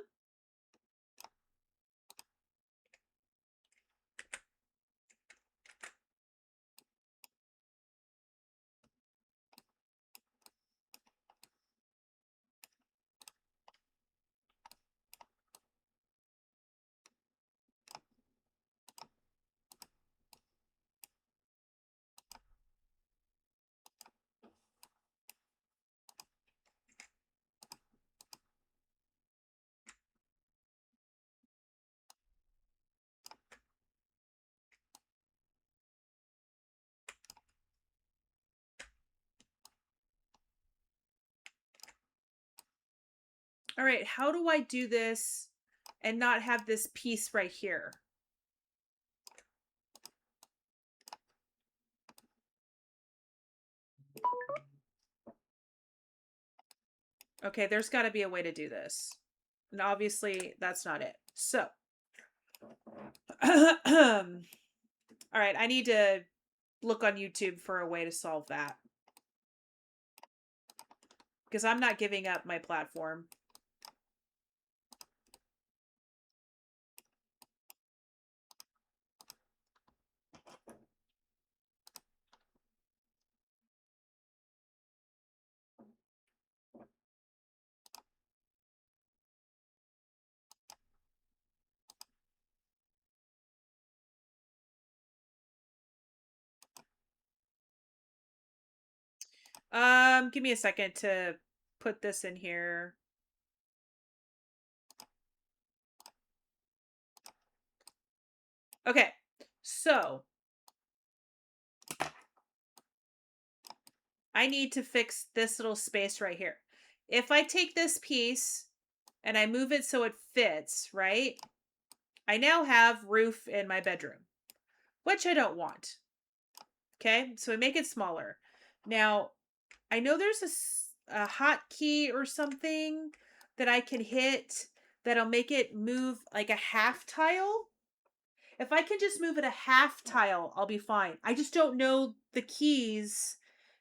All right, how do I do this and not have this piece right here? Okay, there's got to be a way to do this. And obviously, that's not it. So, all right, I need to look on YouTube for a way to solve that. Because I'm not giving up my platform. Give me a second to put this in here. Okay, so I need to fix this little space right here. If I take this piece and I move it so it fits, right? I now have roof in my bedroom, which I don't want. Okay, so we make it smaller. Now, I know there's a hotkey or something that I can hit that'll make it move like a half tile. If I can just move it a half tile, I'll be fine. I just don't know the keys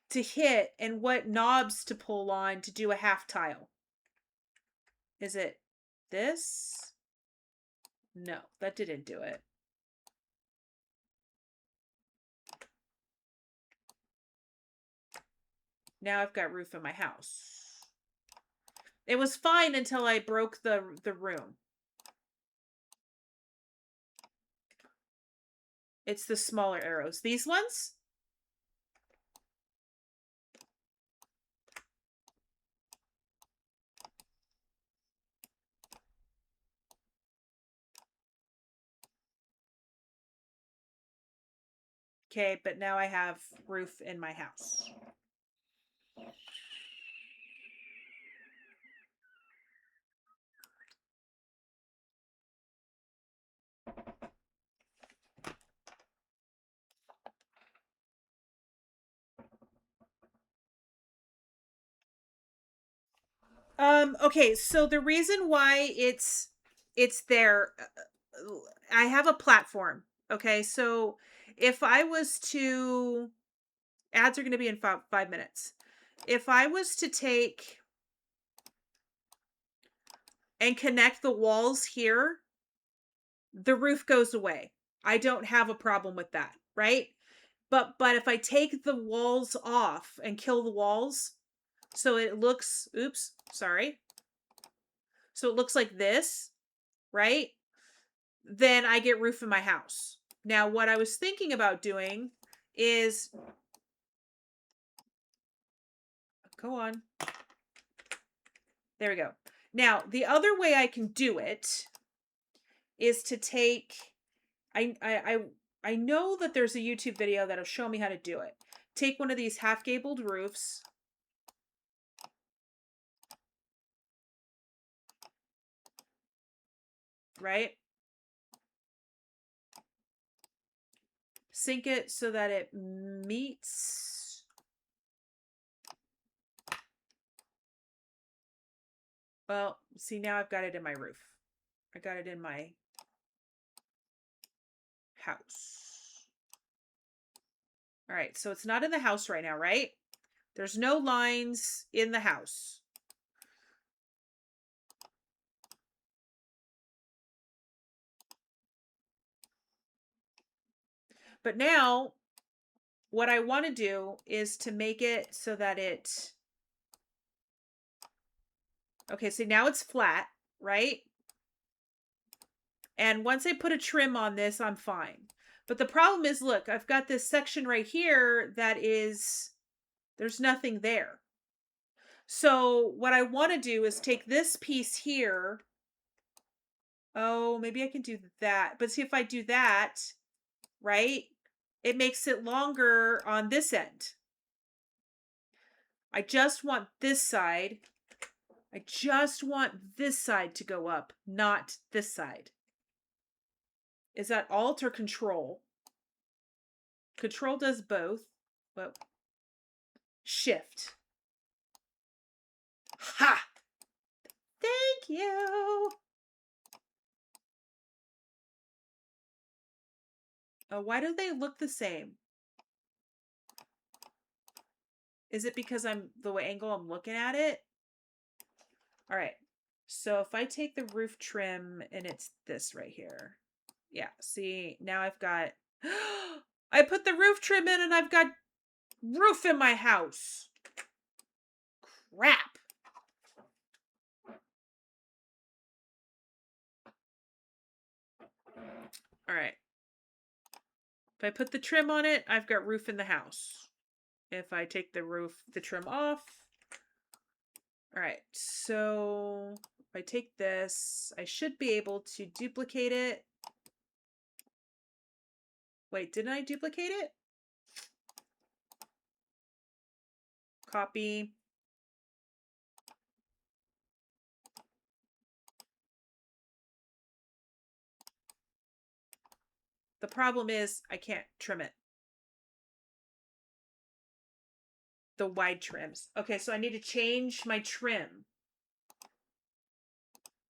to hit and what knobs to pull on to do a half tile. Is it this? No, that didn't do it. Now I've got roof in my house. It was fine until I broke the room. It's the smaller arrows. These ones? Okay, but now I have roof in my house. Okay, so the reason why it's there, I have a platform. Okay, so if I was to, ads are going to be in 5 minutes. If I was to take and connect the walls here, the roof goes away. I don't have a problem with that, right? But if I take the walls off and kill the walls, so it looks, oops, sorry. so it looks like this, right? Then I get roof in my house. Now, what I was thinking about doing is, go on. There we go. Now, the other way I can do it is to take, I know that there's a YouTube video that'll show me how to do it. Take one of these half gabled roofs. Right? Sink it so that it meets. Well, see, now I've got it in my roof. I got it in my house. All right, so it's not in the house right now, right? There's no lines in the house. But now, what I want to do is to make it so that it... Okay, so now it's flat, right? And once I put a trim on this, I'm fine. But the problem is, look, I've got this section right here that is... There's nothing there. So what I want to do is take this piece here. Oh, maybe I can do that. But see, if I do that, right, it makes it longer on this end. I just want this side. I just want this side to go up, not this side. Is that Alt or Control? Control does both. Well, Shift. Ha! Thank you. Oh, why do they look the same? Is it because I'm the angle I'm looking at it? All right. So if I take the roof trim and it's this right here. Yeah, see, now I've got... I put the roof trim in and I've got roof in my house. Crap. All right. If I put the trim on it, I've got roof in the house. If I take the trim off. All right, so if I take this, I should be able to duplicate it. Wait, didn't I duplicate it? Copy. The problem is I can't trim it. The wide trims. Okay, so I need to change my trim.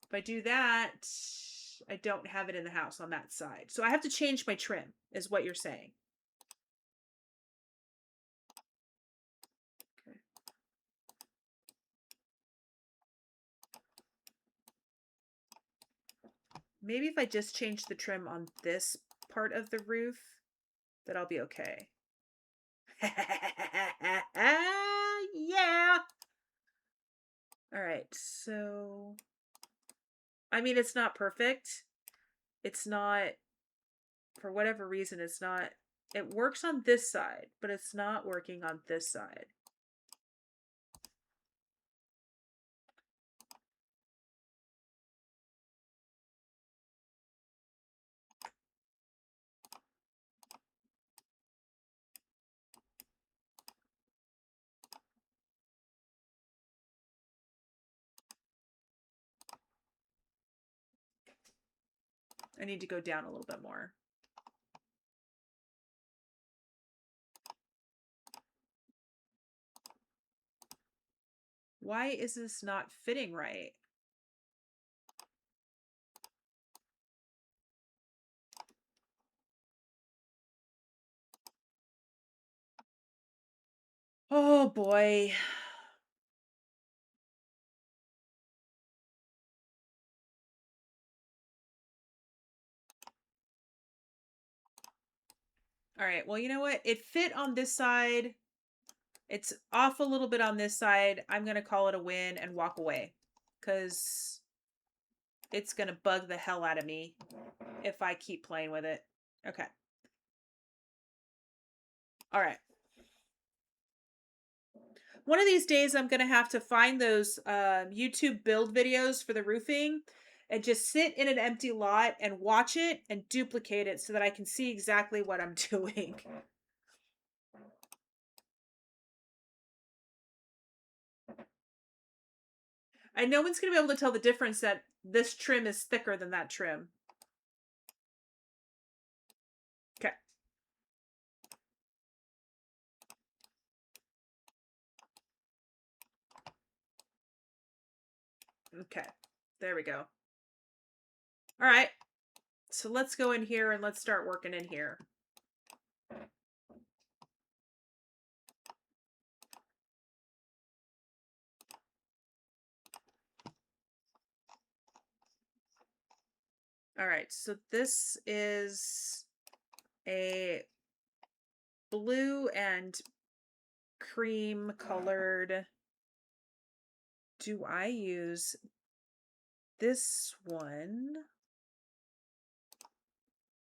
If I do that, I don't have it in the house on that side. So I have to change my trim, is what you're saying. Okay. Maybe if I just change the trim on this part of the roof, that I'll be okay. Yeah. All right, so I mean, it's not perfect. It's not, for whatever reason, it's not, it works on this side, but it's not working on this side. I need to go down a little bit more. Why is this not fitting right? Oh boy. All right, well, you know what? It fit on this side. It's off a little bit on this side. I'm going to call it a win and walk away because it's going to bug the hell out of me if I keep playing with it. Okay. All right. One of these days, I'm going to have to find those YouTube build videos for the roofing and just sit in an empty lot and watch it and duplicate it so that I can see exactly what I'm doing. And no one's going to be able to tell the difference that this trim is thicker than that trim. Okay. Okay. There we go. All right. So let's go in here and let's start working in here. All right. So this is a blue and cream colored. Do I use this one?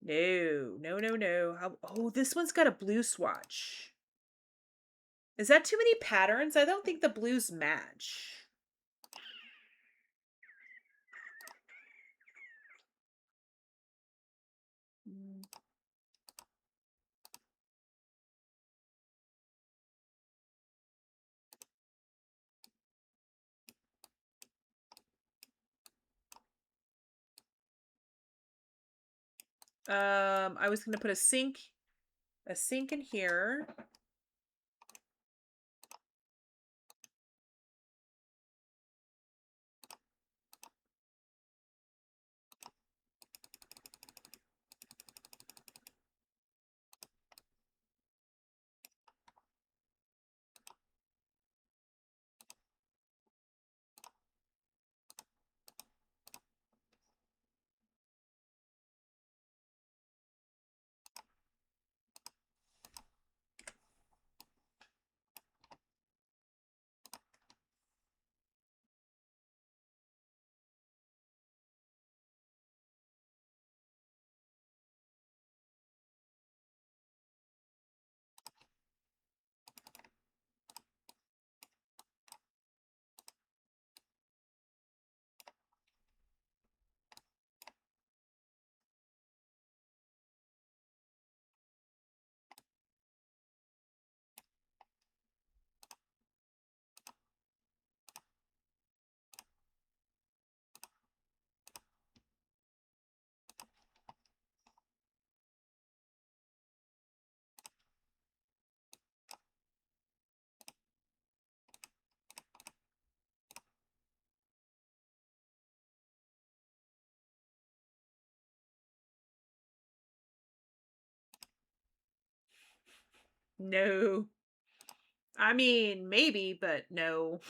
No, no, no, no. Oh, this one's got a blue swatch. Is that too many patterns? I don't think the blues match. I was going to put a sink in here. No. I mean, maybe, but no.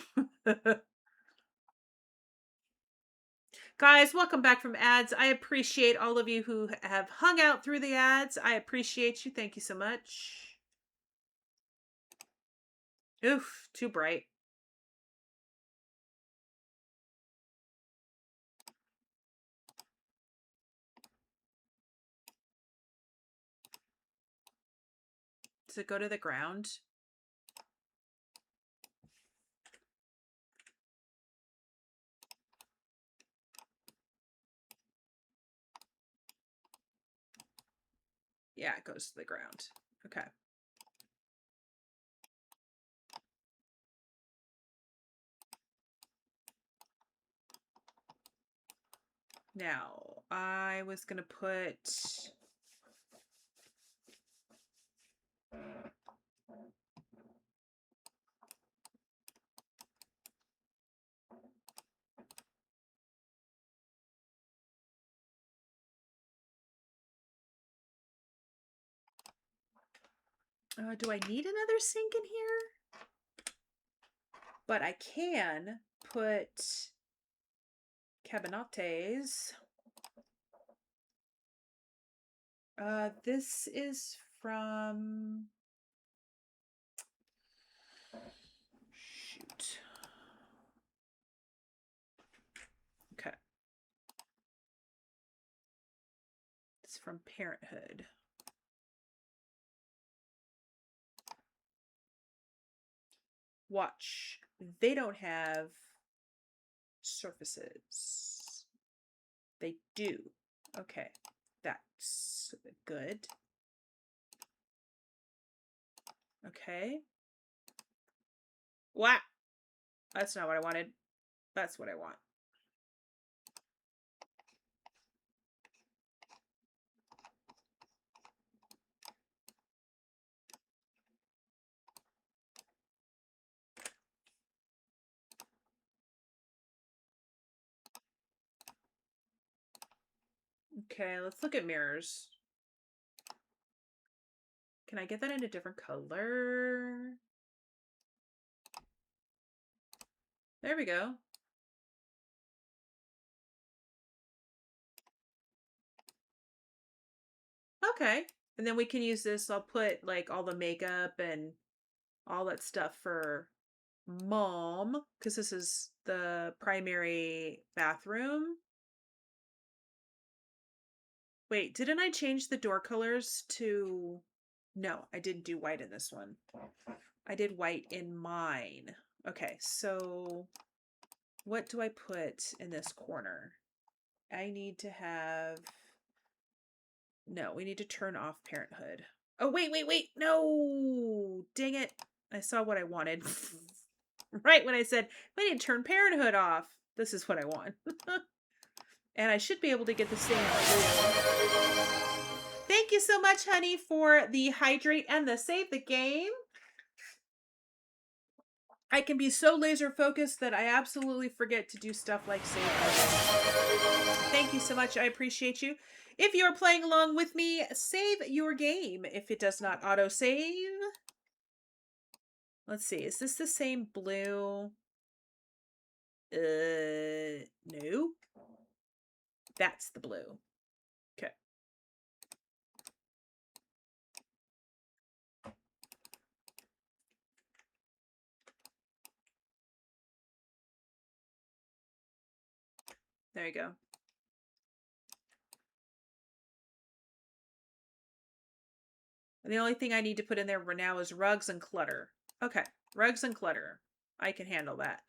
Guys, welcome back from ads. I appreciate all of you who have hung out through the ads. I appreciate you. Thank you so much. Oof, too bright. Does it go to the ground? Yeah, it goes to the ground. Okay. Now, I was going to put... do I need another sink in here? But I can put cabinates. This is from... Shoot. Okay. from Parenthood. Watch. They don't have surfaces. They do. Okay. That's good. Okay. Wow. That's not what I wanted. That's what I want. Okay, let's look at mirrors. Can I get that in a different color? There we go. Okay. And then we can use this. I'll put like all the makeup and all that stuff for Mom, because this is the primary bathroom. Wait, didn't I change the door colors to... No, I didn't do white in this one. I did white in mine. Okay, so what do I put in this corner? I need to have... No, we need to turn off Parenthood. Oh, wait. No! Dang it. I saw what I wanted. Right when I said, we need to turn Parenthood off. This is what I want. And I should be able to get the same blue. Thank you so much, honey, for the hydrate and the save the game. I can be so laser focused that I absolutely forget to do stuff like save the game. Thank you so much. I appreciate you. If you're playing along with me, save your game if it does not auto-save. Let's see. Is this the same blue? No. That's the blue. Okay. There you go. And the only thing I need to put in there for now is rugs and clutter. Okay. Rugs and clutter. I can handle that.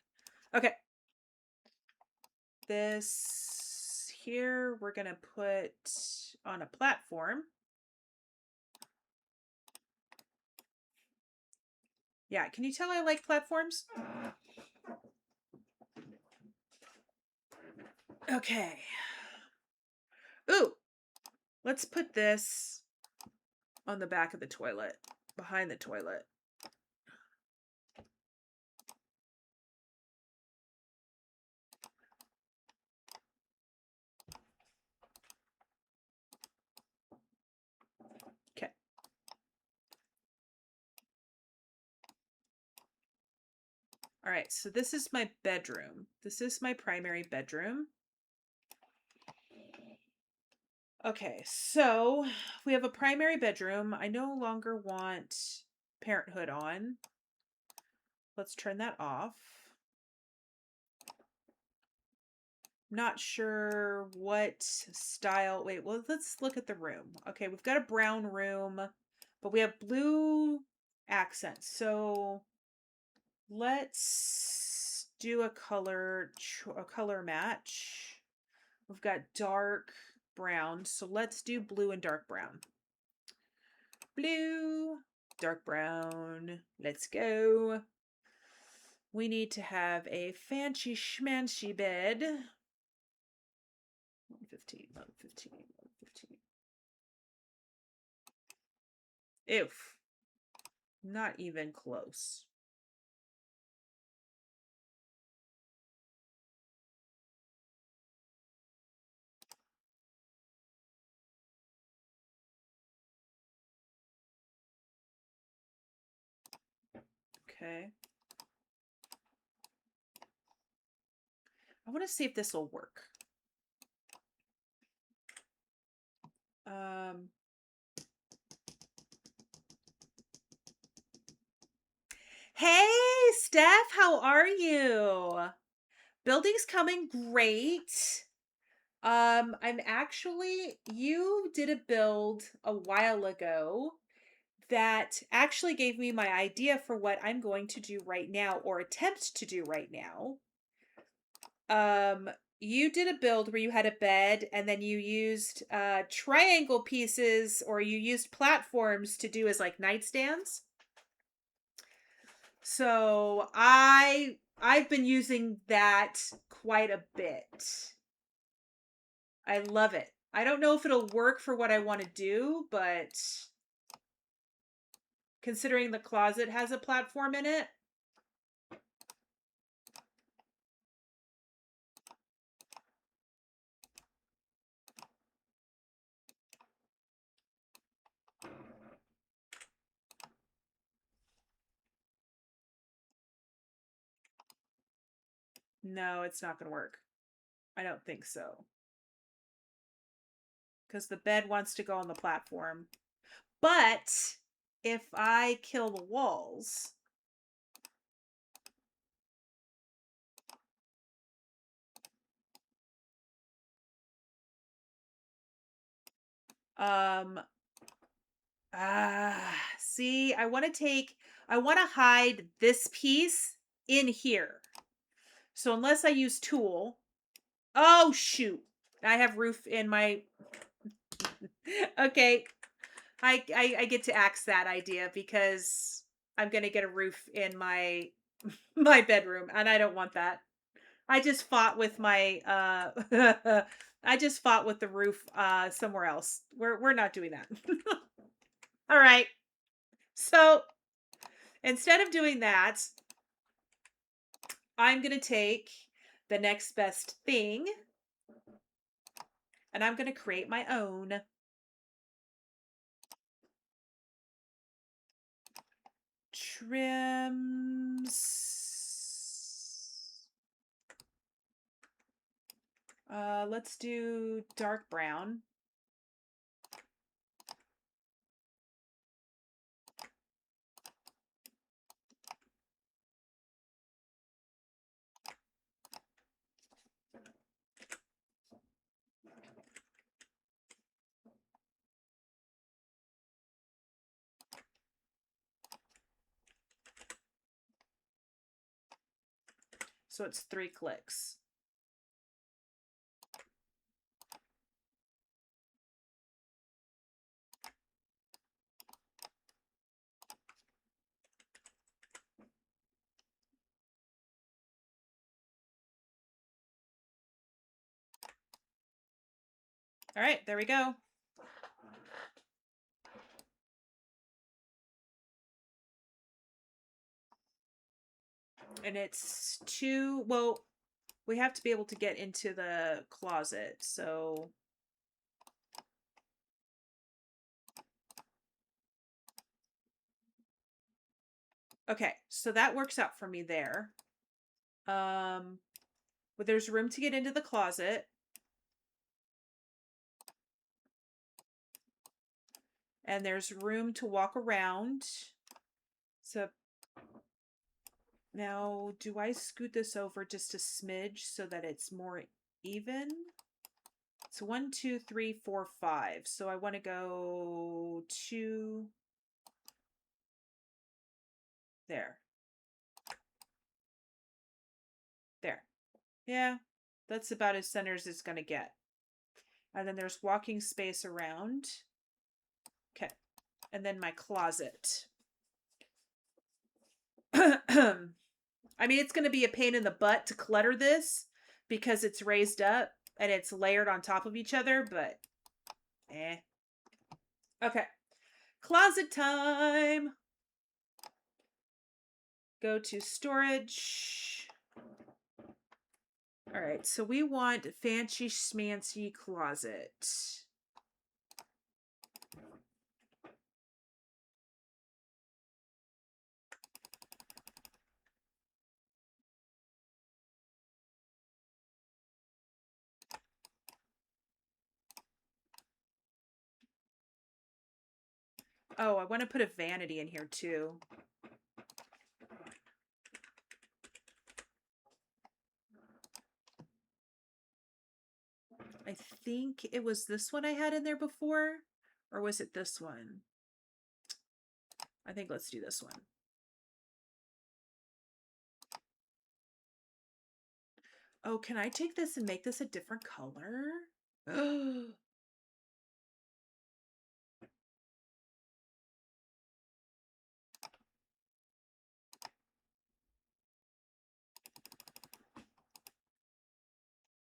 Okay. This here we're going to put on a platform. Yeah, can you tell I like platforms? Okay. Ooh, let's put this on the back of the toilet, behind the toilet. Okay. All right, so this is my bedroom. This is my primary bedroom. Okay, so we have a primary bedroom. I no longer want Parenthood on. Let's turn that off. Not sure what style. Wait, well, let's look at the room. Okay, we've got a brown room, but we have blue accents. So let's do a color match. We've got dark brown, so let's do blue and dark brown. Blue, dark brown. Let's go. We need to have a fancy schmancy bed. 115, 115, 115. Oof. Not even close. Okay. I want to see if this will work. Hey, Steph, how are you? Building's coming great. You did a build a while ago that actually gave me my idea for what I'm going to do right now or attempt to do right now. Um, you did a build where you had a bed and then you used triangle pieces or you used platforms to do as like nightstands. So I've been using that quite a bit. I love it. I don't know if it'll work for what I want to do, but considering the closet has a platform in it. No, it's not going to work. I don't think so. Because the bed wants to go on the platform. But if I kill the walls, um, see, I want to hide this piece in here. So unless I use tool, oh shoot, I have roof in my, okay. I get to axe that idea because I'm going to get a roof in my my bedroom and I don't want that. I just fought with my I just fought with the roof somewhere else. We're not doing that. All right. So, instead of doing that, I'm going to take the next best thing and I'm going to create my own. Trims. Let's do dark brown. So it's 3 clicks. All right, there we go. And it's 2, well, we have to be able to get into the closet, so okay, so that works out for me there. But there's room to get into the closet. And there's room to walk around. So now, do I scoot this over just a smidge so that it's more even? So 1, 2, 3, 4, 5. So I want to go 2 there. There. Yeah, that's about as center as it's going to get. And then there's walking space around. Okay. And then my closet. I mean, it's going to be a pain in the butt to clutter this because it's raised up and it's layered on top of each other, but eh. Okay. Closet time. Go to storage. All right, so we want fancy schmancy closet. Oh, I want to put a vanity in here too. I think it was this one I had in there before, or was it this one? I think let's do this one. Oh, can I take this and make this a different color?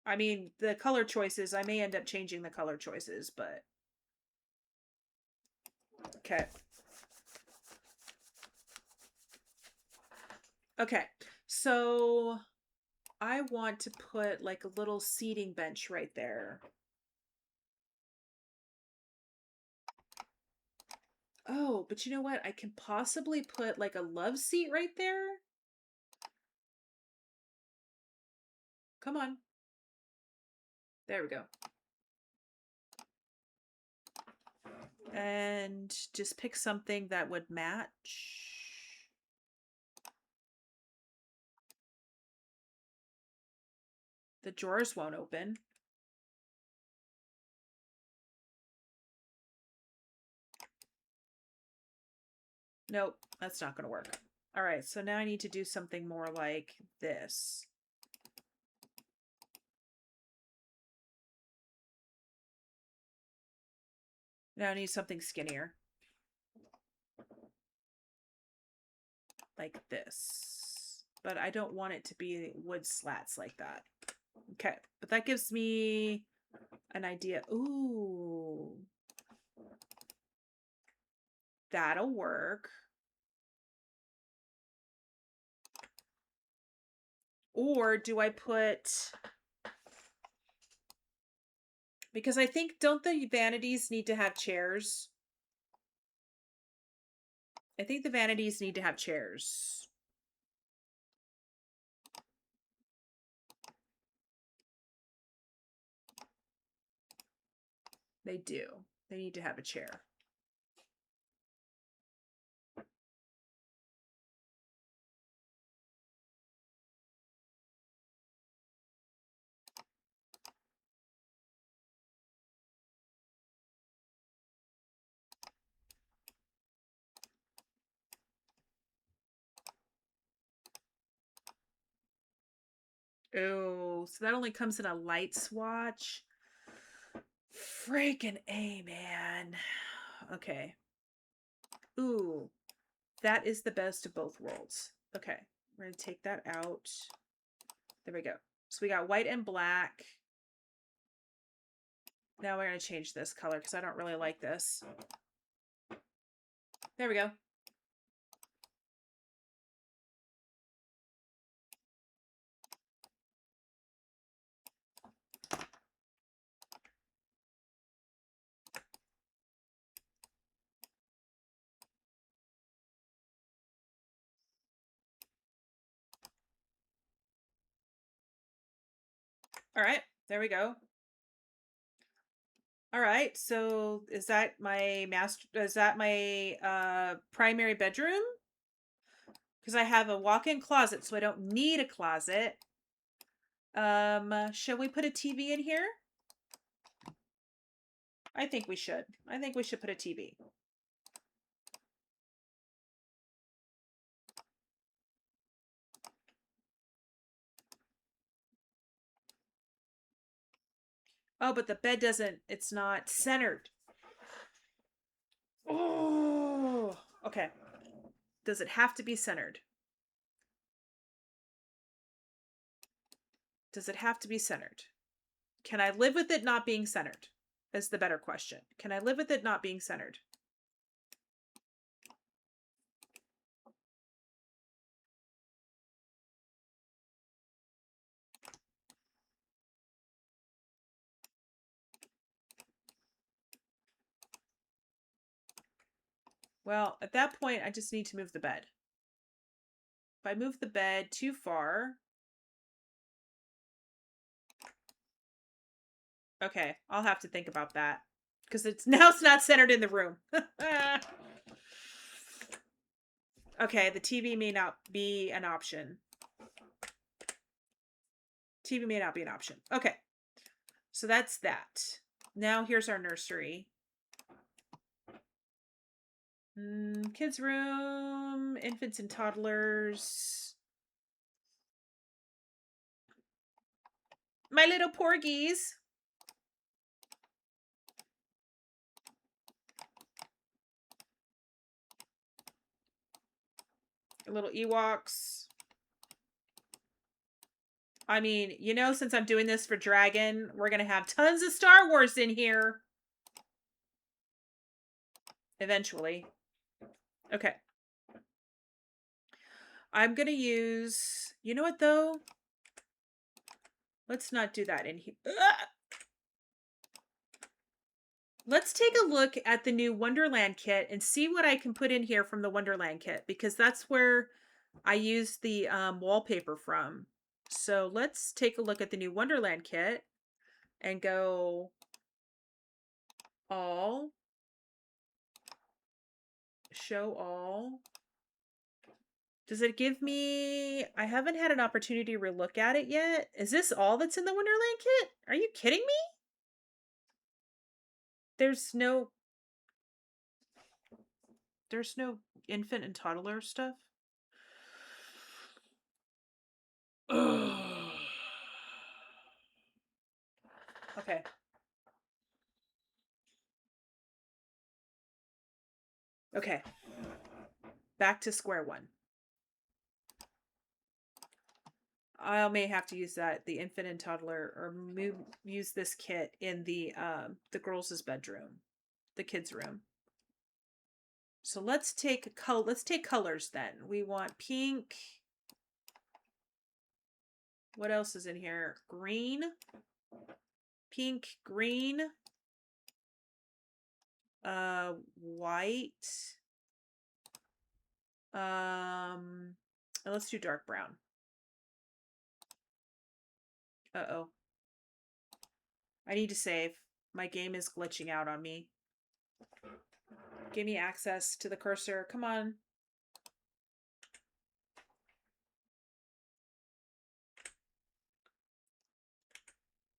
I mean, the color choices, I may end up changing the color choices, but okay. Okay, so I want to put like a little seating bench right there. Oh, but you know what? I can possibly put like a love seat right there. Come on. There we go. And just pick something that would match. The drawers won't open. Nope, that's not going to work. All right, so now I need to do something more like this. Now I need something skinnier. Like this. But I don't want it to be wood slats like that. Okay, but that gives me an idea. Ooh. That'll work. Or do I put... Because I think, don't the vanities need to have chairs? I think the vanities need to have chairs. They do. They need to have a chair. Oh, so that only comes in a light swatch. Freaking A, man. Okay. Ooh, that is the best of both worlds. Okay, we're going to take that out. There we go. So we got white and black. Now we're going to change this color because I don't really like this. There we go. All right, there we go. All right, so is that my master? Is that my primary bedroom? Because I have a walk-in closet, so I don't need a closet. Shall we put a TV in here? I think we should. I think we should put a TV. Oh, but the bed doesn't, it's not centered. Oh, okay. Does it have to be centered? Does it have to be centered? Can I live with it not being centered? Is the better question. Can I live with it not being centered? Well, at that point, I just need to move the bed. If I move the bed too far... Okay, I'll have to think about that. Because it's not centered in the room. Okay, the TV may not be an option. TV may not be an option. Okay. So that's that. Now here's our nursery. Kids room, infants and toddlers. My little porgies. Little Ewoks. I mean, you know, since I'm doing this for Dragon, we're going to have tons of Star Wars in here. Eventually. Okay. I'm going to use... You know what, though? Let's not do that in here. Let's take a look at the new Wonderland kit and see what I can put in here from the Wonderland kit, because that's where I used the wallpaper from. So let's take a look at the new Wonderland kit and go all, show all. Does it give me... I haven't had an opportunity to relook at it yet. Is this all that's in the Wonderland kit? Are you kidding me? There's no infant and toddler stuff? Okay. Okay. Back to square one. I may have to use the infant and toddler, or use this kit in the girls' bedroom, the kids' room. So let's take colors then. We want pink. What else is in here? Green. Pink, green. White. And let's do dark brown. Uh-oh. I need to save. My game is glitching out on me. Give me access to the cursor. Come on.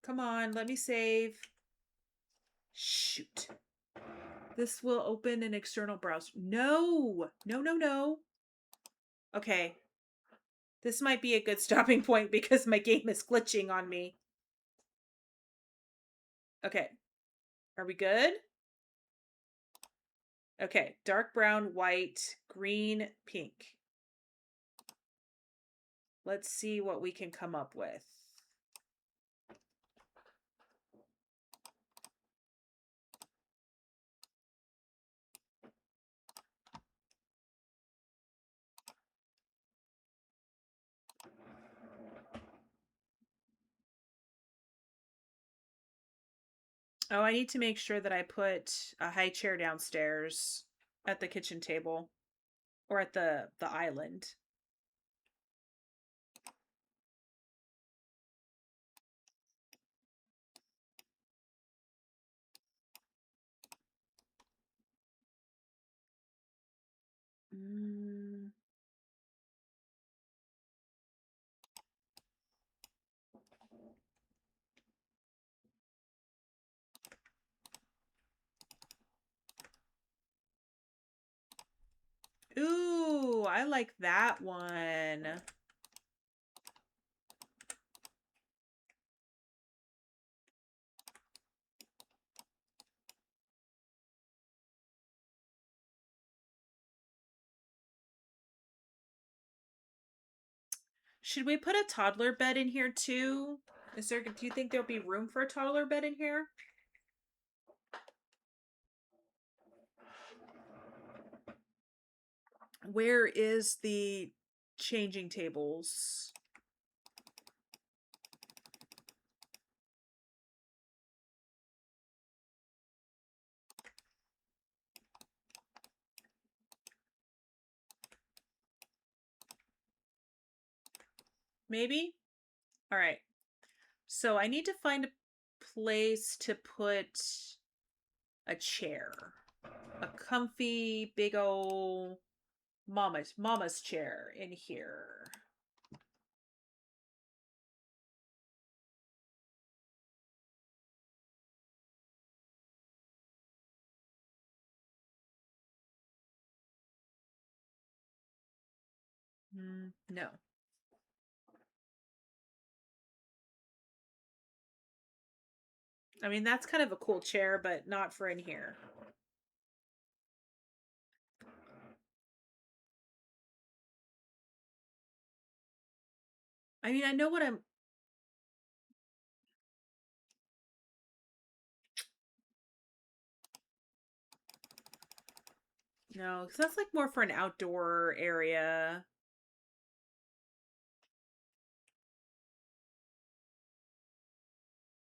Come on, let me save. Shoot. This will open an external browser. No! No, no, no. Okay. This might be a good stopping point because my game is glitching on me. Okay. Are we good? Okay. Dark brown, white, green, pink. Let's see what we can come up with. Oh, I need to make sure that I put a high chair downstairs at the kitchen table or at the island. Ooh, I like that one. Should we put a toddler bed in here too? Do you think there'll be room for a toddler bed in here? Where is the changing tables? Maybe? All right. So I need to find a place to put a chair. A comfy, big old mama's chair in here. No. I mean, that's kind of a cool chair, but not for in here. I mean, I know what I'm... No, because that's like more for an outdoor area.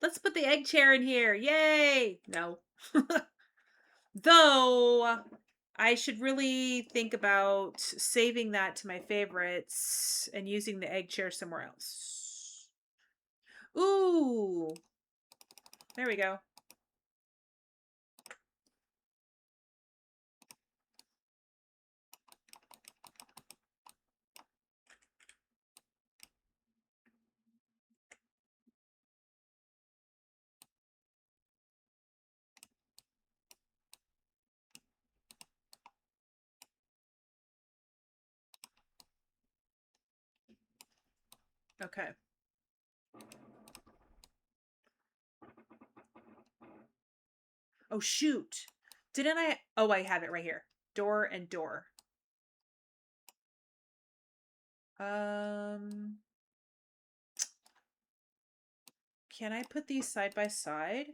Let's put the egg chair in here. Yay! No. Though, I should really think about saving that to my favorites and using the egg chair somewhere else. Ooh. There we go. Okay. Oh, shoot. Didn't I? Oh, I have it right here. Door and door. Um, can I put these side by side?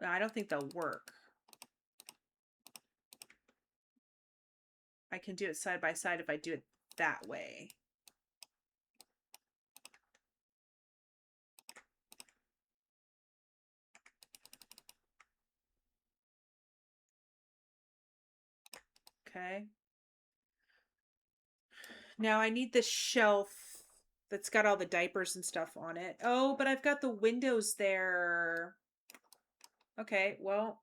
I don't think they'll work. I can do it side by side if I do it that way. Okay. Now I need the shelf that's got all the diapers and stuff on it. Oh, but I've got the windows there. Okay, well,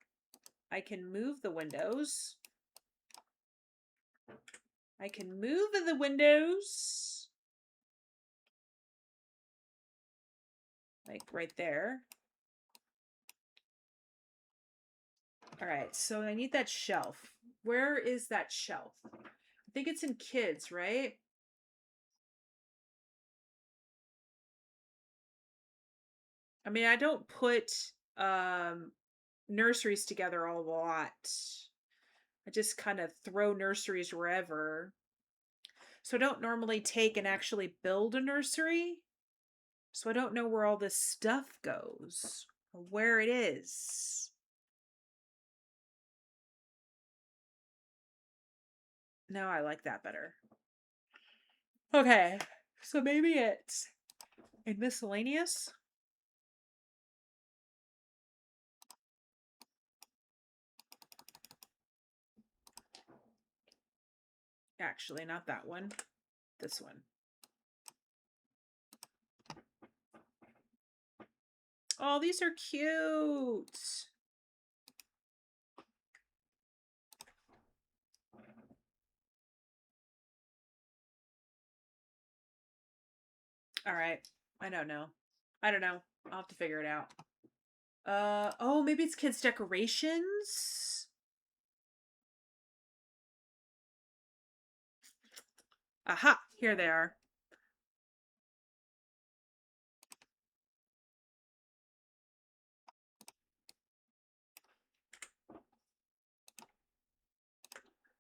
I can move the windows. I can move the windows. Like right there. All right, so I need that shelf. Where is that shelf? I think it's in kids, right? I mean, I don't put nurseries together a lot. I just kind of throw nurseries wherever. So I don't normally take and actually build a nursery. So I don't know where all this stuff goes or where it is. No, I like that better. Okay, so maybe it's in miscellaneous. Actually, not that one. This one. Oh, these are cute. All right. I don't know. I don't know. I'll have to figure it out. Oh, maybe it's kids' decorations? Aha, here they are.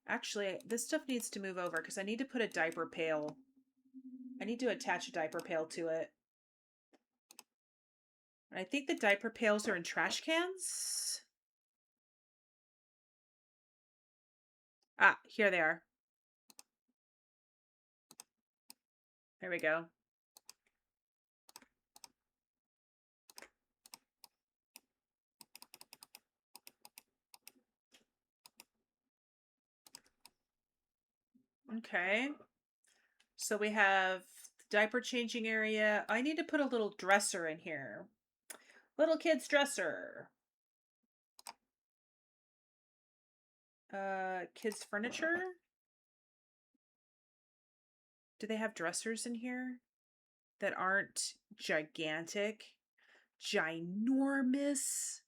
Actually, this stuff needs to move over because I need to put a diaper pail. I need to attach a diaper pail to it. I think the diaper pails are in trash cans. Ah, here they are. There we go. Okay. So we have the diaper changing area. I need to put a little dresser in here. Little kid's dresser. Kids furniture. Do they have dressers in here that aren't gigantic? Ginormous.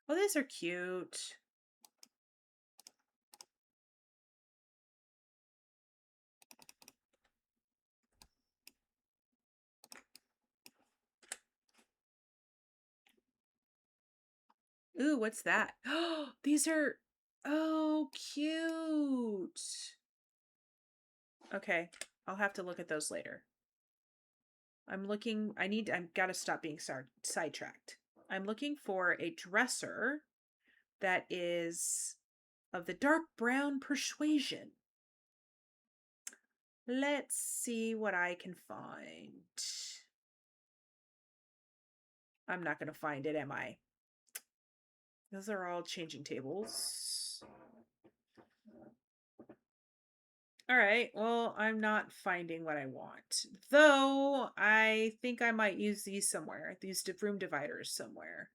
Oh, these are cute. Ooh, what's that? Oh, these are, oh, cute. Okay, I'll have to look at those later. I'm gotta stop being sidetracked. I'm looking for a dresser that is of the dark brown persuasion. Let's see what I can find. I'm not going to find it, am I? Those are all changing tables. All right, well, I'm not finding what I want. Though, I think I might use these somewhere. These room dividers somewhere.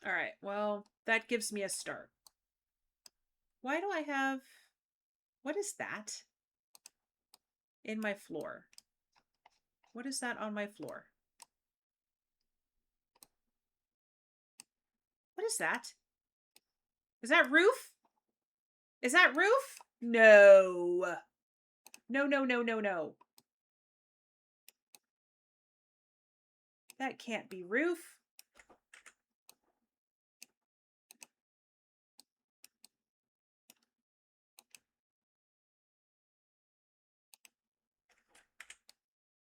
All right, well, that gives me a start. Why do I have... What is that in my floor? What is that on my floor? What is that? Is that roof? Is that roof? No. No, no, no, no, no. That can't be roof.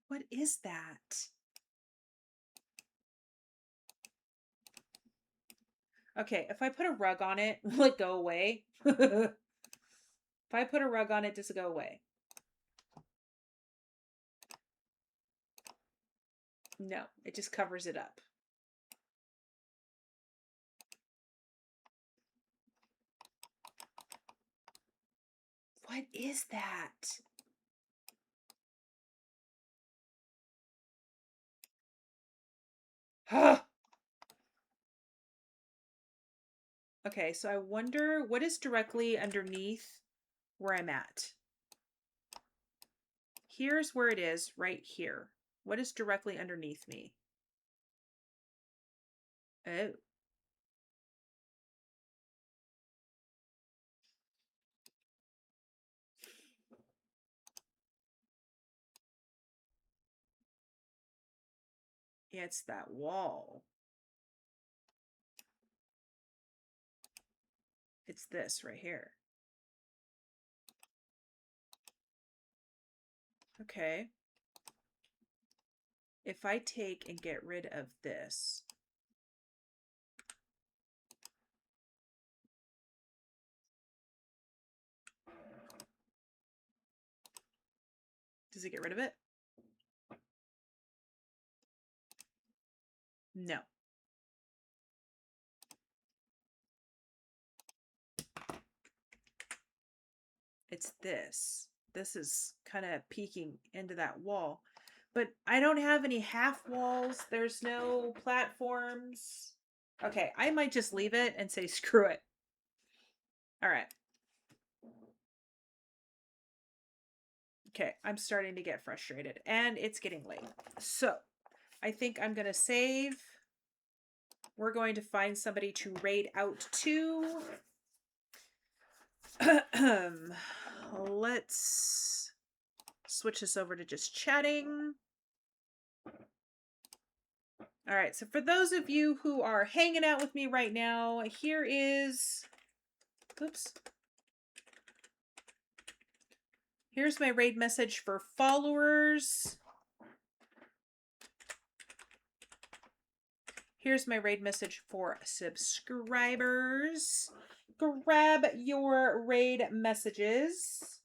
What is that? Okay, if I put a rug on it, will it go away? If I put a rug on it, does it go away? No, it just covers it up. What is that? Okay, so I wonder what is directly underneath where I'm at. Here's where it is, right here. What is directly underneath me? Oh. Yeah, it's that wall. It's this right here. Okay. If I take and get rid of this, does it get rid of it? No. It's this. This is kind of peeking into that wall. But I don't have any half walls. There's no platforms. Okay, I might just leave it and say screw it. All right. Okay, I'm starting to get frustrated and it's getting late. So I think I'm going to save. We're going to find somebody to raid out to. Let's switch this over to just chatting. All right, so for those of you who are hanging out with me right now, here is, oops. Here's my raid message for followers. Here's my raid message for subscribers. Grab your raid messages.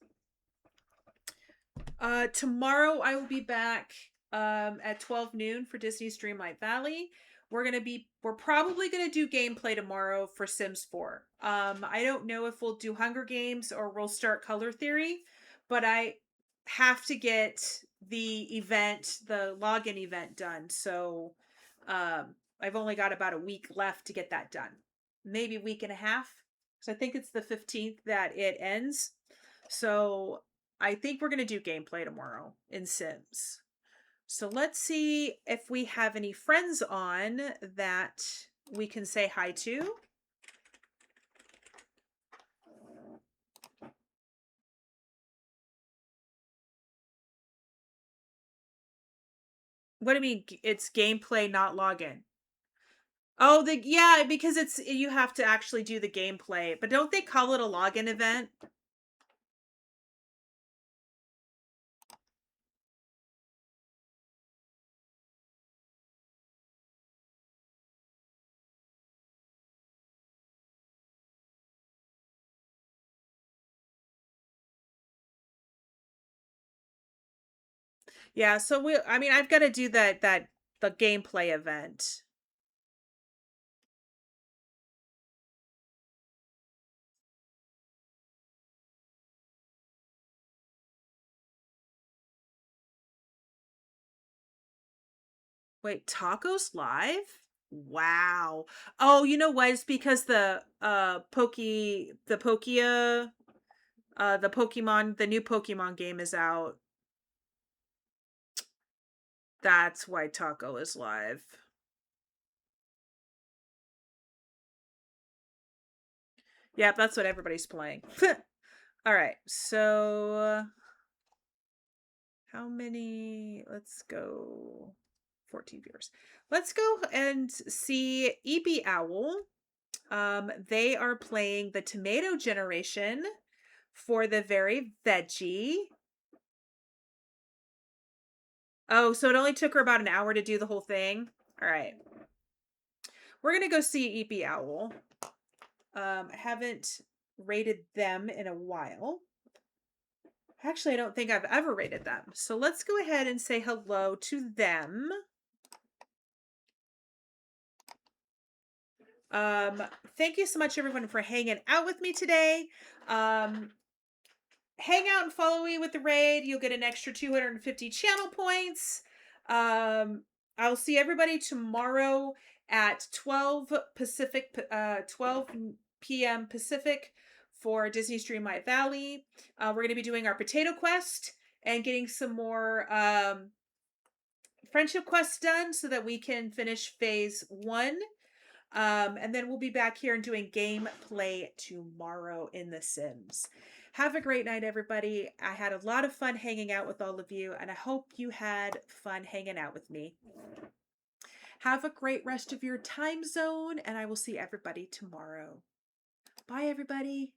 Tomorrow I will be back at 12 noon for Disney's Dreamlight Valley. we're probably gonna do gameplay tomorrow for Sims 4. I don't know if we'll do Hunger Games or we'll start Color Theory, but I have to get the login event done. So I've only got about a week left to get that done. Maybe a week and a half. So I think it's the 15th that it ends. So I think we're gonna do gameplay tomorrow in Sims. So let's see if we have any friends on that we can say hi to. What do you mean it's gameplay, not login? Oh, yeah, because it's you have to actually do the gameplay. But don't they call it a login event? Yeah, so I mean I've got to do the gameplay event. Wait, Tacos Live? Wow. Oh, you know what? It's because the new Pokemon game is out. That's why Taco is live. Yep, that's what everybody's playing. All right, so how many? Let's go 14 viewers. Let's go and see EB Owl. They are playing the Tomato Generation for the very veggie. Oh, so it only took her about an hour to do the whole thing. All right. We're going to go see EP Owl. I haven't rated them in a while. Actually, I don't think I've ever rated them. So let's go ahead and say hello to them. Thank you so much, everyone, for hanging out with me today. Hang out and follow me with the raid. You'll get an extra 250 channel points. I'll see everybody tomorrow at 12 p.m. Pacific for Disney's Dreamlight Valley. We're going to be doing our potato quest and getting some more friendship quests done so that we can finish phase 1. And then we'll be back here and doing gameplay tomorrow in The Sims. Have a great night, everybody. I had a lot of fun hanging out with all of you, and I hope you had fun hanging out with me. Have a great rest of your time zone, and I will see everybody tomorrow. Bye, everybody.